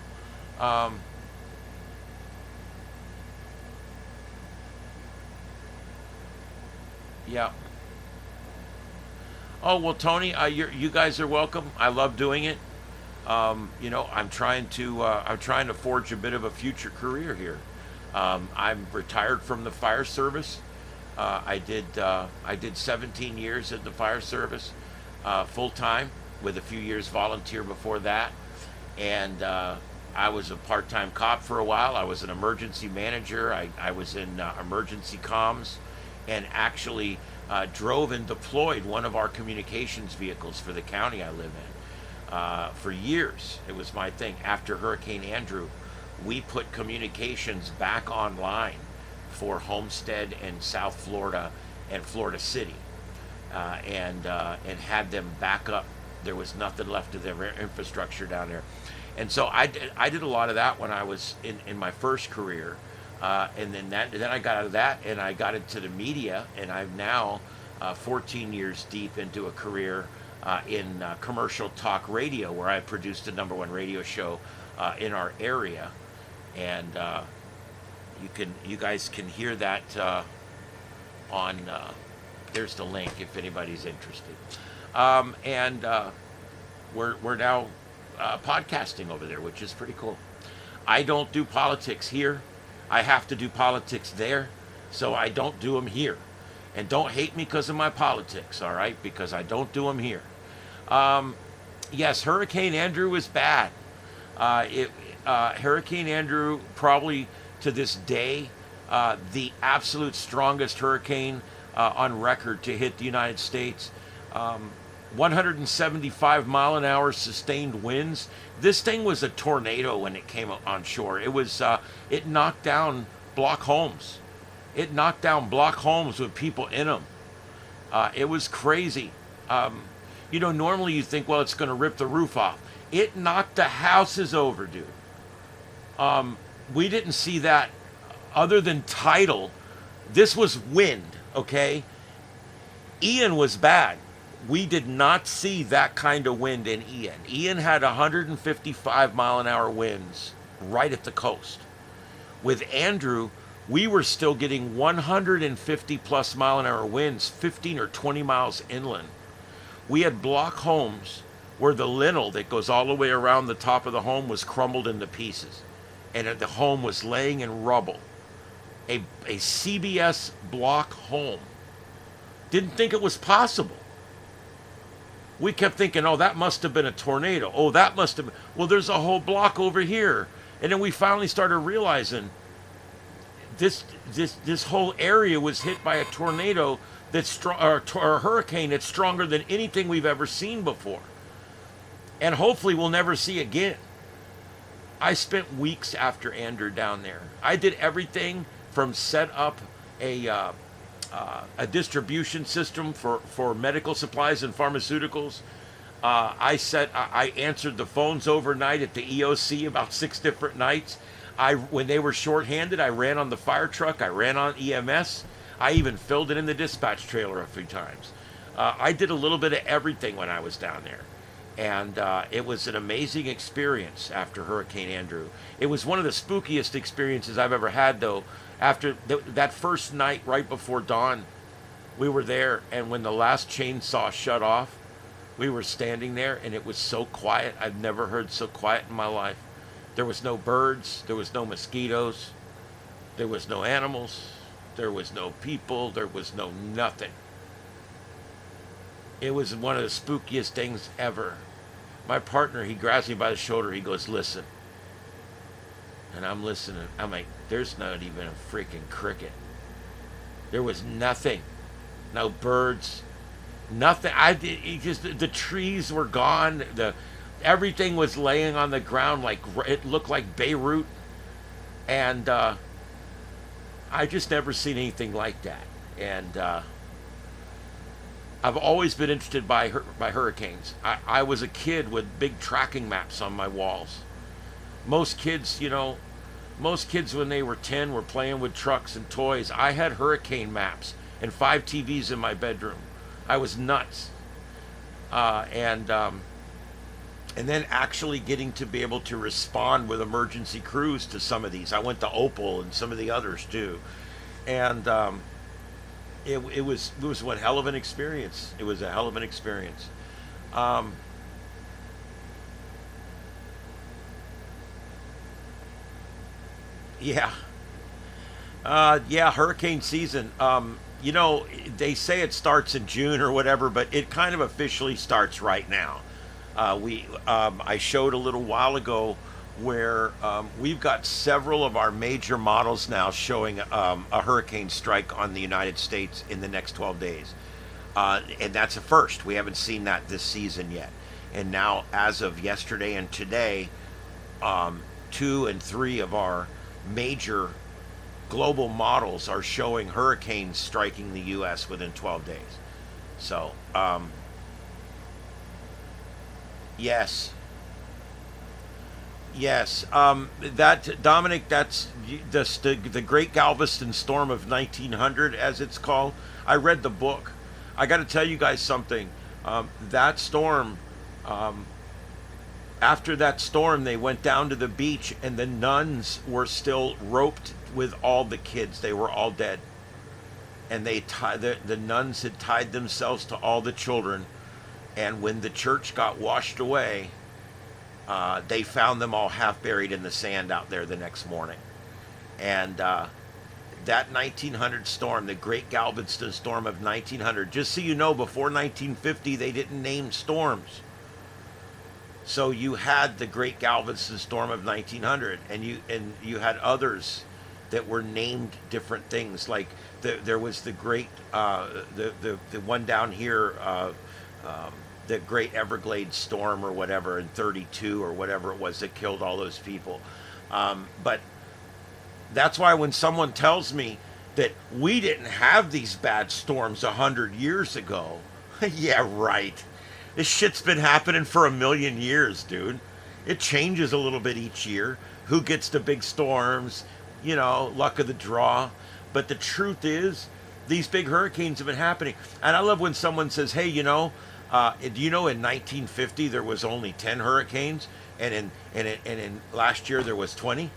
Yeah. Oh, well, Tony, you guys are welcome. I love doing it. I'm trying to forge a bit of a future career here. I'm retired from the fire service. I did 17 years at the fire service, full time, with a few years volunteer before that. And I was a part-time cop for a while. I was an emergency manager. I was in emergency comms, and actually drove and deployed one of our communications vehicles for the county I live in. For years, it was my thing. After Hurricane Andrew, we put communications back online for Homestead and South Florida and Florida City, and had them back up. There was nothing left of their infrastructure down there. And so I did a lot of that when I was in my first career. And then I got out of that and I got into the media, and I'm now 14 years deep into a career in commercial talk radio, where I produced the #1 radio show in our area, and you guys can hear that on. There's the link if anybody's interested, and we're now podcasting over there, which is pretty cool. I don't do politics here. I have to do politics there, so I don't do them here. And don't hate me because of my politics, all right? Because I don't do them here. Yes, Hurricane Andrew was bad. Hurricane Andrew, probably to this day, the absolute strongest hurricane on record to hit the United States. 175 mile an hour sustained winds. This thing was a tornado when it came on shore. It knocked down block homes. It knocked down block homes with people in them. It was crazy. Normally you think, well, it's going to rip the roof off. It knocked the houses over, dude. We didn't see that other than tidal. This was wind, okay? Ian was bad. We did not see that kind of wind in Ian. Ian had 155 mile an hour winds right at the coast. With Andrew, we were still getting 150 plus mile an hour winds, 15 or 20 miles inland. We had block homes where the lintel that goes all the way around the top of the home was crumbled into pieces, and the home was laying in rubble. A CBS block home. Didn't think it was possible. We kept thinking, oh, that must have been a tornado. Oh, that must have been. Well, there's a whole block over here. And then we finally started realizing this whole area was hit by a tornado or a hurricane that's stronger than anything we've ever seen before. And hopefully we'll never see again. I spent weeks after Andrew down there. I did everything from set up a distribution system for medical supplies and pharmaceuticals. I answered the phones overnight at the EOC about 6 different nights. When they were shorthanded, I ran on the fire truck. I ran on EMS. I even filled it in the dispatch trailer a few times. I did a little bit of everything when I was down there. And it was an amazing experience after Hurricane Andrew. It was one of the spookiest experiences I've ever had, though. After that first night, right before dawn, we were there, and when the last chainsaw shut off, we were standing there, and it was so quiet. I've never heard so quiet in my life. There was no birds, there was no mosquitoes, there was no animals, there was no people, there was no nothing. It was one of the spookiest things ever. My partner, he grabs me by the shoulder, he goes, listen. And I'm listening. I'm like, there's not even a freaking cricket. There was nothing. No birds. Nothing. The trees were gone. Everything was laying on the ground like it looked like Beirut. And I just never seen anything like that. And I've always been interested by hurricanes. I was a kid with big tracking maps on my walls. Most kids when they were 10 were playing with trucks and toys. I had hurricane maps and 5 TVs in my bedroom. I was nuts. And then actually getting to be able to respond with emergency crews to some of these. I went to Opal and some of the others too. And it was one hell of an experience. It was a hell of an experience. Yeah. Hurricane season. They say it starts in June or whatever, but it kind of officially starts right now. I showed a little while ago where we've got several of our major models now showing a hurricane strike on the United States in the next 12 days. And that's a first. We haven't seen that this season yet. And now, as of yesterday and today, 2 and 3 of our major global models are showing hurricanes striking the U.S. within 12 days. So, yes. Yes, that Dominic, that's the Great Galveston Storm of 1900, as it's called. I read the book. I got to tell you guys something. That storm, after that storm, they went down to the beach, and the nuns were still roped with all the kids. They were all dead, and the nuns had tied themselves to all the children. And when the church got washed away, they found them all half buried in the sand out there the next morning. And that 1900 storm, the Great Galveston Storm of 1900, just so you know, before 1950, they didn't name storms. So you had the Great Galveston Storm of 1900, and you had others that were named different things. Like there was the great the one down here, the Great Everglades Storm or whatever in 32 or whatever it was that killed all those people. But that's why when someone tells me that we didn't have these bad storms 100 years ago, yeah, right. This shit's been happening for 1,000,000 years, dude. It changes a little bit each year. Who gets the big storms? You know, luck of the draw. But the truth is, these big hurricanes have been happening. And I love when someone says, hey, do you know in 1950 there was only 10 hurricanes, and in last year there was 20?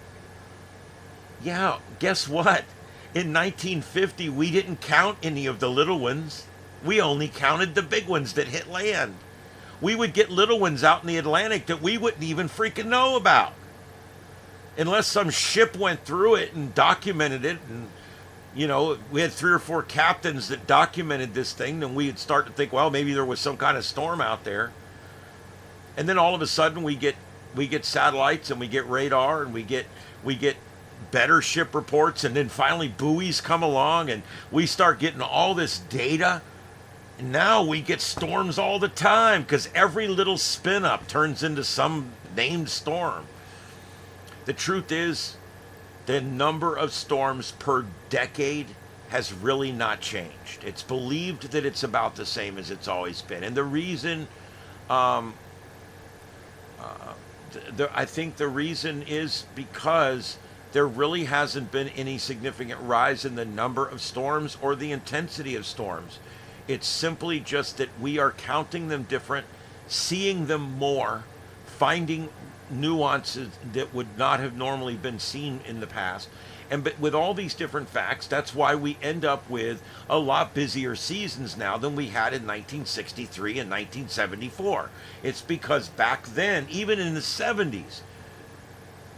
Yeah, guess what? In 1950 we didn't count any of the little ones. We only counted the big ones that hit land. We would get little ones out in the Atlantic that we wouldn't even freaking know about. Unless some ship went through it and documented it, and we had 3 or 4 captains that documented this thing, then we'd start to think, well, maybe there was some kind of storm out there. And then all of a sudden we get satellites, and we get radar, and we get better ship reports, and then finally buoys come along, and we start getting all this data. And now we get storms all the time because every little spin up turns into some named storm. The truth is, the number of storms per decade has really not changed. It's believed that it's about the same as it's always been. And the reason, I think the reason is because there really hasn't been any significant rise in the number of storms or the intensity of storms. It's simply just that we are counting them different, seeing them more, finding nuances that would not have normally been seen in the past. But with all these different facts, that's why we end up with a lot busier seasons now than we had in 1963 and 1974. It's because back then, even in the 70s,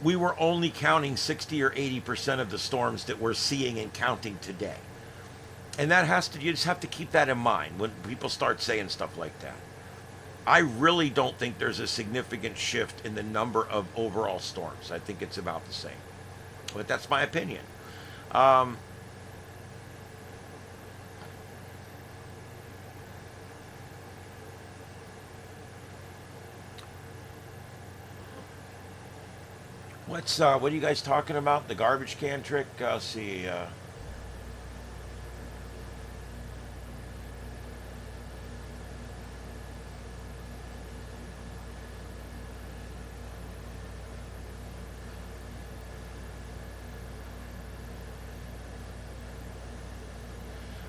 we were only counting 60 or 80% of the storms that we're seeing and counting today. And you just have to keep that in mind when people start saying stuff like that. I really don't think there's a significant shift in the number of overall storms. I think it's about the same. But that's my opinion. What are you guys talking about? The garbage can trick? Let's see.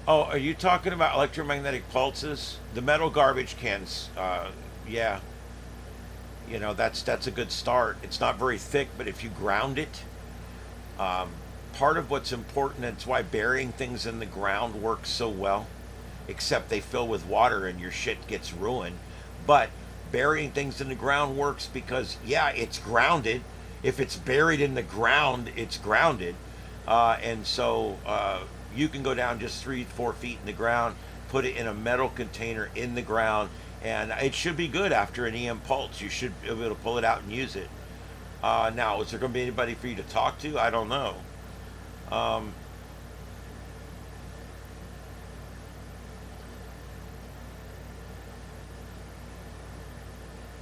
Oh, are you talking about electromagnetic pulses? The metal garbage cans, yeah. That's a good start. It's not very thick, but if you ground it, part of what's important, that's why burying things in the ground works so well, except they fill with water and your shit gets ruined. But burying things in the ground works because, yeah, it's grounded. If it's buried in the ground, it's grounded. And so you can go down just 3-4 feet in the ground, put it in a metal container in the ground, and it should be good after an EM pulse. You should be able to pull it out and use it. Now, is there going to be anybody for you to talk to? I don't know.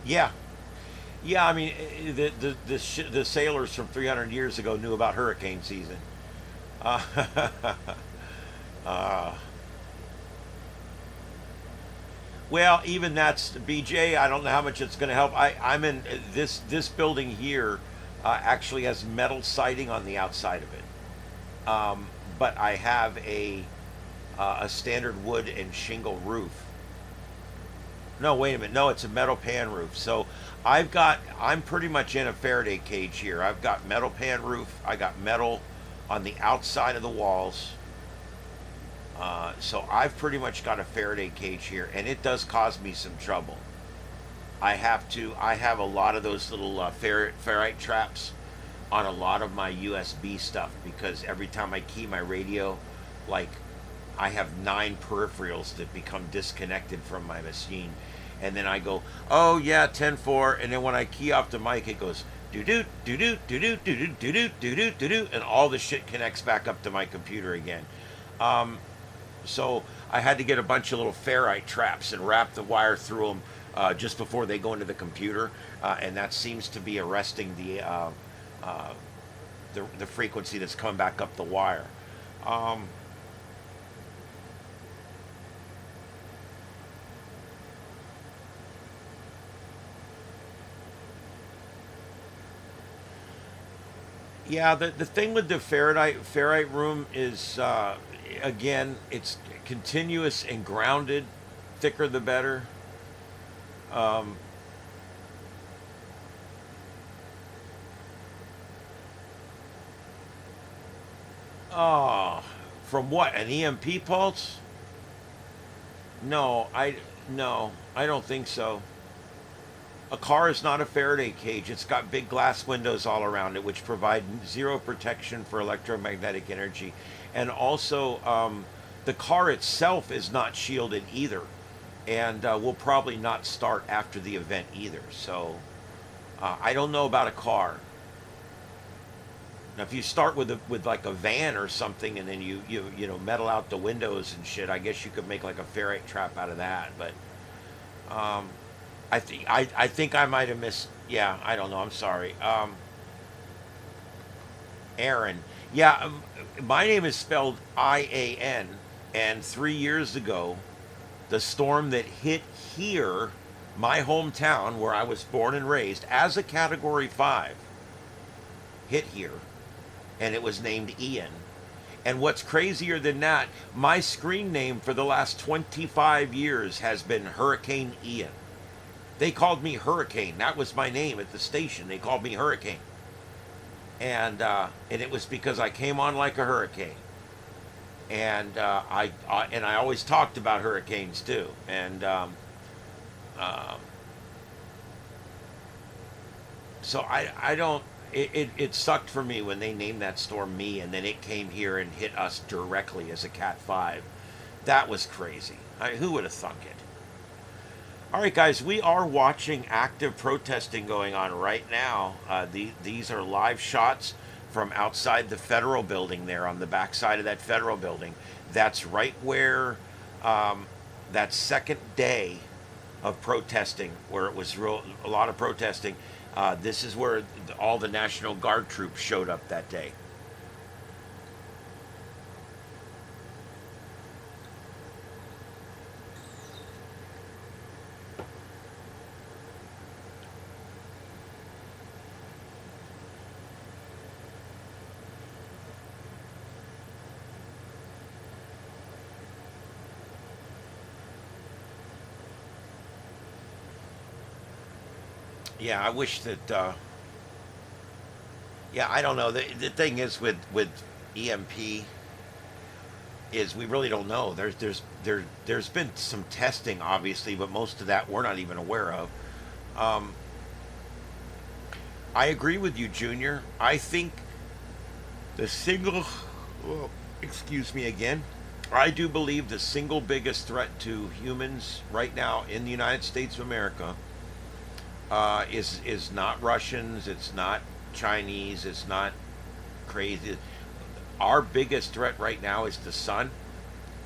Yeah. Yeah, I mean, the sailors from 300 years ago knew about hurricane season. Well, even that's BJ. I don't know how much it's going to help. I'm in this building here. Actually has metal siding on the outside of it, but I have a standard wood and shingle roof. No, wait a minute. No, it's a metal pan roof. So I'm pretty much in a Faraday cage here. I've got metal pan roof. I got metal on the outside of the walls. So I've pretty much got a Faraday cage here, and it does cause me some trouble. I have a lot of those little ferrite traps on a lot of my USB stuff, because every time I key my radio, like, I have 9 peripherals that become disconnected from my machine. And then I go, oh yeah, 10-4. And then when I key off the mic, it goes do-do, do-do, do-do, do-do, do-do, do-do, do-do. And all the shit connects back up to my computer again. So I had to get a bunch of little ferrite traps and wrap the wire through them just before they go into the computer. And that seems to be arresting the frequency that's come back up the wire. Yeah, the thing with the ferrite room is, again, it's continuous and grounded. Thicker the better. Oh, from what? An EMP pulse? No, I don't think so. A car is not a Faraday cage. It's got big glass windows all around it, which provide zero protection for electromagnetic energy. And also, the car itself is not shielded either, and will probably not start after the event either. So, I don't know about a car. Now, if you start with like a van or something, and then you metal out the windows and shit, I guess you could make like a ferrite trap out of that. But I think I might have missed. Yeah, I don't know. I'm sorry. Aaron. Yeah, my name is spelled IAN, and 3 years ago, the storm that hit here, my hometown where I was born and raised, as a Category 5, hit here, and it was named Ian. And what's crazier than that, my screen name for the last 25 years has been Hurricane Ian. They called me Hurricane. That was my name at the station. They called me Hurricane. And it was because I came on like a hurricane. And I always talked about hurricanes too. And so I don't. It sucked for me when they named that storm me, and then it came here and hit us directly as a Cat 5. That was crazy. Who would have thunk it? All right, guys, we are watching active protesting going on right now. These are live shots from outside the federal building there, on the backside of that federal building. That's right where that second day of protesting, where it was a lot of protesting. This is where all the National Guard troops showed up that day. Yeah, I wish that. Yeah, I don't know. The thing is with EMP is we really don't know. There's been some testing, obviously, but most of that we're not even aware of. I agree with you, Junior. I think the single. Well, excuse me again. I do believe the single biggest threat to humans right now in the United States of America is not Russians, it's not Chinese, it's not crazy. Our biggest threat right now is the sun,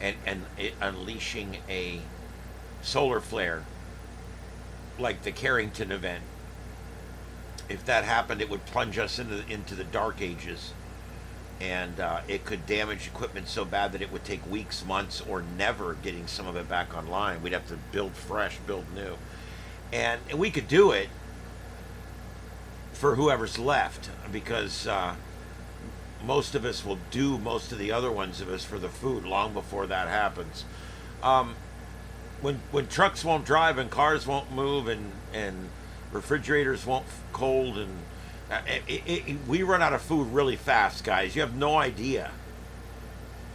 and it unleashing a solar flare like the Carrington event. If that happened, it would plunge us into the dark ages, and it could damage equipment so bad that it would take weeks, months, or never getting some of it back online. We'd have to build fresh, build new, and we could do it for whoever's left, because most of us will do most of the other ones of us for the food long before that happens. When trucks won't drive and cars won't move and refrigerators won't cold, and we run out of food really fast, guys. You have no idea,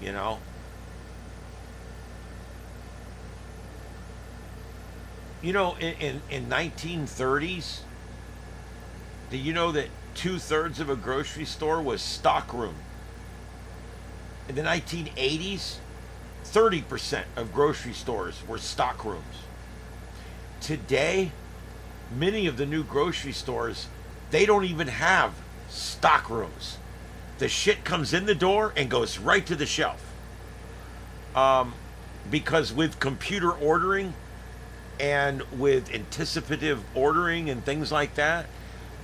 you know. You know, in 1930s, do you know that 2/3 of a grocery store was stockroom? In the 1980s, 30% of grocery stores were stockrooms. Today, many of the new grocery stores, they don't even have stockrooms. The shit comes in the door and goes right to the shelf. Because with computer ordering and with anticipative ordering and things like that,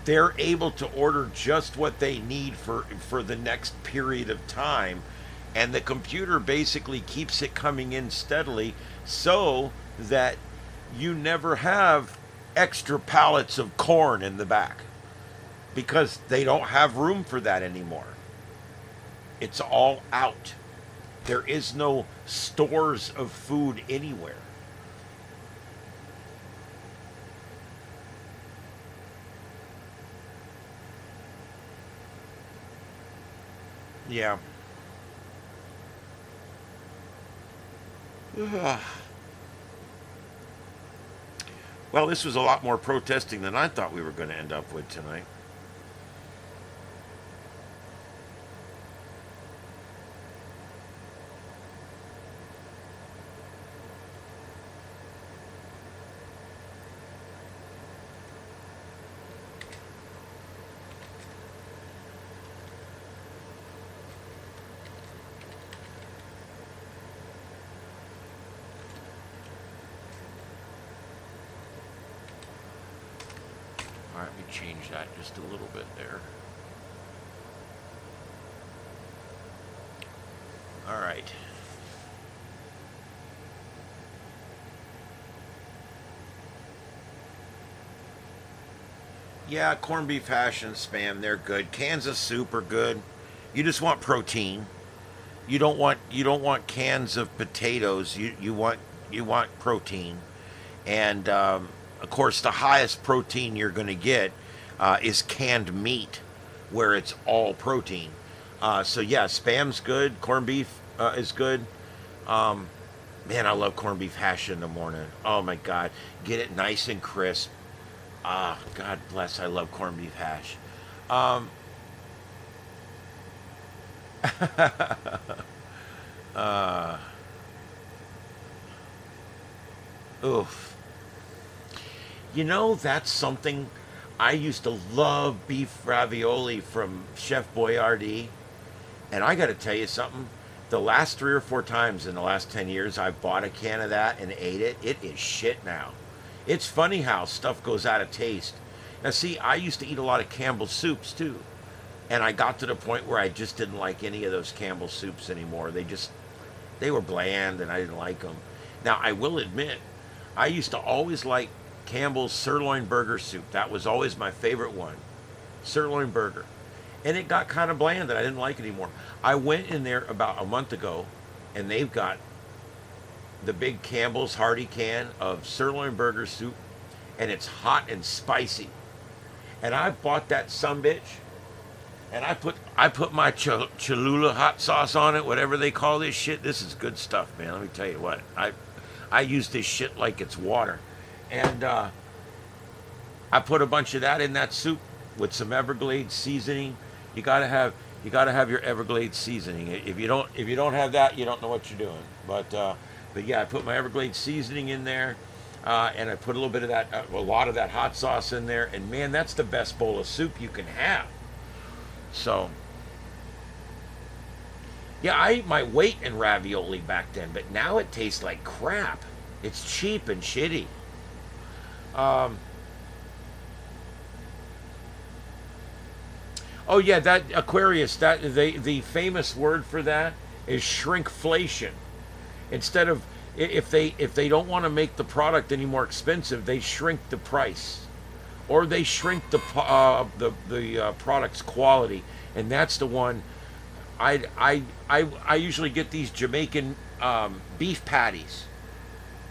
they're able to order just what they need for the next period of time, and the computer basically keeps it coming in steadily so that you never have extra pallets of corn in the back, because they don't have room for that anymore. It's all out. There is no stores of food anywhere. Yeah. Well, this was a lot more protesting than I thought we were going to end up with tonight. All right, let me change that just a little bit there. All right. Yeah, corned beef hash and Spam, they're good. Cans of soup are good. You just want protein. You don't want cans of potatoes. You want protein. And of course, the highest protein you're going to get is canned meat, where it's all protein. So yeah, Spam's good. Corned beef is good. Man, I love corned beef hash in the morning. Oh my God, get it nice and crisp. Ah, God bless. I love corned beef hash. Oof. You know, that's something. I used to love beef ravioli from Chef Boyardee. And I got to tell you something. The last 3 or 4 times in the last 10 years I've bought a can of that and ate it, it is shit now. It's funny how stuff goes out of taste. Now, see, I used to eat a lot of Campbell's soups too. And I got to the point where I just didn't like any of those Campbell soups anymore. They were bland and I didn't like them. Now, I will admit, I used to always like Campbell's sirloin burger soup. That was always my favorite one. Sirloin burger. And it got kind of bland and I didn't like it anymore. I went in there about a month ago and they've got the big Campbell's Hearty can of sirloin burger soup, and it's hot and spicy. And I bought that sumbitch, and I put my Cholula hot sauce on it, whatever they call this shit. This is good stuff, man. Let me tell you what. I use this shit like it's water. And I put a bunch of that in that soup with some Everglades seasoning. You gotta have your Everglades seasoning. If you don't have that, you don't know what you're doing. But yeah, I put my Everglades seasoning in there, and I put a little bit of that, a lot of that hot sauce in there, and man, that's the best bowl of soup you can have. So, yeah, I ate my weight in ravioli back then, but now it tastes like crap. It's cheap and shitty. Oh yeah, that Aquarius. That the famous word for that is shrinkflation. Instead of if they don't want to make the product any more expensive, they shrink the price, or they shrink the product's quality, and that's the one. I usually get these Jamaican beef patties,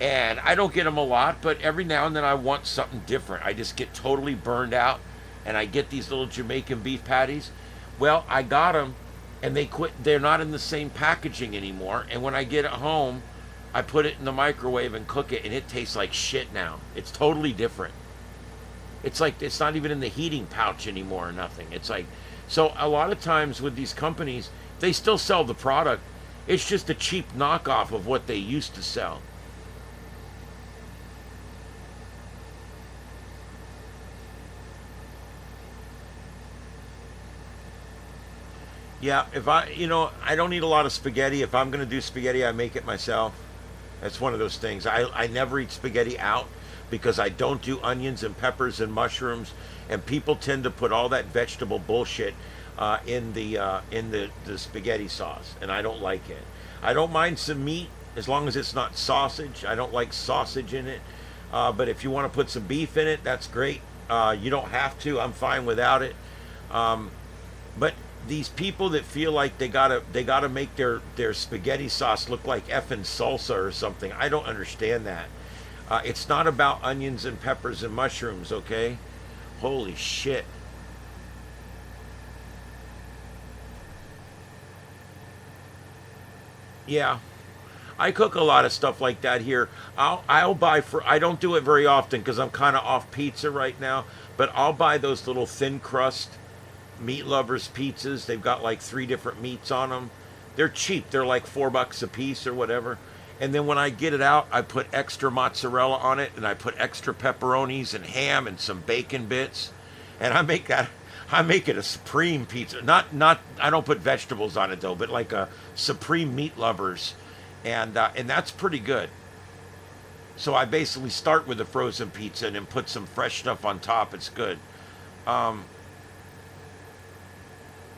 and I don't get them a lot, but every now and then I want something different. I just get totally burned out, and I get these little Jamaican beef patties. Well, I got them, and they quit. They're not in the same packaging anymore. And when I get it home, I put it in the microwave and cook it, and it tastes like shit now. It's totally different. It's like it's not even in the heating pouch anymore or nothing. It's like, so a lot of times with these companies, they still sell the product. It's just a cheap knockoff of what they used to sell. Yeah, if I don't eat a lot of spaghetti. If I'm going to do spaghetti, I make it myself. That's one of those things. I never eat spaghetti out because I don't do onions and peppers and mushrooms, and people tend to put all that vegetable bullshit in the spaghetti sauce, and I don't like it. I don't mind some meat as long as it's not sausage. I don't like sausage in it, but if you want to put some beef in it, that's great. You don't have to. I'm fine without it. But these people that feel like they gotta make their spaghetti sauce look like effing salsa or something, I don't understand that. It's not about onions and peppers and mushrooms, okay? Holy shit. Yeah, I cook a lot of stuff like that here. I'll buy for. I don't do it very often because I'm kind of off pizza right now. But I'll buy those little thin crust meat lovers pizzas. They've got like 3 different meats on them. They're cheap. They're like $4 a piece or whatever. And then when I get it out, I put extra mozzarella on it, and I put extra pepperonis and ham and some bacon bits, and I make it a supreme pizza. Not I don't put vegetables on it though, but like a supreme meat lovers, and that's pretty good. So I basically start with a frozen pizza and then put some fresh stuff on top. It's good.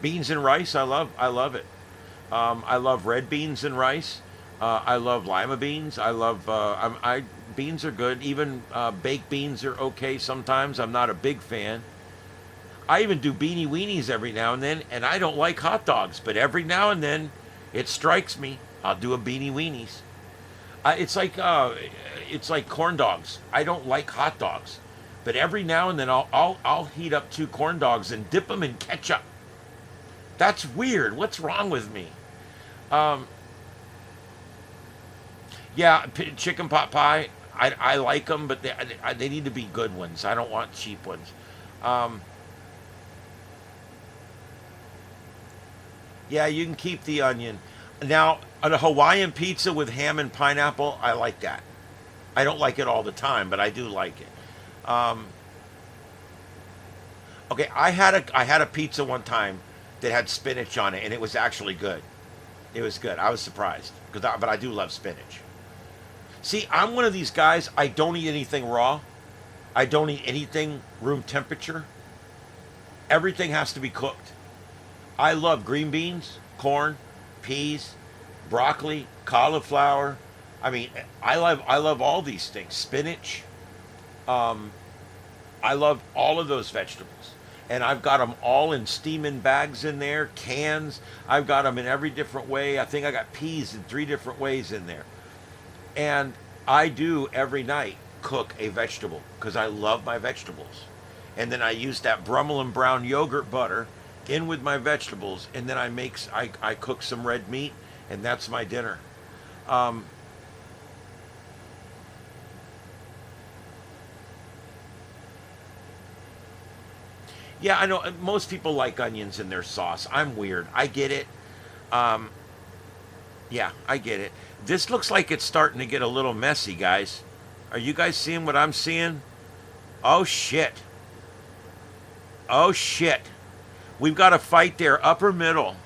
Beans and rice, I love it. I love red beans and rice. I love lima beans. I love beans are good. Even baked beans are okay sometimes. I'm not a big fan. I even do beanie weenies every now and then, and I don't like hot dogs, but every now and then it strikes me. I'll do a beanie weenies. It's like corn dogs. I don't like hot dogs, but every now and then I'll heat up 2 corn dogs and dip them in ketchup. That's weird. What's wrong with me? Yeah, chicken pot pie. I like them, but they need to be good ones. I don't want cheap ones. Yeah, you can keep the onion. Now, a Hawaiian pizza with ham and pineapple, I like that. I don't like it all the time, but I do like it. Okay, I had a pizza one time that had spinach on it, and it was actually good. It was good. I was surprised, but I do love spinach. See, I'm one of these guys, I don't eat anything raw. I don't eat anything room temperature. Everything has to be cooked. I love green beans, corn, peas, broccoli, cauliflower. I mean, I love all these things. Spinach. I love all of those vegetables. And I've got them all in steaming bags in there, cans. I've got them in every different way. I think I got peas in 3 different ways in there. And I do every night cook a vegetable because I love my vegetables. And then I use that Brummel and Brown yogurt butter in with my vegetables, and then I cook some red meat, and that's my dinner. Yeah, I know most people like onions in their sauce. I'm weird. I get it. Yeah, I get it. This looks like it's starting to get a little messy, guys. Are you guys seeing what I'm seeing? Oh, shit. Oh, shit. We've got a fight there, upper middle.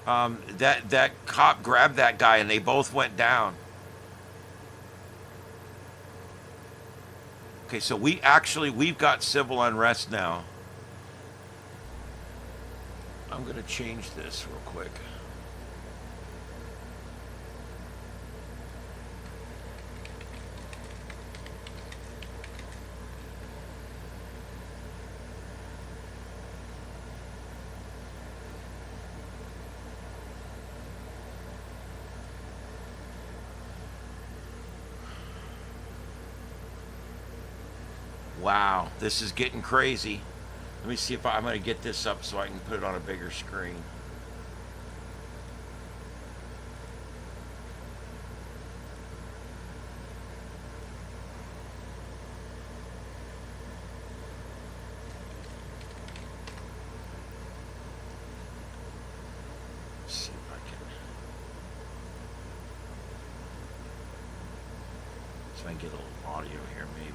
That cop grabbed that guy, and they both went down. Okay, so we've got civil unrest now. I'm gonna change this real quick. Wow, this is getting crazy. Let me see if I'm going to get this up so I can put it on a bigger screen. Let's see if I can. So I can get a little audio here, maybe.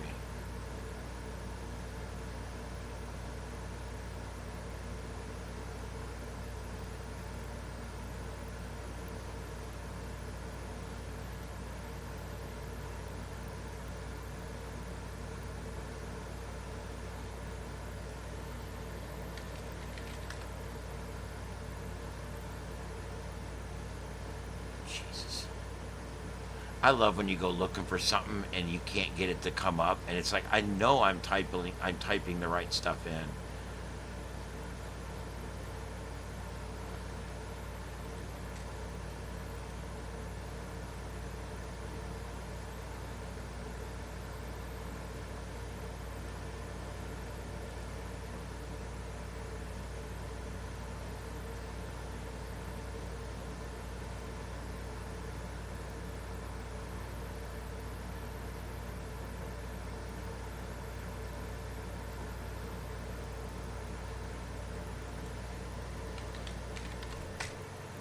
Jesus. I love when you go looking for something and you can't get it to come up, and it's like I know I'm typing the right stuff in.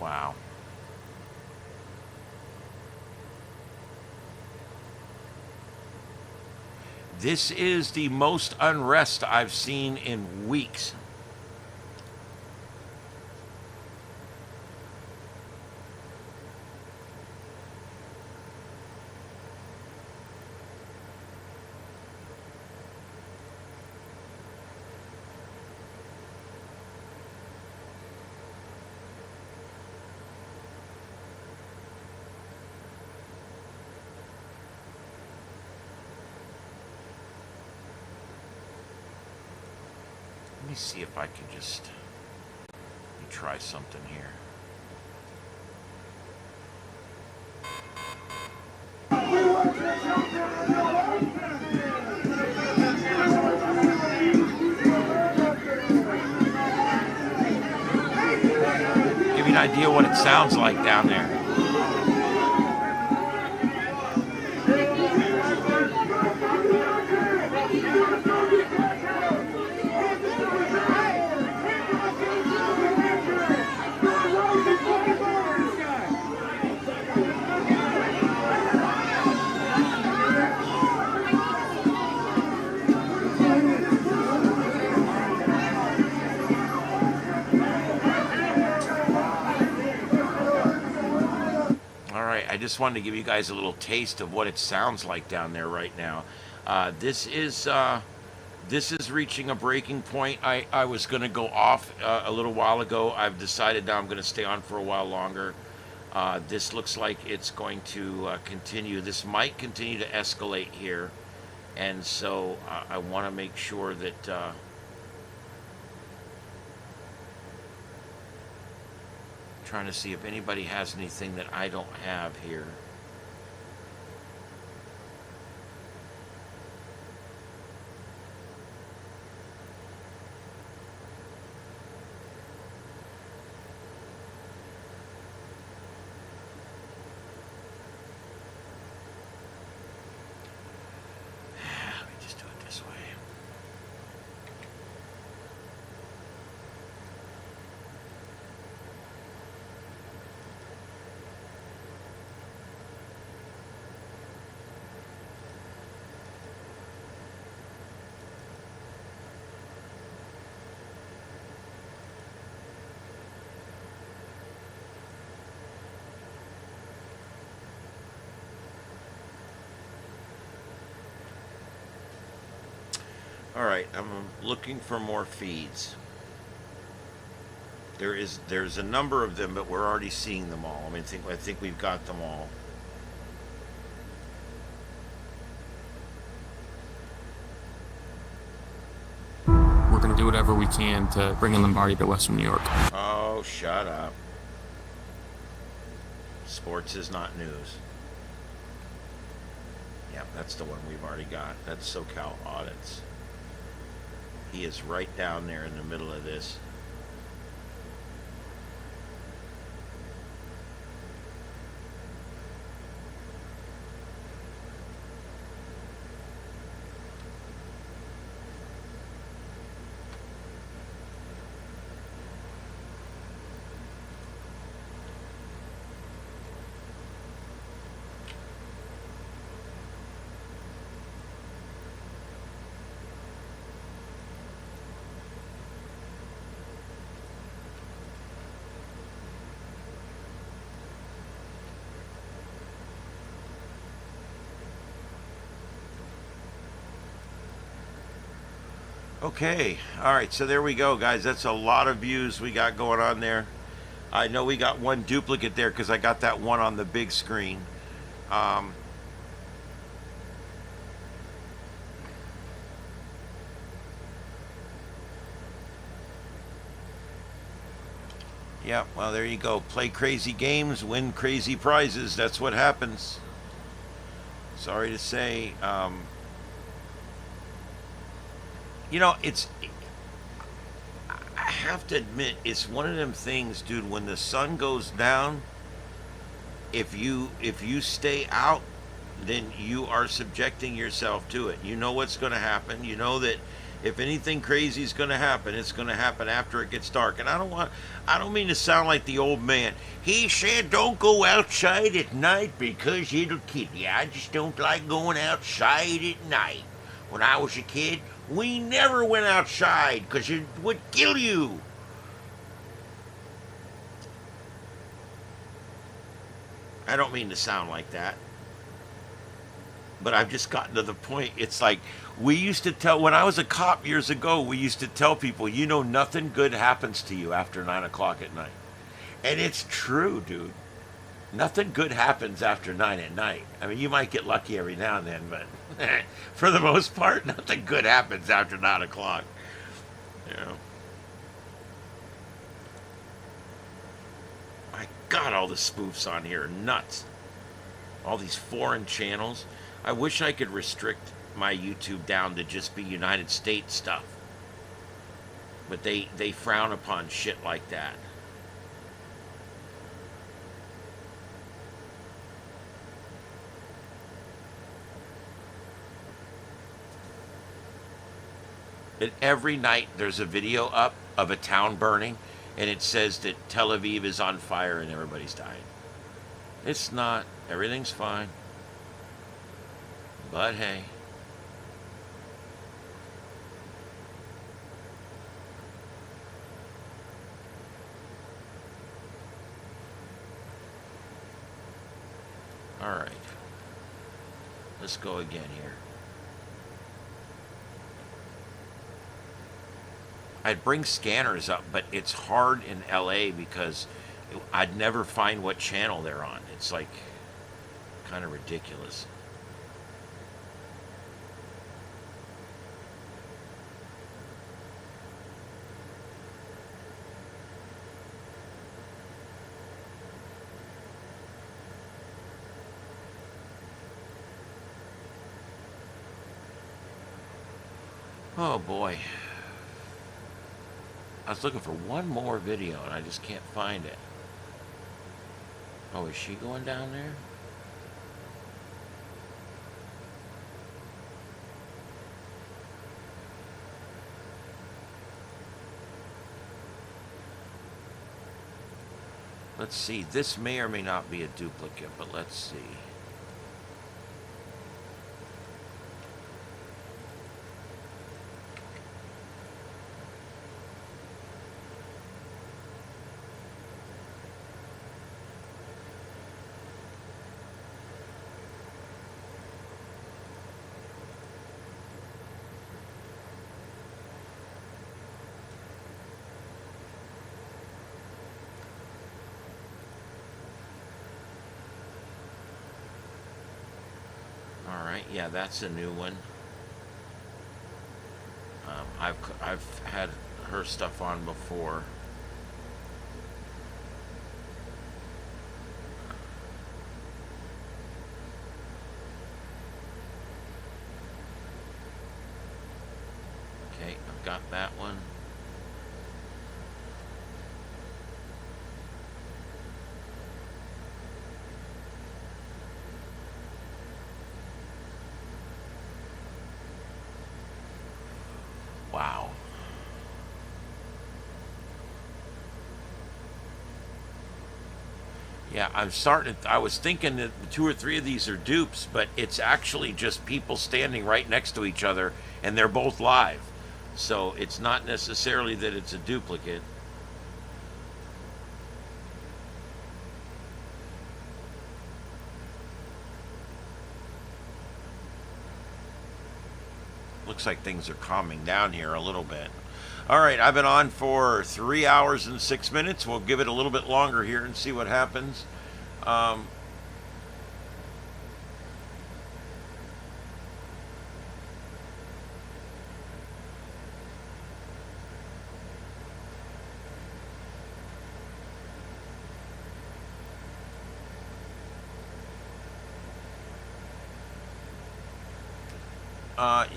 Wow. This is the most unrest I've seen in weeks. Let me see if I can just try something here. Give you an idea what it sounds like down there. I just wanted to give you guys a little taste of what it sounds like down there right now. This is reaching a breaking point. I was going to go off a little while ago. I've decided now I'm going to stay on for a while longer. This looks like it's going to continue. This might continue to escalate here. And so I want to make sure that trying to see if anybody has anything that I don't have here. Let me just do it this way. All right, I'm looking for more feeds. There's a number of them, but we're already seeing them all. I think we've got them all. We're going to do whatever we can to bring in Lombardi to Western New York. Oh, shut up. Sports is not news. Yep, that's the one we've already got. That's SoCal Audits. He is right down there in the middle of this. Okay, all right, so there we go, guys. That's a lot of views we got going on there. I know we got one duplicate there because I got that one on the big screen. Yeah, well, there you go. Play crazy games, win crazy prizes. That's what happens. Sorry to say. I have to admit, it's one of them things, dude. When the sun goes down, if you stay out, then you are subjecting yourself to it. You know what's going to happen. You know that if anything crazy is going to happen, it's going to happen after it gets dark. And I don't mean to sound like the old man. He said, don't go outside at night because it'll kill you. I just don't like going outside at night. When I was a kid, we never went outside because it would kill you. I don't mean to sound like that. But I've just gotten to the point. It's like we used to tell, when I was a cop years ago, we used to tell people, nothing good happens to you after 9 o'clock at night. And it's true, dude. Nothing good happens after 9 at night. I mean, you might get lucky every now and then, but for the most part, nothing good happens after 9 o'clock. My God, all the spoofs on here are nuts. All these foreign channels. I wish I could restrict my YouTube down to just be United States stuff. But they frown upon shit like that. And every night there's a video up of a town burning, and it says that Tel Aviv is on fire and everybody's dying. It's not. Everything's fine. But hey. All right. Let's go again here. I'd bring scanners up, but it's hard in LA because I'd never find what channel they're on. It's like kind of ridiculous. Oh boy. I was looking for one more video and I just can't find it. Oh, is she going down there? Let's see. This may or may not be a duplicate, but let's see. All right, yeah, that's a new one. I've had her stuff on before. Okay, I've got that one. Wow. Yeah, I was thinking that 2 or 3 of these are dupes, but it's actually just people standing right next to each other and they're both live. So it's not necessarily that it's a duplicate. Looks like things are calming down here a little bit. All right, I've been on for 3 hours and 6 minutes. We'll give it a little bit longer here and see what happens.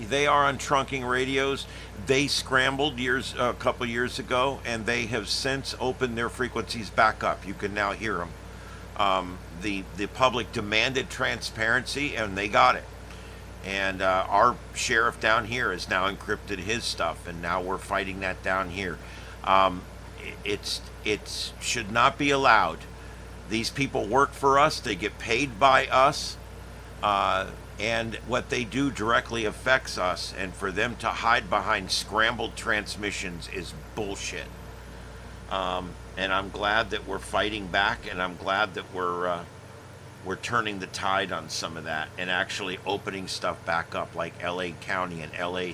They are on trunking radios. They scrambled a couple years ago, and they have since opened their frequencies back up. You can now hear them. The public demanded transparency, and they got it. And our sheriff down here has now encrypted his stuff, and now we're fighting that down here. It should not be allowed. These people work for us. They get paid by us. And what they do directly affects us, and for them to hide behind scrambled transmissions is bullshit. And I'm glad that we're fighting back, and I'm glad that we're turning the tide on some of that and actually opening stuff back up, like LA County and LA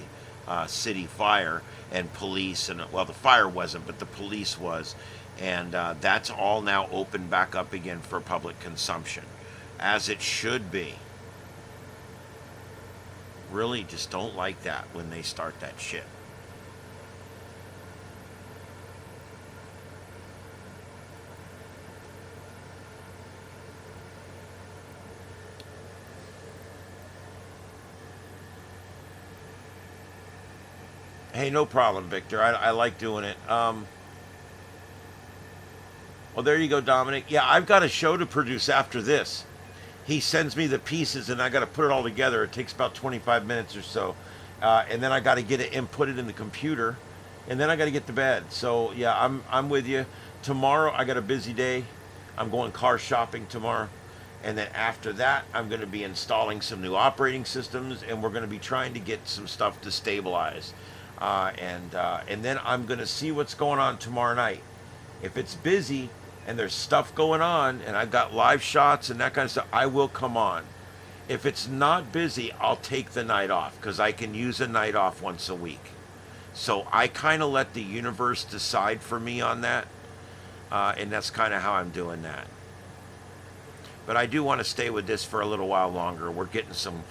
City Fire and police, and well, the fire wasn't, but the police was, and that's all now open back up again for public consumption, as it should be. Really just don't like that when they start that shit. Hey, no problem, Victor. I like doing it. Well, there you go, Dominic. Yeah, I've got a show to produce after this. He sends me the pieces, and I got to put it all together. It takes about 25 minutes or so, and then I got to get it inputted in the computer, and then I got to get to bed. So yeah, I'm with you. Tomorrow I got a busy day. I'm going car shopping tomorrow, and then after that I'm going to be installing some new operating systems, and we're going to be trying to get some stuff to stabilize, and then I'm going to see what's going on tomorrow night. If it's busy and there's stuff going on, and I've got live shots and that kind of stuff, I will come on. If it's not busy, I'll take the night off, because I can use a night off once a week. So I kind of let the universe decide for me on that, and that's kind of how I'm doing that. But I do want to stay with this for a little while longer. We're getting some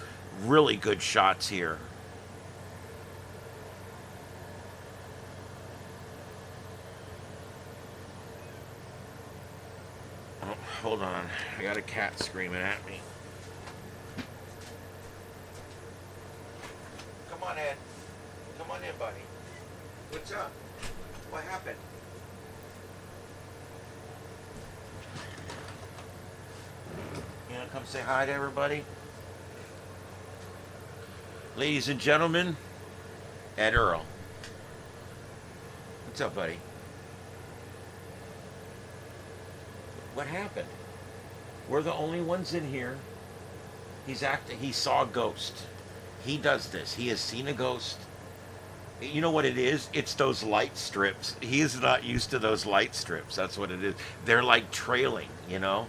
really good shots here. Hold on, I got a cat screaming at me. Come on, Ed. Come on in, buddy. What's up? What happened? You wanna come say hi to everybody? Ladies and gentlemen, Ed Earl. What's up, buddy? What happened? We're the only ones in here. He saw a ghost. He does this. He has seen a ghost. You know what it is? It's those light strips. He is not used to those light strips. That's what it is. They're like trailing, you know?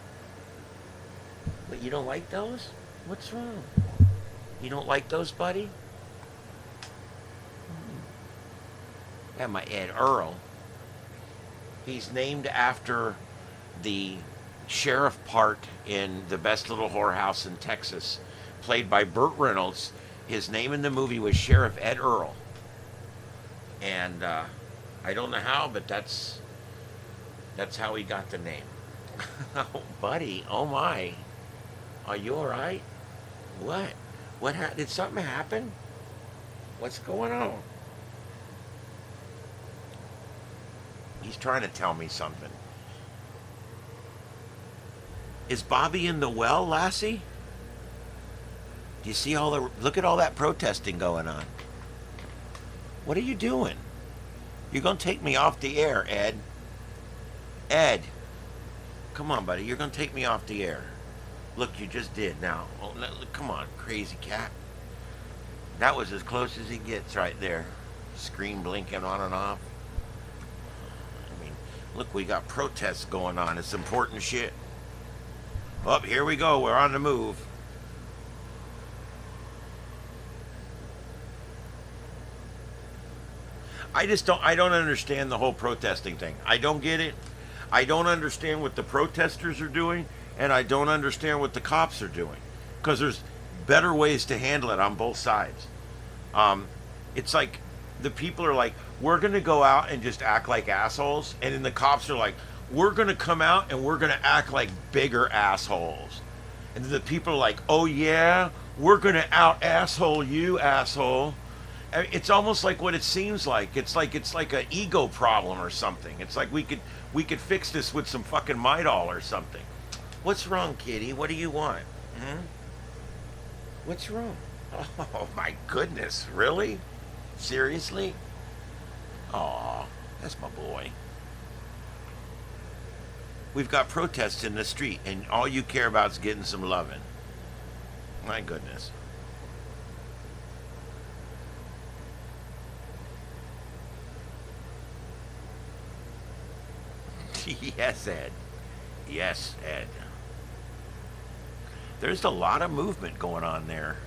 But you don't like those? What's wrong? You don't like those, buddy? Yeah, my Ed Earl. He's named after the sheriff part in The Best Little Whorehouse in Texas, played by Burt Reynolds. His name in the movie was Sheriff Ed Earl. And I don't know how, but that's how he got the name. Oh, buddy, oh my. Are you all right? What? Did something happen? What's going on? He's trying to tell me something. Is Bobby in the well, Lassie? Do you see look at all that protesting going on? What are you doing? You're going to take me off the air, Ed. Ed. Come on, buddy. You're going to take me off the air. Look, you just did now. Oh, come on, crazy cat. That was as close as he gets right there. Screen blinking on and off. I mean, look, we got protests going on. It's important shit. Oh, here we go. We're on the move. I don't understand the whole protesting thing. I don't get it. I don't understand what the protesters are doing, and I don't understand what the cops are doing. Because there's better ways to handle it on both sides. It's like the people are like, we're going to go out and just act like assholes. And then the cops are like, we're going to come out and we're going to act like bigger assholes. And then the people are like, oh yeah, we're going to out asshole you, asshole. I mean, it's almost like what it seems like. It's like an ego problem or something. It's like we could fix this with some fucking Midol or something. What's wrong, kitty? What do you want? What's wrong? Oh my goodness, really? Seriously? Aw, that's my boy. We've got protests in the street, and all you care about is getting some loving. My goodness. Yes, Ed. Yes, Ed. There's a lot of movement going on there.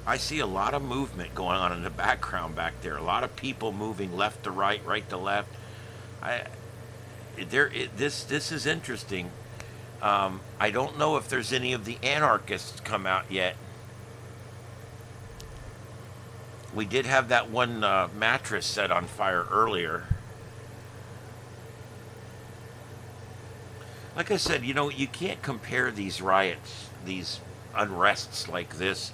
I see a lot of movement going on in the background back there. A lot of people moving left to right, right to left. This is interesting. I don't know if there's any of the anarchists come out yet. We did have that one mattress set on fire earlier. Like I said, you can't compare these riots, these unrests like this.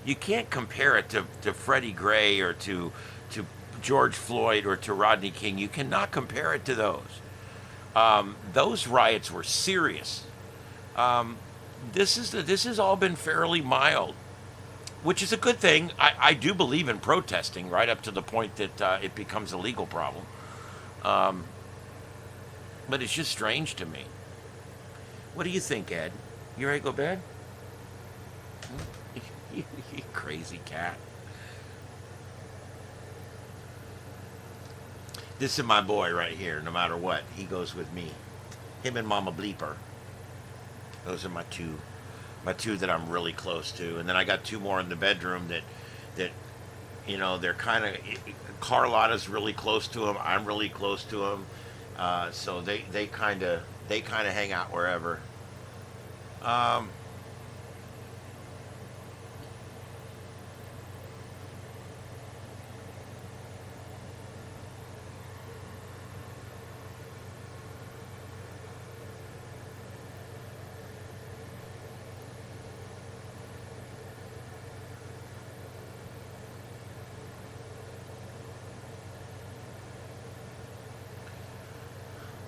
You can't compare it to Freddie Gray or to George Floyd or to Rodney King. You cannot compare it to those. Those riots were serious. This has all been fairly mild, which is a good thing. I do believe in protesting right up to the point that it becomes a legal problem. But it's just strange to me. What do you think, Ed? You ready to go to bed? You crazy cat. This is my boy right here. No matter what, he goes with me. Him and Mama Bleeper. Those are my two that I'm really close to. And then I got two more in the bedroom that they're kind of, Carlotta's really close to him. I'm really close to him. So they kind of hang out wherever.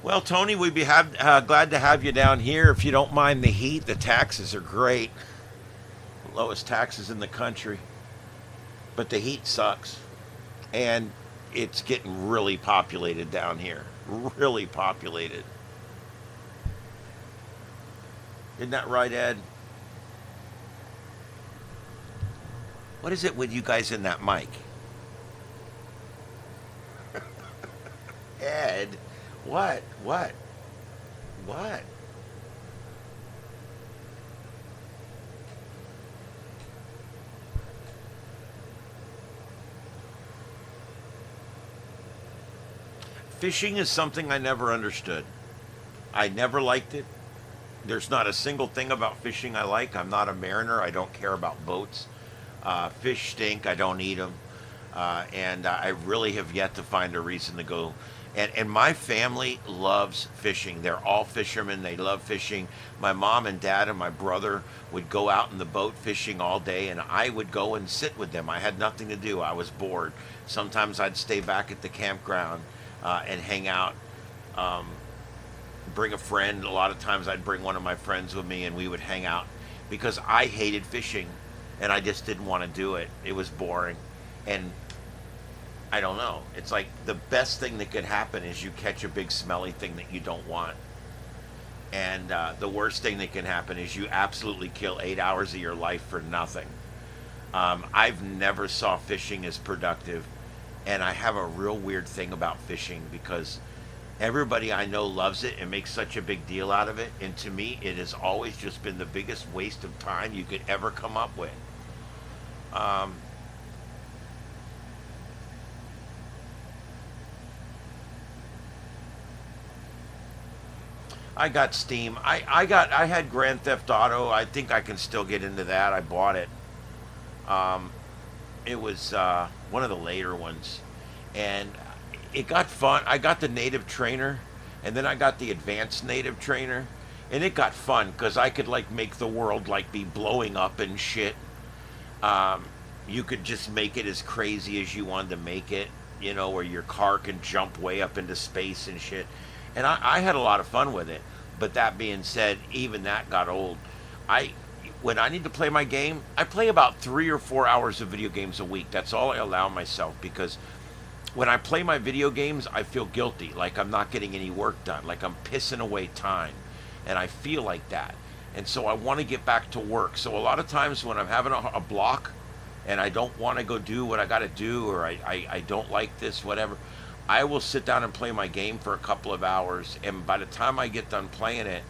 Well, Tony, we'd be glad to have you down here. If you don't mind the heat, the taxes are great. Lowest taxes in the country. But the heat sucks. And it's getting really populated down here. Really populated. Isn't that right, Ed? What is it with you guys in that mic? Ed? What? Fishing is something I never understood. I never liked it. There's not a single thing about fishing I like. I'm not a mariner. I don't care about boats. Fish stink. I don't eat them. And I really have yet to find a reason to go. And my family loves fishing. They're all fishermen. They love fishing. My mom and dad and my brother would go out in the boat fishing all day, and I would go and sit with them. I had nothing to do. I was bored. Sometimes I'd stay back at the campground and hang out. Bring a friend. A lot of times I'd bring one of my friends with me, and we would hang out because I hated fishing, and I just didn't want to do it. It was boring, and I don't know. It's like the best thing that could happen is you catch a big smelly thing that you don't want. And the worst thing that can happen is you absolutely kill 8 hours of your life for nothing. I've never saw fishing as productive. And I have a real weird thing about fishing because everybody I know loves it and makes such a big deal out of it. And to me, it has always just been the biggest waste of time you could ever come up with. I got Steam. I had Grand Theft Auto. I think I can still get into that. I bought it. It was one of the later ones, and it got fun. I got the native trainer, and then I got the advanced native trainer, and it got fun because I could like make the world like be blowing up and shit. You could just make it as crazy as you wanted to make it, you know, where your car can jump way up into space and shit. And I had a lot of fun with it. But that being said, even that got old. When I need to play my game, I play about 3 or 4 hours of video games a week. That's all I allow myself, because when I play my video games, I feel guilty, like I'm not getting any work done, like I'm pissing away time. And I feel like that. And so I want to get back to work. So a lot of times when I'm having a block and I don't want to go do what I got to do, or I don't like this, whatever, I will sit down and play my game for a couple of hours, and by the time I get done playing it,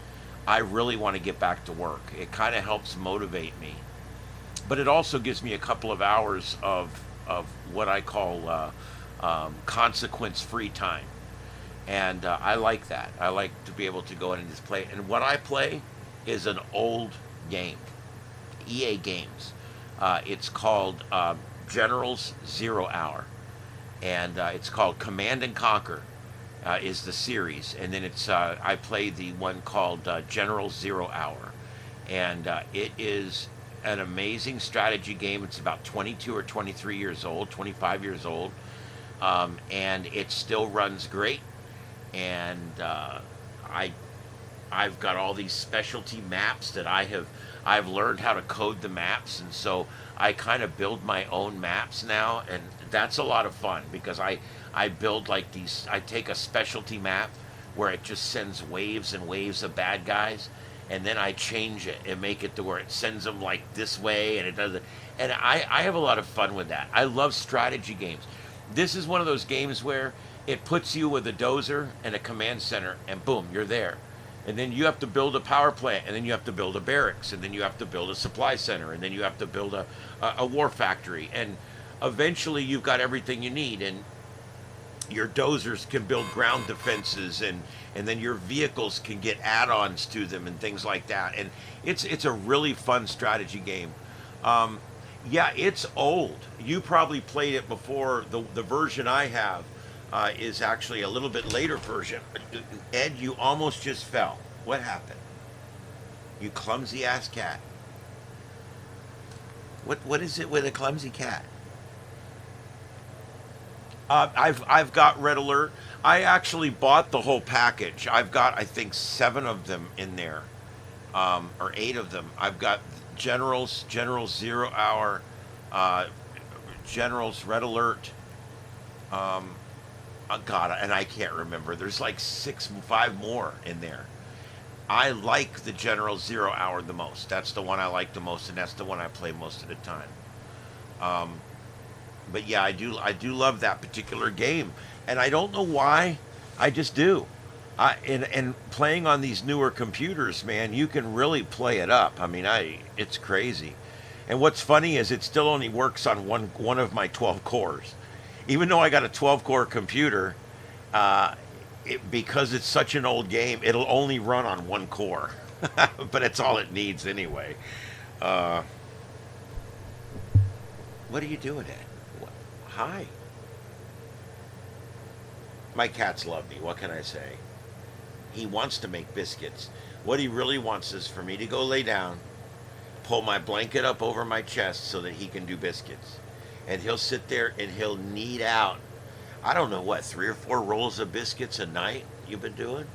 I really want to get back to work. It kind of helps motivate me. But it also gives me a couple of hours of what I call consequence-free time. And I like that. I like to be able to go in and just play. And what I play is an old game, EA Games. It's called General's Zero Hour. And it's called Command and Conquer is the series. And then it's I play the one called General Zero Hour. And it is an amazing strategy game. It's about 22 or 23 years old, 25 years old. And it still runs great. And I've got all these specialty maps that I've learned how to code the maps, and so I kind of build my own maps now, and that's a lot of fun because I build like these. I take a specialty map where it just sends waves and waves of bad guys, and then I change it and make it to where it sends them like this way, and it does it. And I have a lot of fun with that. I love strategy games. This is one of those games where it puts you with a dozer and a command center, and boom, you're there. And then you have to build a power plant, and then you have to build a barracks, and then you have to build a supply center, and then you have to build a war factory. And eventually you've got everything you need, and your dozers can build ground defenses, and then your vehicles can get add-ons to them and things like that. And it's a really fun strategy game. Yeah, it's old. You probably played it before. The version I have is actually a little bit later version. Ed, you almost just fell. What happened? You clumsy ass cat. What is it with a clumsy cat? I've got Red Alert. I actually bought the whole package. I've got, I think, 7 of them in there, or 8 of them. I've got Generals 0 Hour, Generals Red Alert. God, and I can't remember. There's like 5 more in there. I like the General 0 Hour the most. That's the one I like the most, and that's the one I play most of the time. But yeah, I do love that particular game, and I don't know why. I just do. And playing on these newer computers, man, you can really play it up. I mean, it's crazy. And what's funny is it still only works on one of my 12 cores. Even though I got a 12-core computer, because it's such an old game, it'll only run on 1 core. but it's all it needs anyway. Uh, what are you doing, Ed? What? Hi. My cats love me. What can I say? He wants to make biscuits. What he really wants is for me to go lay down, pull my blanket up over my chest so that he can do biscuits. And he'll sit there and he'll knead out, I don't know what, 3 or 4 rolls of biscuits a night you've been doing?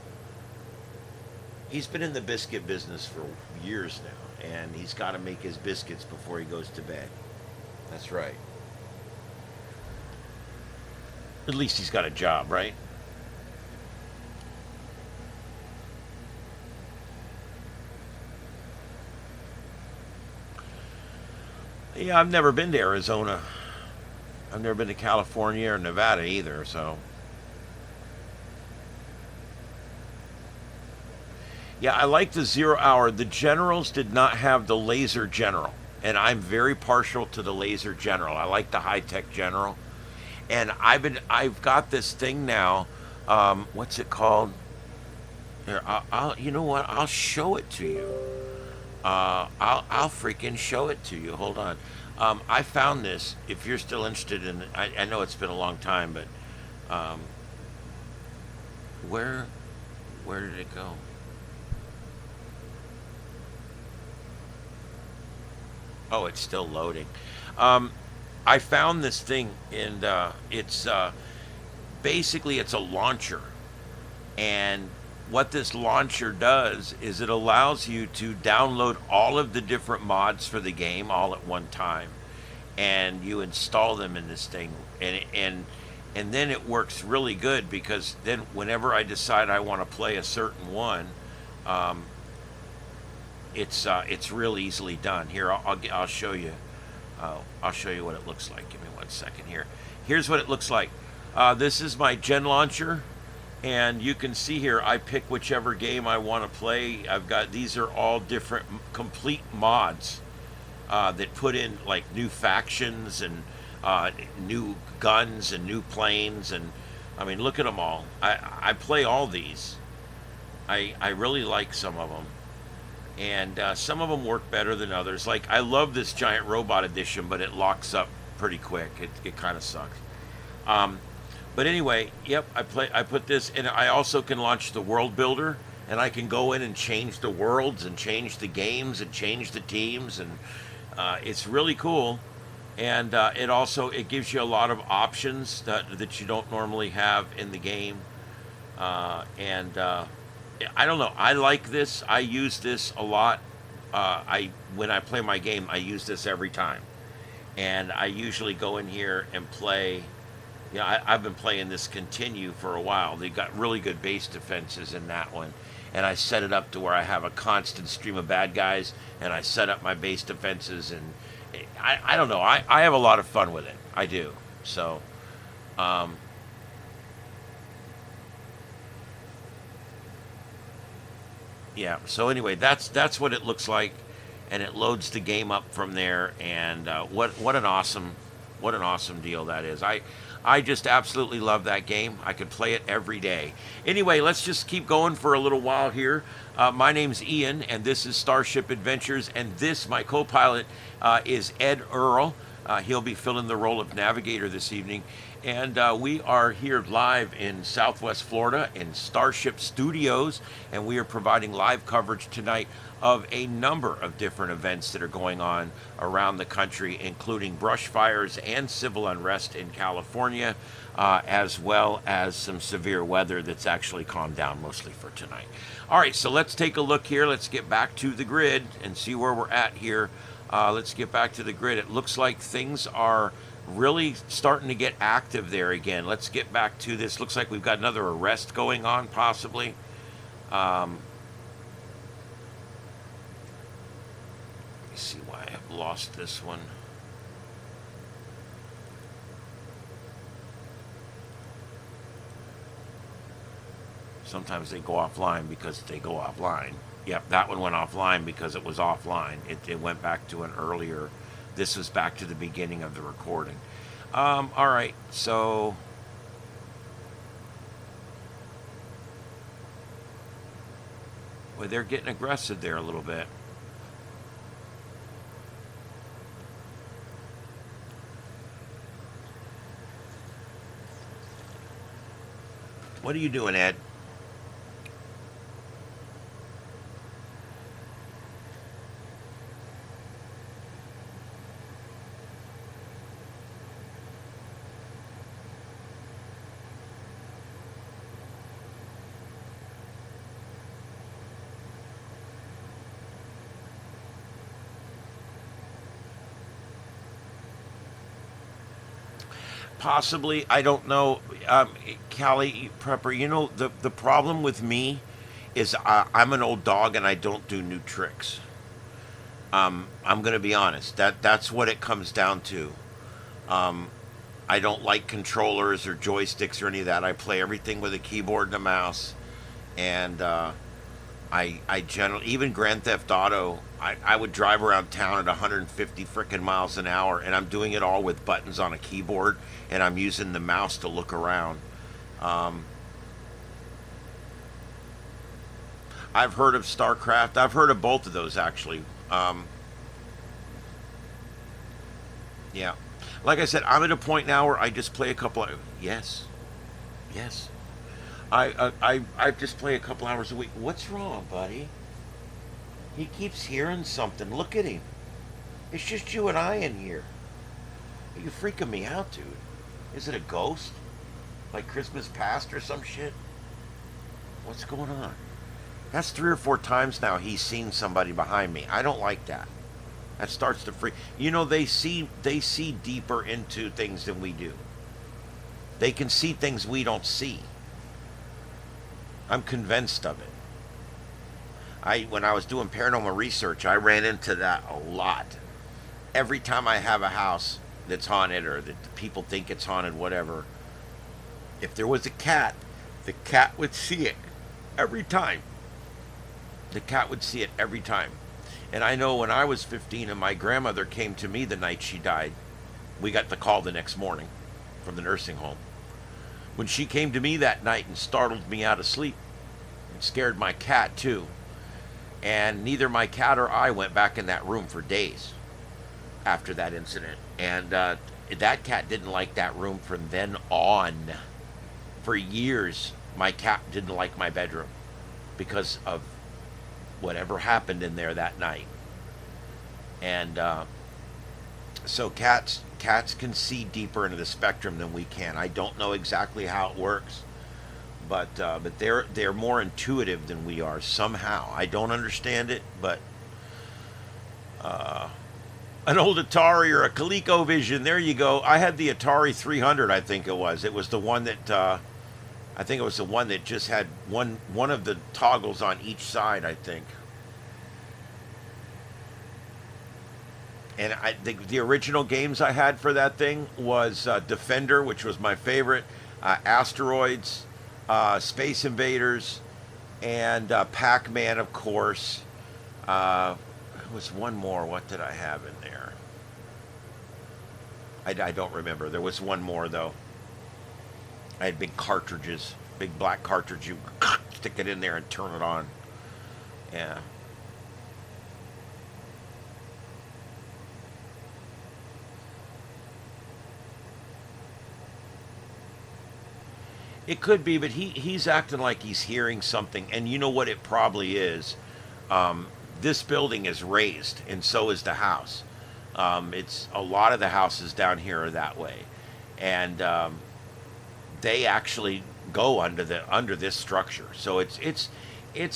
He's been in the biscuit business for years now, and he's got to make his biscuits before he goes to bed. That's right. At least he's got a job, right? Yeah, I've never been to Arizona. I've never been to California or Nevada either, so. Yeah, I like the 0 hour. The Generals did not have the Laser General, and I'm very partial to the Laser General. I like the high-tech General. And I've got this thing now, what's it called? Here, you know what? I'll show it to you. I'll freaking show it to you. Hold on. I found this. If you're still interested in it, I know it's been a long time, but where did it go? Oh, it's still loading. I found this thing, and it's basically it's a launcher, and what this launcher does is it allows you to download all of the different mods for the game all at one time, and you install them in this thing, and then it works really good, because then whenever I decide I want to play a certain one, it's real easily done. Here, I'll show you. I'll show you what it looks like. Give me 1 second here. Here's what it looks like. This is my Gen Launcher. And you can see here, I pick whichever game I want to play. These are all different complete mods that put in like new factions and new guns and new planes. And I mean, look at them all. I play all these. I really like some of them. And some of them work better than others. Like, I love this Giant Robot Edition, but it locks up pretty quick. It kind of sucks. But anyway, yep, I put this, and I also can launch the World Builder, and I can go in and change the worlds and change the games and change the teams, and it's really cool. And it gives you a lot of options that you don't normally have in the game. I don't know. I like this. I use this a lot. When I play my game, I use this every time, and I usually go in here and play. You know, I've been playing this Continue for a while. They got really good base defenses in that one, and I set it up to where I have a constant stream of bad guys, and I set up my base defenses, and I don't know. I have a lot of fun with it. I do. So. Yeah, so anyway, that's what it looks like, and it loads the game up from there, and what an awesome deal that is. I just absolutely love that game. I could play it every day. Anyway, let's just keep going for a little while here. My name's Ian, and this is Starship Adventures, and this, my co-pilot, is Ed Earl. He'll be filling the role of navigator this evening. And we are here live in Southwest Florida in Starship Studios, and we are providing live coverage tonight of a number of different events that are going on around the country, including brush fires and civil unrest in California, as well as some severe weather that's actually calmed down mostly for tonight. All right, so let's take a look here. Let's get back to the grid and see where we're at here. Let's get back to the grid. It looks like things are really starting to get active there again. Let's get back to this. Looks like we've got another arrest going on, possibly. Let me see why I have lost this one. Sometimes they go offline because they go offline. Yep, that one went offline because it was offline. It went back to an earlier. This was back to the beginning of the recording. All right, so Well, they're getting aggressive there a little bit. What are you doing, Ed? Possibly, I don't know. Callie Prepper, you know, the problem with me is I'm an old dog and I don't do new tricks. I'm going to be honest. That's what it comes down to. I don't like controllers or joysticks or any of that. I play everything with a keyboard and a mouse. And I generally, even Grand Theft Auto, I would drive around town at 150 frickin' miles an hour, and I'm doing it all with buttons on a keyboard, and I'm using the mouse to look around. I've heard of StarCraft. I've heard of both of those, actually. Yeah. Like I said, I'm at a point now where I just play a couple of... Yes. Yes. I just play a couple hours a week. What's wrong, buddy? He keeps hearing something. Look at him. It's just you and I in here. You're freaking me out, dude. Is it a ghost? Like Christmas past or some shit? What's going on? That's 3 or 4 times now he's seen somebody behind me. I don't like that. That starts to freak. You know, they see deeper into things than we do. They can see things we don't see. I'm convinced of it. When I was doing paranormal research, I ran into that a lot. Every time I have a house that's haunted or that people think it's haunted, whatever, if there was a cat, the cat would see it every time. The cat would see it every time. And I know when I was 15 and my grandmother came to me the night she died, we got the call the next morning from the nursing home. When she came to me that night and startled me out of sleep, it scared my cat too. And neither my cat or I went back in that room for days after that incident. And that cat didn't like that room from then on. For years, my cat didn't like my bedroom because of whatever happened in there that night. And so cats can see deeper into the spectrum than we can. I don't know exactly how it works, but they're more intuitive than we are somehow. I don't understand it, but an old Atari or a ColecoVision, there you go. I had the Atari 300, I think it was. It was the one that I think it was the one that just had one of the toggles on each side, I think. And the original games I had for that thing was Defender, which was my favorite, Asteroids, Space Invaders, and Pac-Man, of course. There was one more. What did I have in there? I don't remember. There was one more, though. I had big cartridges, big black cartridge. You stick it in there and turn it on. Yeah. It could be, but he's acting like he's hearing something. And you know what it probably is? This building is raised, and so is the house. It's a lot of the houses down here are that way. And they actually go under this structure. So it's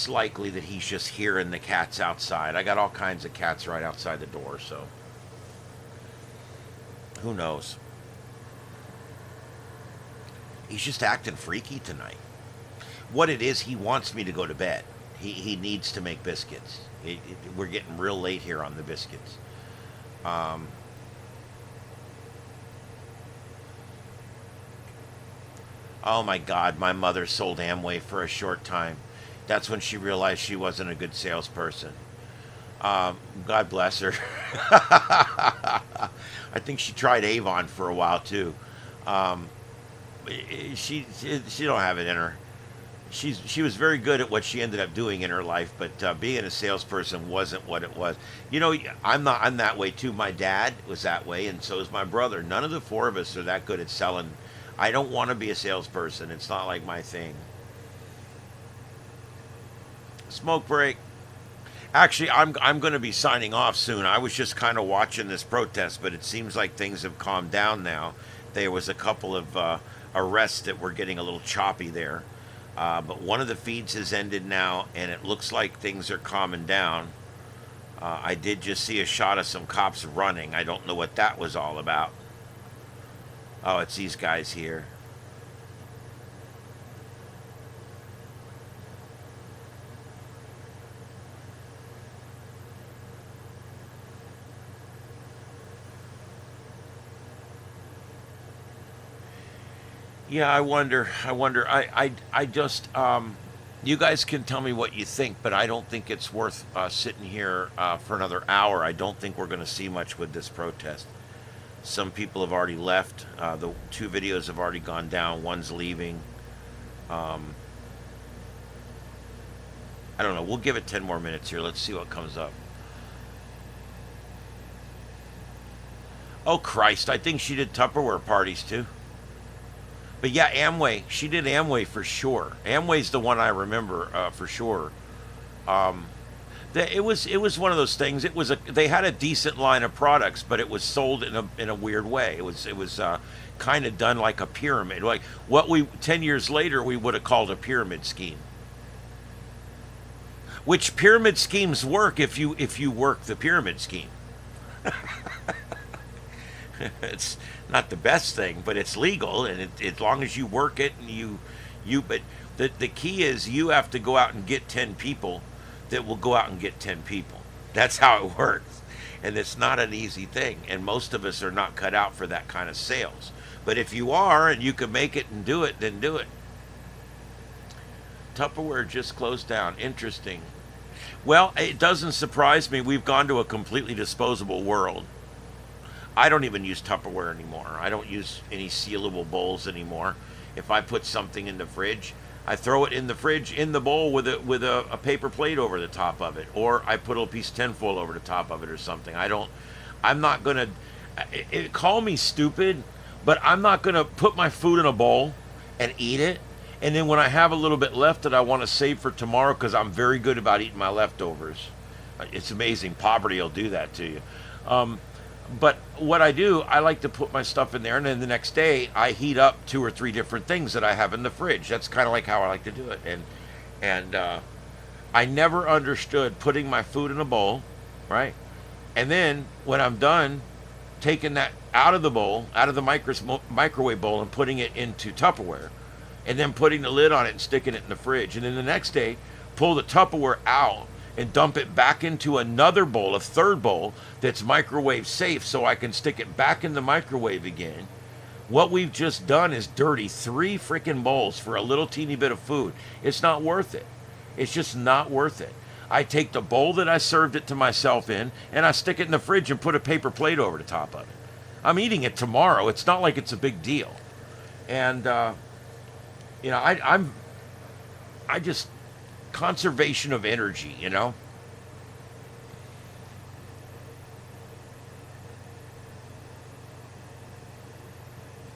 likely that he's just hearing the cats outside. I got all kinds of cats right outside the door, so who knows? He's just acting freaky tonight. What it is, he wants me to go to bed. He needs to make biscuits. We're getting real late here on the biscuits. Oh my God, my mother sold Amway for a short time. That's when she realized she wasn't a good salesperson. God bless her. I think she tried Avon for a while too. She don't have it in her. she was very good at what she ended up doing in her life, but being a salesperson wasn't what it was. You know, I'm that way too. My dad was that way, and so is my brother. None of the four of us are that good at selling. I don't want to be a salesperson. It's not like my thing. Smoke break. Actually, I'm going to be signing off soon. I was just kind of watching this protest, but it seems like things have calmed down now. There was a couple of arrests that were getting a little choppy there. But one of the feeds has ended now, and it looks like things are calming down. I did just see a shot of some cops running. I don't know what that was all about. Oh, it's these guys here. Yeah, I wonder. I just, you guys can tell me what you think, but I don't think it's worth sitting here for another hour. I don't think we're going to see much with this protest. Some people have already left. The two videos have already gone down. One's leaving. I don't know. We'll give it 10 more minutes here. Let's see what comes up. Oh, Christ. I think she did Tupperware parties, too. But yeah, Amway. She did Amway for sure. Amway's the one I remember for sure. It was one of those things. They had a decent line of products, but it was sold in a weird way. It was kind of done like a pyramid, like what 10 years later we would have called a pyramid scheme. Which pyramid schemes work if you work the pyramid scheme. It's not the best thing, but it's legal, and as long as you work it and but the key is you have to go out and get 10 people that will go out and get 10 people. That's how it works. And it's not an easy thing, and most of us are not cut out for that kind of sales. But if you are and you can make it and do it, then do it. Tupperware just closed down. Interesting. Well, it doesn't surprise me. We've gone to a completely disposable world. I don't even use Tupperware anymore. I don't use any sealable bowls anymore. If I put something in the fridge, I throw it in the fridge in the bowl with a paper plate over the top of it, or I put a piece of tinfoil over the top of it or something. I'm not gonna call me stupid, but I'm not gonna put my food in a bowl and eat it, and then when I have a little bit left that I want to save for tomorrow, because I'm very good about eating my leftovers. It's amazing. Poverty will do that to you. But what I do, I like to put my stuff in there, and then the next day I heat up 2 or 3 different things that I have in the fridge. That's kind of like how I like to do it. And I never understood putting my food in a bowl, right? And then when I'm done, taking that out of the bowl, out of the microwave bowl, and putting it into Tupperware, and then putting the lid on it and sticking it in the fridge. And then the next day, pull the Tupperware out and dump it back into another bowl, a third bowl that's microwave safe, so I can stick it back in the microwave again. What we've just done is dirty 3 freaking bowls for a little teeny bit of food. It's not worth it. It's just not worth it. I take the bowl that I served it to myself in, and I stick it in the fridge and put a paper plate over the top of it. I'm eating it tomorrow. It's not like it's a big deal. And, I just, conservation of energy,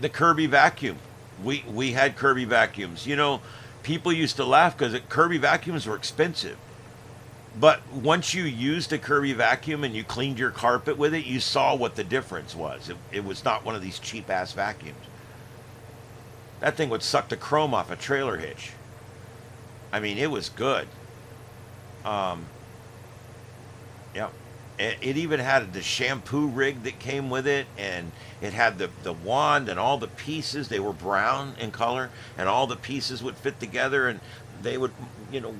The Kirby vacuum. We had Kirby vacuums. People used to laugh because Kirby vacuums were expensive. But once you used a Kirby vacuum and you cleaned your carpet with it, you saw what the difference was. It was not one of these cheap-ass vacuums. That thing would suck the chrome off a trailer hitch. I mean, it was good. Yeah. It even had the shampoo rig that came with it, and it had the wand and all the pieces. They were brown in color, and all the pieces would fit together, and they would,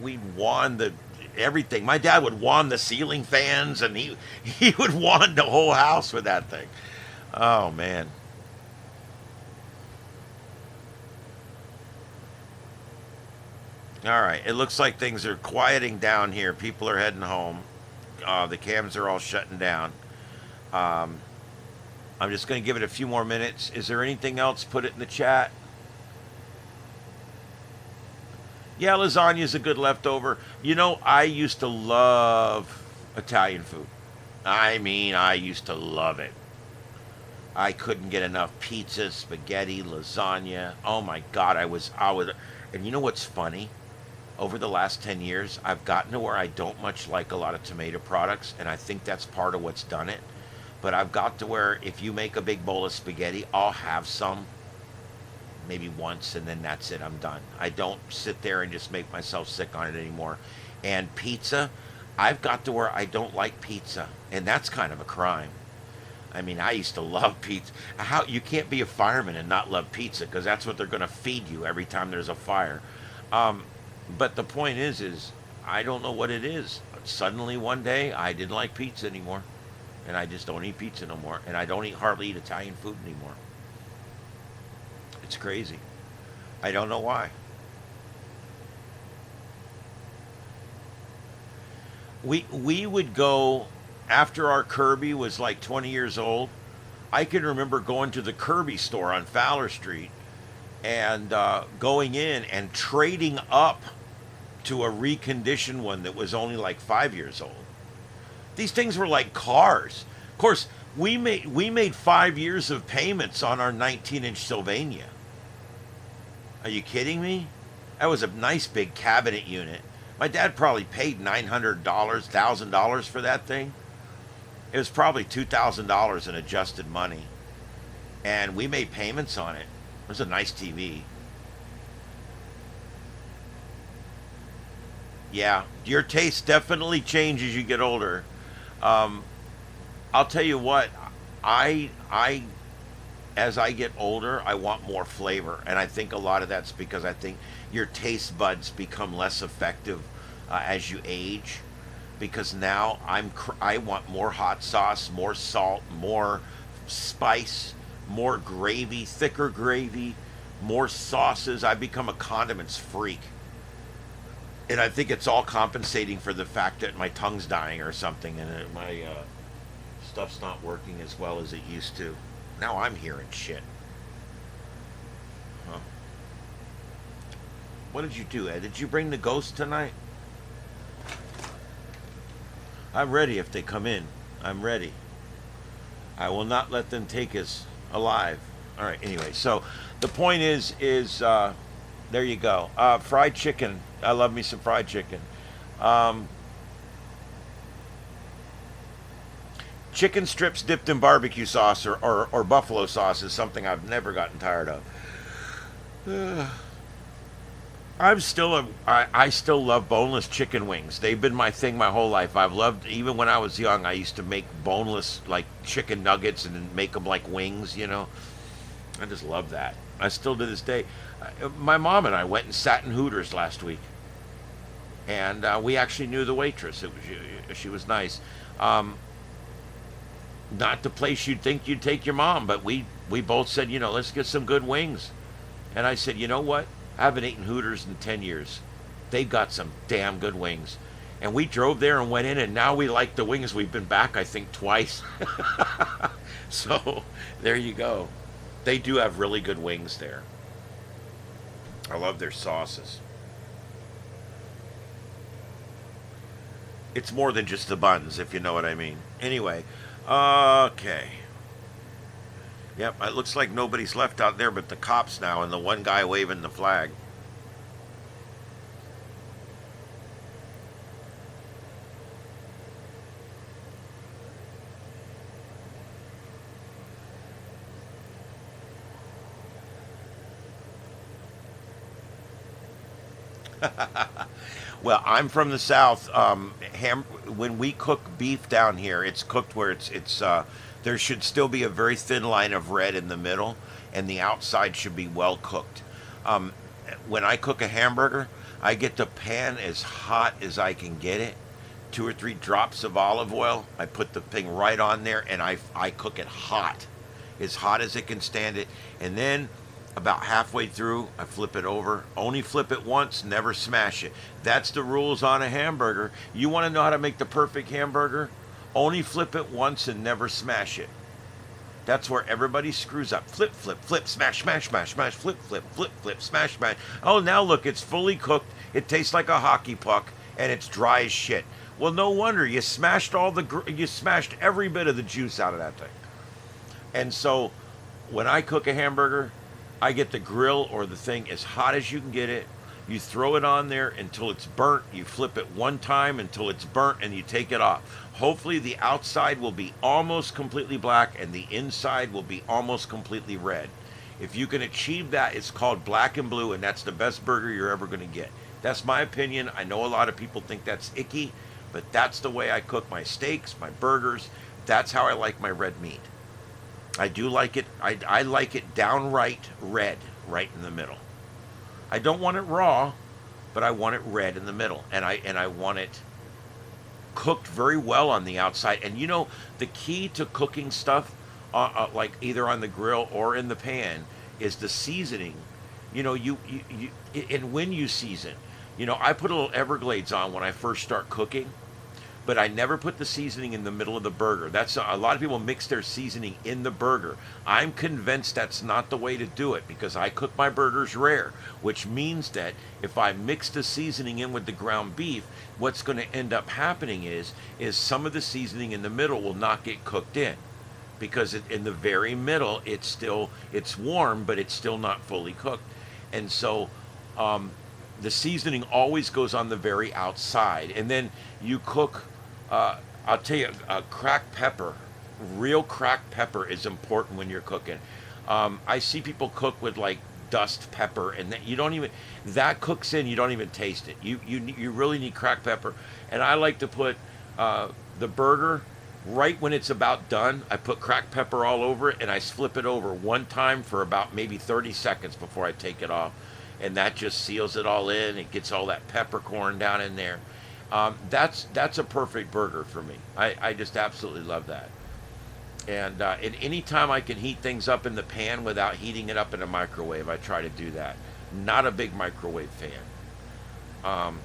we'd wand everything. My dad would wand the ceiling fans, and he would wand the whole house with that thing. Oh, man. All right, it looks like things are quieting down here. People are heading home. The cams are all shutting down. I'm just going to give it a few more minutes. Is there anything else? Put it in the chat. Yeah, lasagna's a good leftover. You know, I used to love Italian food. I mean, I used to love it. I couldn't get enough pizza, spaghetti, lasagna. Oh my God, I was, and you know what's funny? Over the last 10 years, I've gotten to where I don't much like a lot of tomato products, and I think that's part of what's done it. But I've got to where if you make a big bowl of spaghetti, I'll have some maybe once, and then that's it. I'm done. I don't sit there and just make myself sick on it anymore. And pizza, I've got to where I don't like pizza, and that's kind of a crime. I mean, I used to love pizza. How you can't be a fireman and not love pizza, because that's what they're going to feed you every time there's a fire. But the point is I don't know what it is. Suddenly one day I didn't like pizza anymore, and I just don't eat pizza no more, and I don't hardly eat Italian food anymore. It's crazy. I don't know why. We would go after our Kirby was like 20 years old. I can remember going to the Kirby store on Fowler Street and going in and trading up to a reconditioned one that was only like 5 years old. These things were like cars. Of course, we made 5 years of payments on our 19-inch Sylvania. Are you kidding me? That was a nice big cabinet unit. My dad probably paid $900, $1,000 for that thing. It was probably $2,000 in adjusted money. And we made payments on it. It was a nice TV. Yeah, your taste definitely change as you get older. I'll tell you what, I as I get older, I want more flavor, and I think a lot of that's because I think your taste buds become less effective as you age. Because now I want more hot sauce, more salt, more spice, more gravy, thicker gravy, more sauces. I become a condiments freak. And I think it's all compensating for the fact that my tongue's dying or something, and my stuff's not working as well as it used to. Now I'm hearing shit. Huh. What did you do, Ed? Did you bring the ghost tonight? I'm ready if they come in. I'm ready. I will not let them take us alive. All right, anyway, so the point is there you go. Fried chicken. I love me some fried chicken. Chicken strips dipped in barbecue sauce or buffalo sauce is something I've never gotten tired of. I still love boneless chicken wings. They've been my thing my whole life. I've loved, even when I was young, I used to make boneless like chicken nuggets and then make them like wings, you know. I just love that. I still to this day. My mom and I went and sat in Hooters last week. And we actually knew the waitress. She was nice. Not the place you'd think you'd take your mom, but we both said, let's get some good wings. And I said, you know what? I haven't eaten Hooters in 10 years. They've got some damn good wings. And we drove there and went in, and now we like the wings. We've been back, I think, twice. So, there you go. They do have really good wings there. I love their sauces. It's more than just the buns, if you know what I mean. Anyway, okay. Yep, it looks like nobody's left out there but the cops now and the one guy waving the flag. Well, I'm from the South. When we cook beef down here, it's cooked where it's there should still be a very thin line of red in the middle, and the outside should be well cooked. When I cook a hamburger, I get the pan as hot as I can get it. 2 or 3 drops of olive oil. I put the thing right on there, and I cook it hot as it can stand it. And then about halfway through, I flip it over. Only flip it once, never smash it. That's the rules on a hamburger. You want to know how to make the perfect hamburger? Only flip it once and never smash it. That's where everybody screws up. Flip, flip, flip, smash, smash, smash, smash, flip, flip, flip, flip, smash, smash. Oh, now look, it's fully cooked. It tastes like a hockey puck, and it's dry as shit. Well, no wonder you smashed you smashed every bit of the juice out of that thing. And so, when I cook a hamburger, I get the grill or the thing as hot as you can get it. You throw it on there until it's burnt. You flip it one time until it's burnt, and you take it off. Hopefully the outside will be almost completely black and the inside will be almost completely red. If you can achieve that, it's called black and blue, and that's the best burger you're ever going to get. That's my opinion. I know a lot of people think that's icky, but that's the way I cook my steaks, my burgers. That's how I like my red meat. I do like it. I like it downright red, right in the middle. I don't want it raw, but I want it red in the middle, and I want it cooked very well on the outside. And you know, the key to cooking stuff, like either on the grill or in the pan, is the seasoning. You know, you and when you season, you know, I put a little Everglades on when I first start cooking, but I never put the seasoning in the middle of the burger. That's a lot of people mix their seasoning in the burger. I'm convinced that's not the way to do it, because I cook my burgers rare, which means that if I mix the seasoning in with the ground beef, what's going to end up happening is some of the seasoning in the middle will not get cooked in, because in the very middle it's warm, but it's still not fully cooked. And so the seasoning always goes on the very outside, and then you cook. I'll tell you, cracked pepper, real cracked pepper is important when you're cooking. I see people cook with like dust pepper, and that cooks in, you don't even taste it. You really need cracked pepper. And I like to put the burger right when it's about done. I put cracked pepper all over it, and I flip it over one time for about maybe 30 seconds before I take it off. And that just seals it all in. It gets all that peppercorn down in there. That's a perfect burger for me. I just absolutely love that. And any time I can heat things up in the pan without heating it up in a microwave, I try to do that. Not a big microwave fan.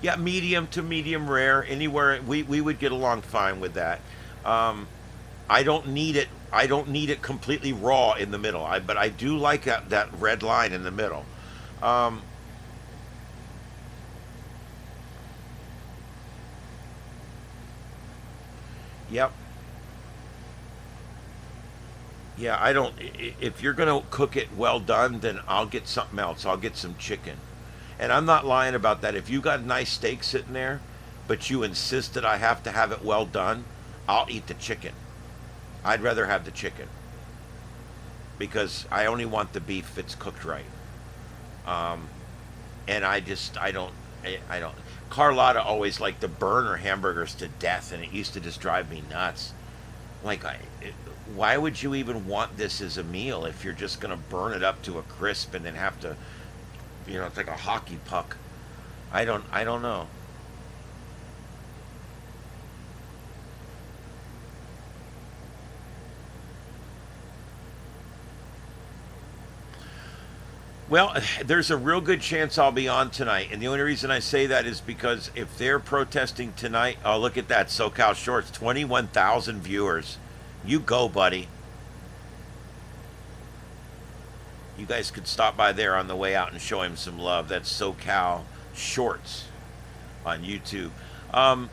Yeah, medium to medium rare. Anywhere we would get along fine with that. I don't need it completely raw in the middle. But I do like that red line in the middle. Yep. Yeah, I don't. If you're gonna cook it well done, then I'll get something else. I'll get some chicken, and I'm not lying about that. If you got nice steak sitting there, but you insist that I have to have it well done, I'll eat the chicken. I'd rather have the chicken, because I only want the beef if it's cooked right. And I don't. Carlotta always liked to burn her hamburgers to death, and it used to just drive me nuts. Like, why would you even want this as a meal if you're just going to burn it up to a crisp and then have to, it's like a hockey puck. I don't know. Well, there's a real good chance I'll be on tonight, and the only reason I say that is because if they're protesting tonight, oh, look at that, SoCal Shorts, 21,000 viewers. You go, buddy. You guys could stop by there on the way out and show him some love. That's SoCal Shorts on YouTube. Yeah,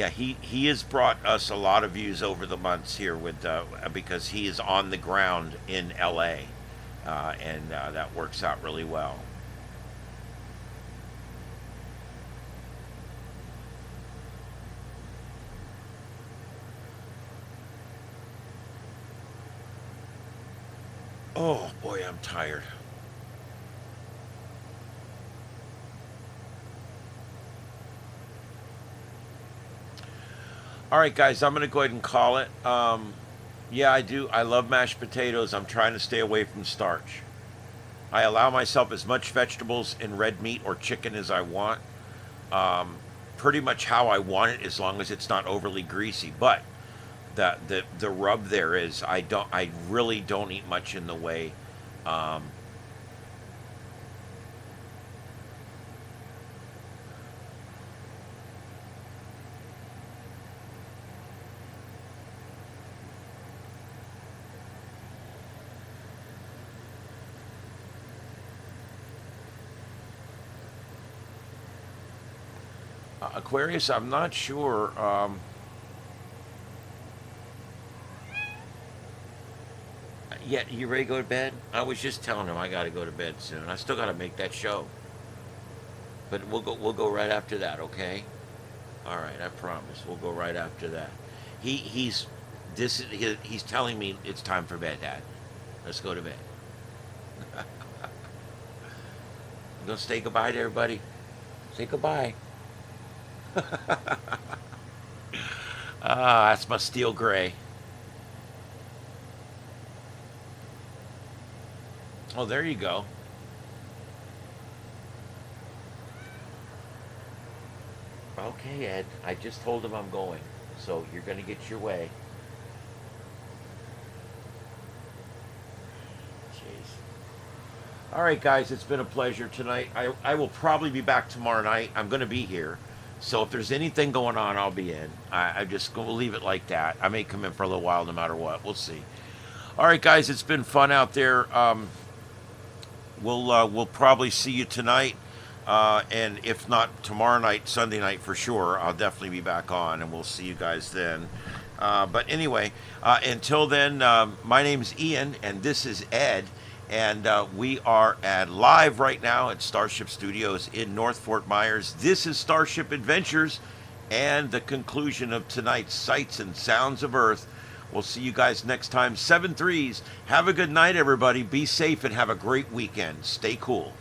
he has brought us a lot of views over the months here with because he is on the ground in LA. And that works out really well. Oh boy, I'm tired. All right, guys, I'm going to go ahead and call it. Yeah, I do. I love mashed potatoes. I'm trying to stay away from starch. I allow myself as much vegetables and red meat or chicken as I want. Pretty much how I want it, as long as it's not overly greasy. But the rub there is I really don't eat much in the way. Aquarius, I'm not sure. Yeah, you ready to go to bed? I was just telling him I got to go to bed soon. I still got to make that show. But we'll go right after that, okay? All right, I promise. We'll go right after that. He's telling me it's time for bed, Dad. Let's go to bed. You gonna say goodbye to everybody? Say goodbye. That's my steel gray. Oh, there you go. Okay, Ed. I just told him I'm going. So you're going to get your way. Jeez. All right, guys. It's been a pleasure tonight. I will probably be back tomorrow night. I'm going to be here. So if there's anything going on, I'll be in. I'm just going to leave it like that. I may come in for a little while no matter what. We'll see. All right, guys. It's been fun out there. We'll probably see you tonight, and if not tomorrow night, Sunday night for sure. I'll definitely be back on, and we'll see you guys then. But anyway, until then, my name's Ian, and this is Ed, and we are live right now at Starship Studios in North Fort Myers. This is Starship Adventures, and the conclusion of tonight's Sights and Sounds of Earth. We'll see you guys next time. 7-3s. Have a good night, everybody. Be safe and have a great weekend. Stay cool.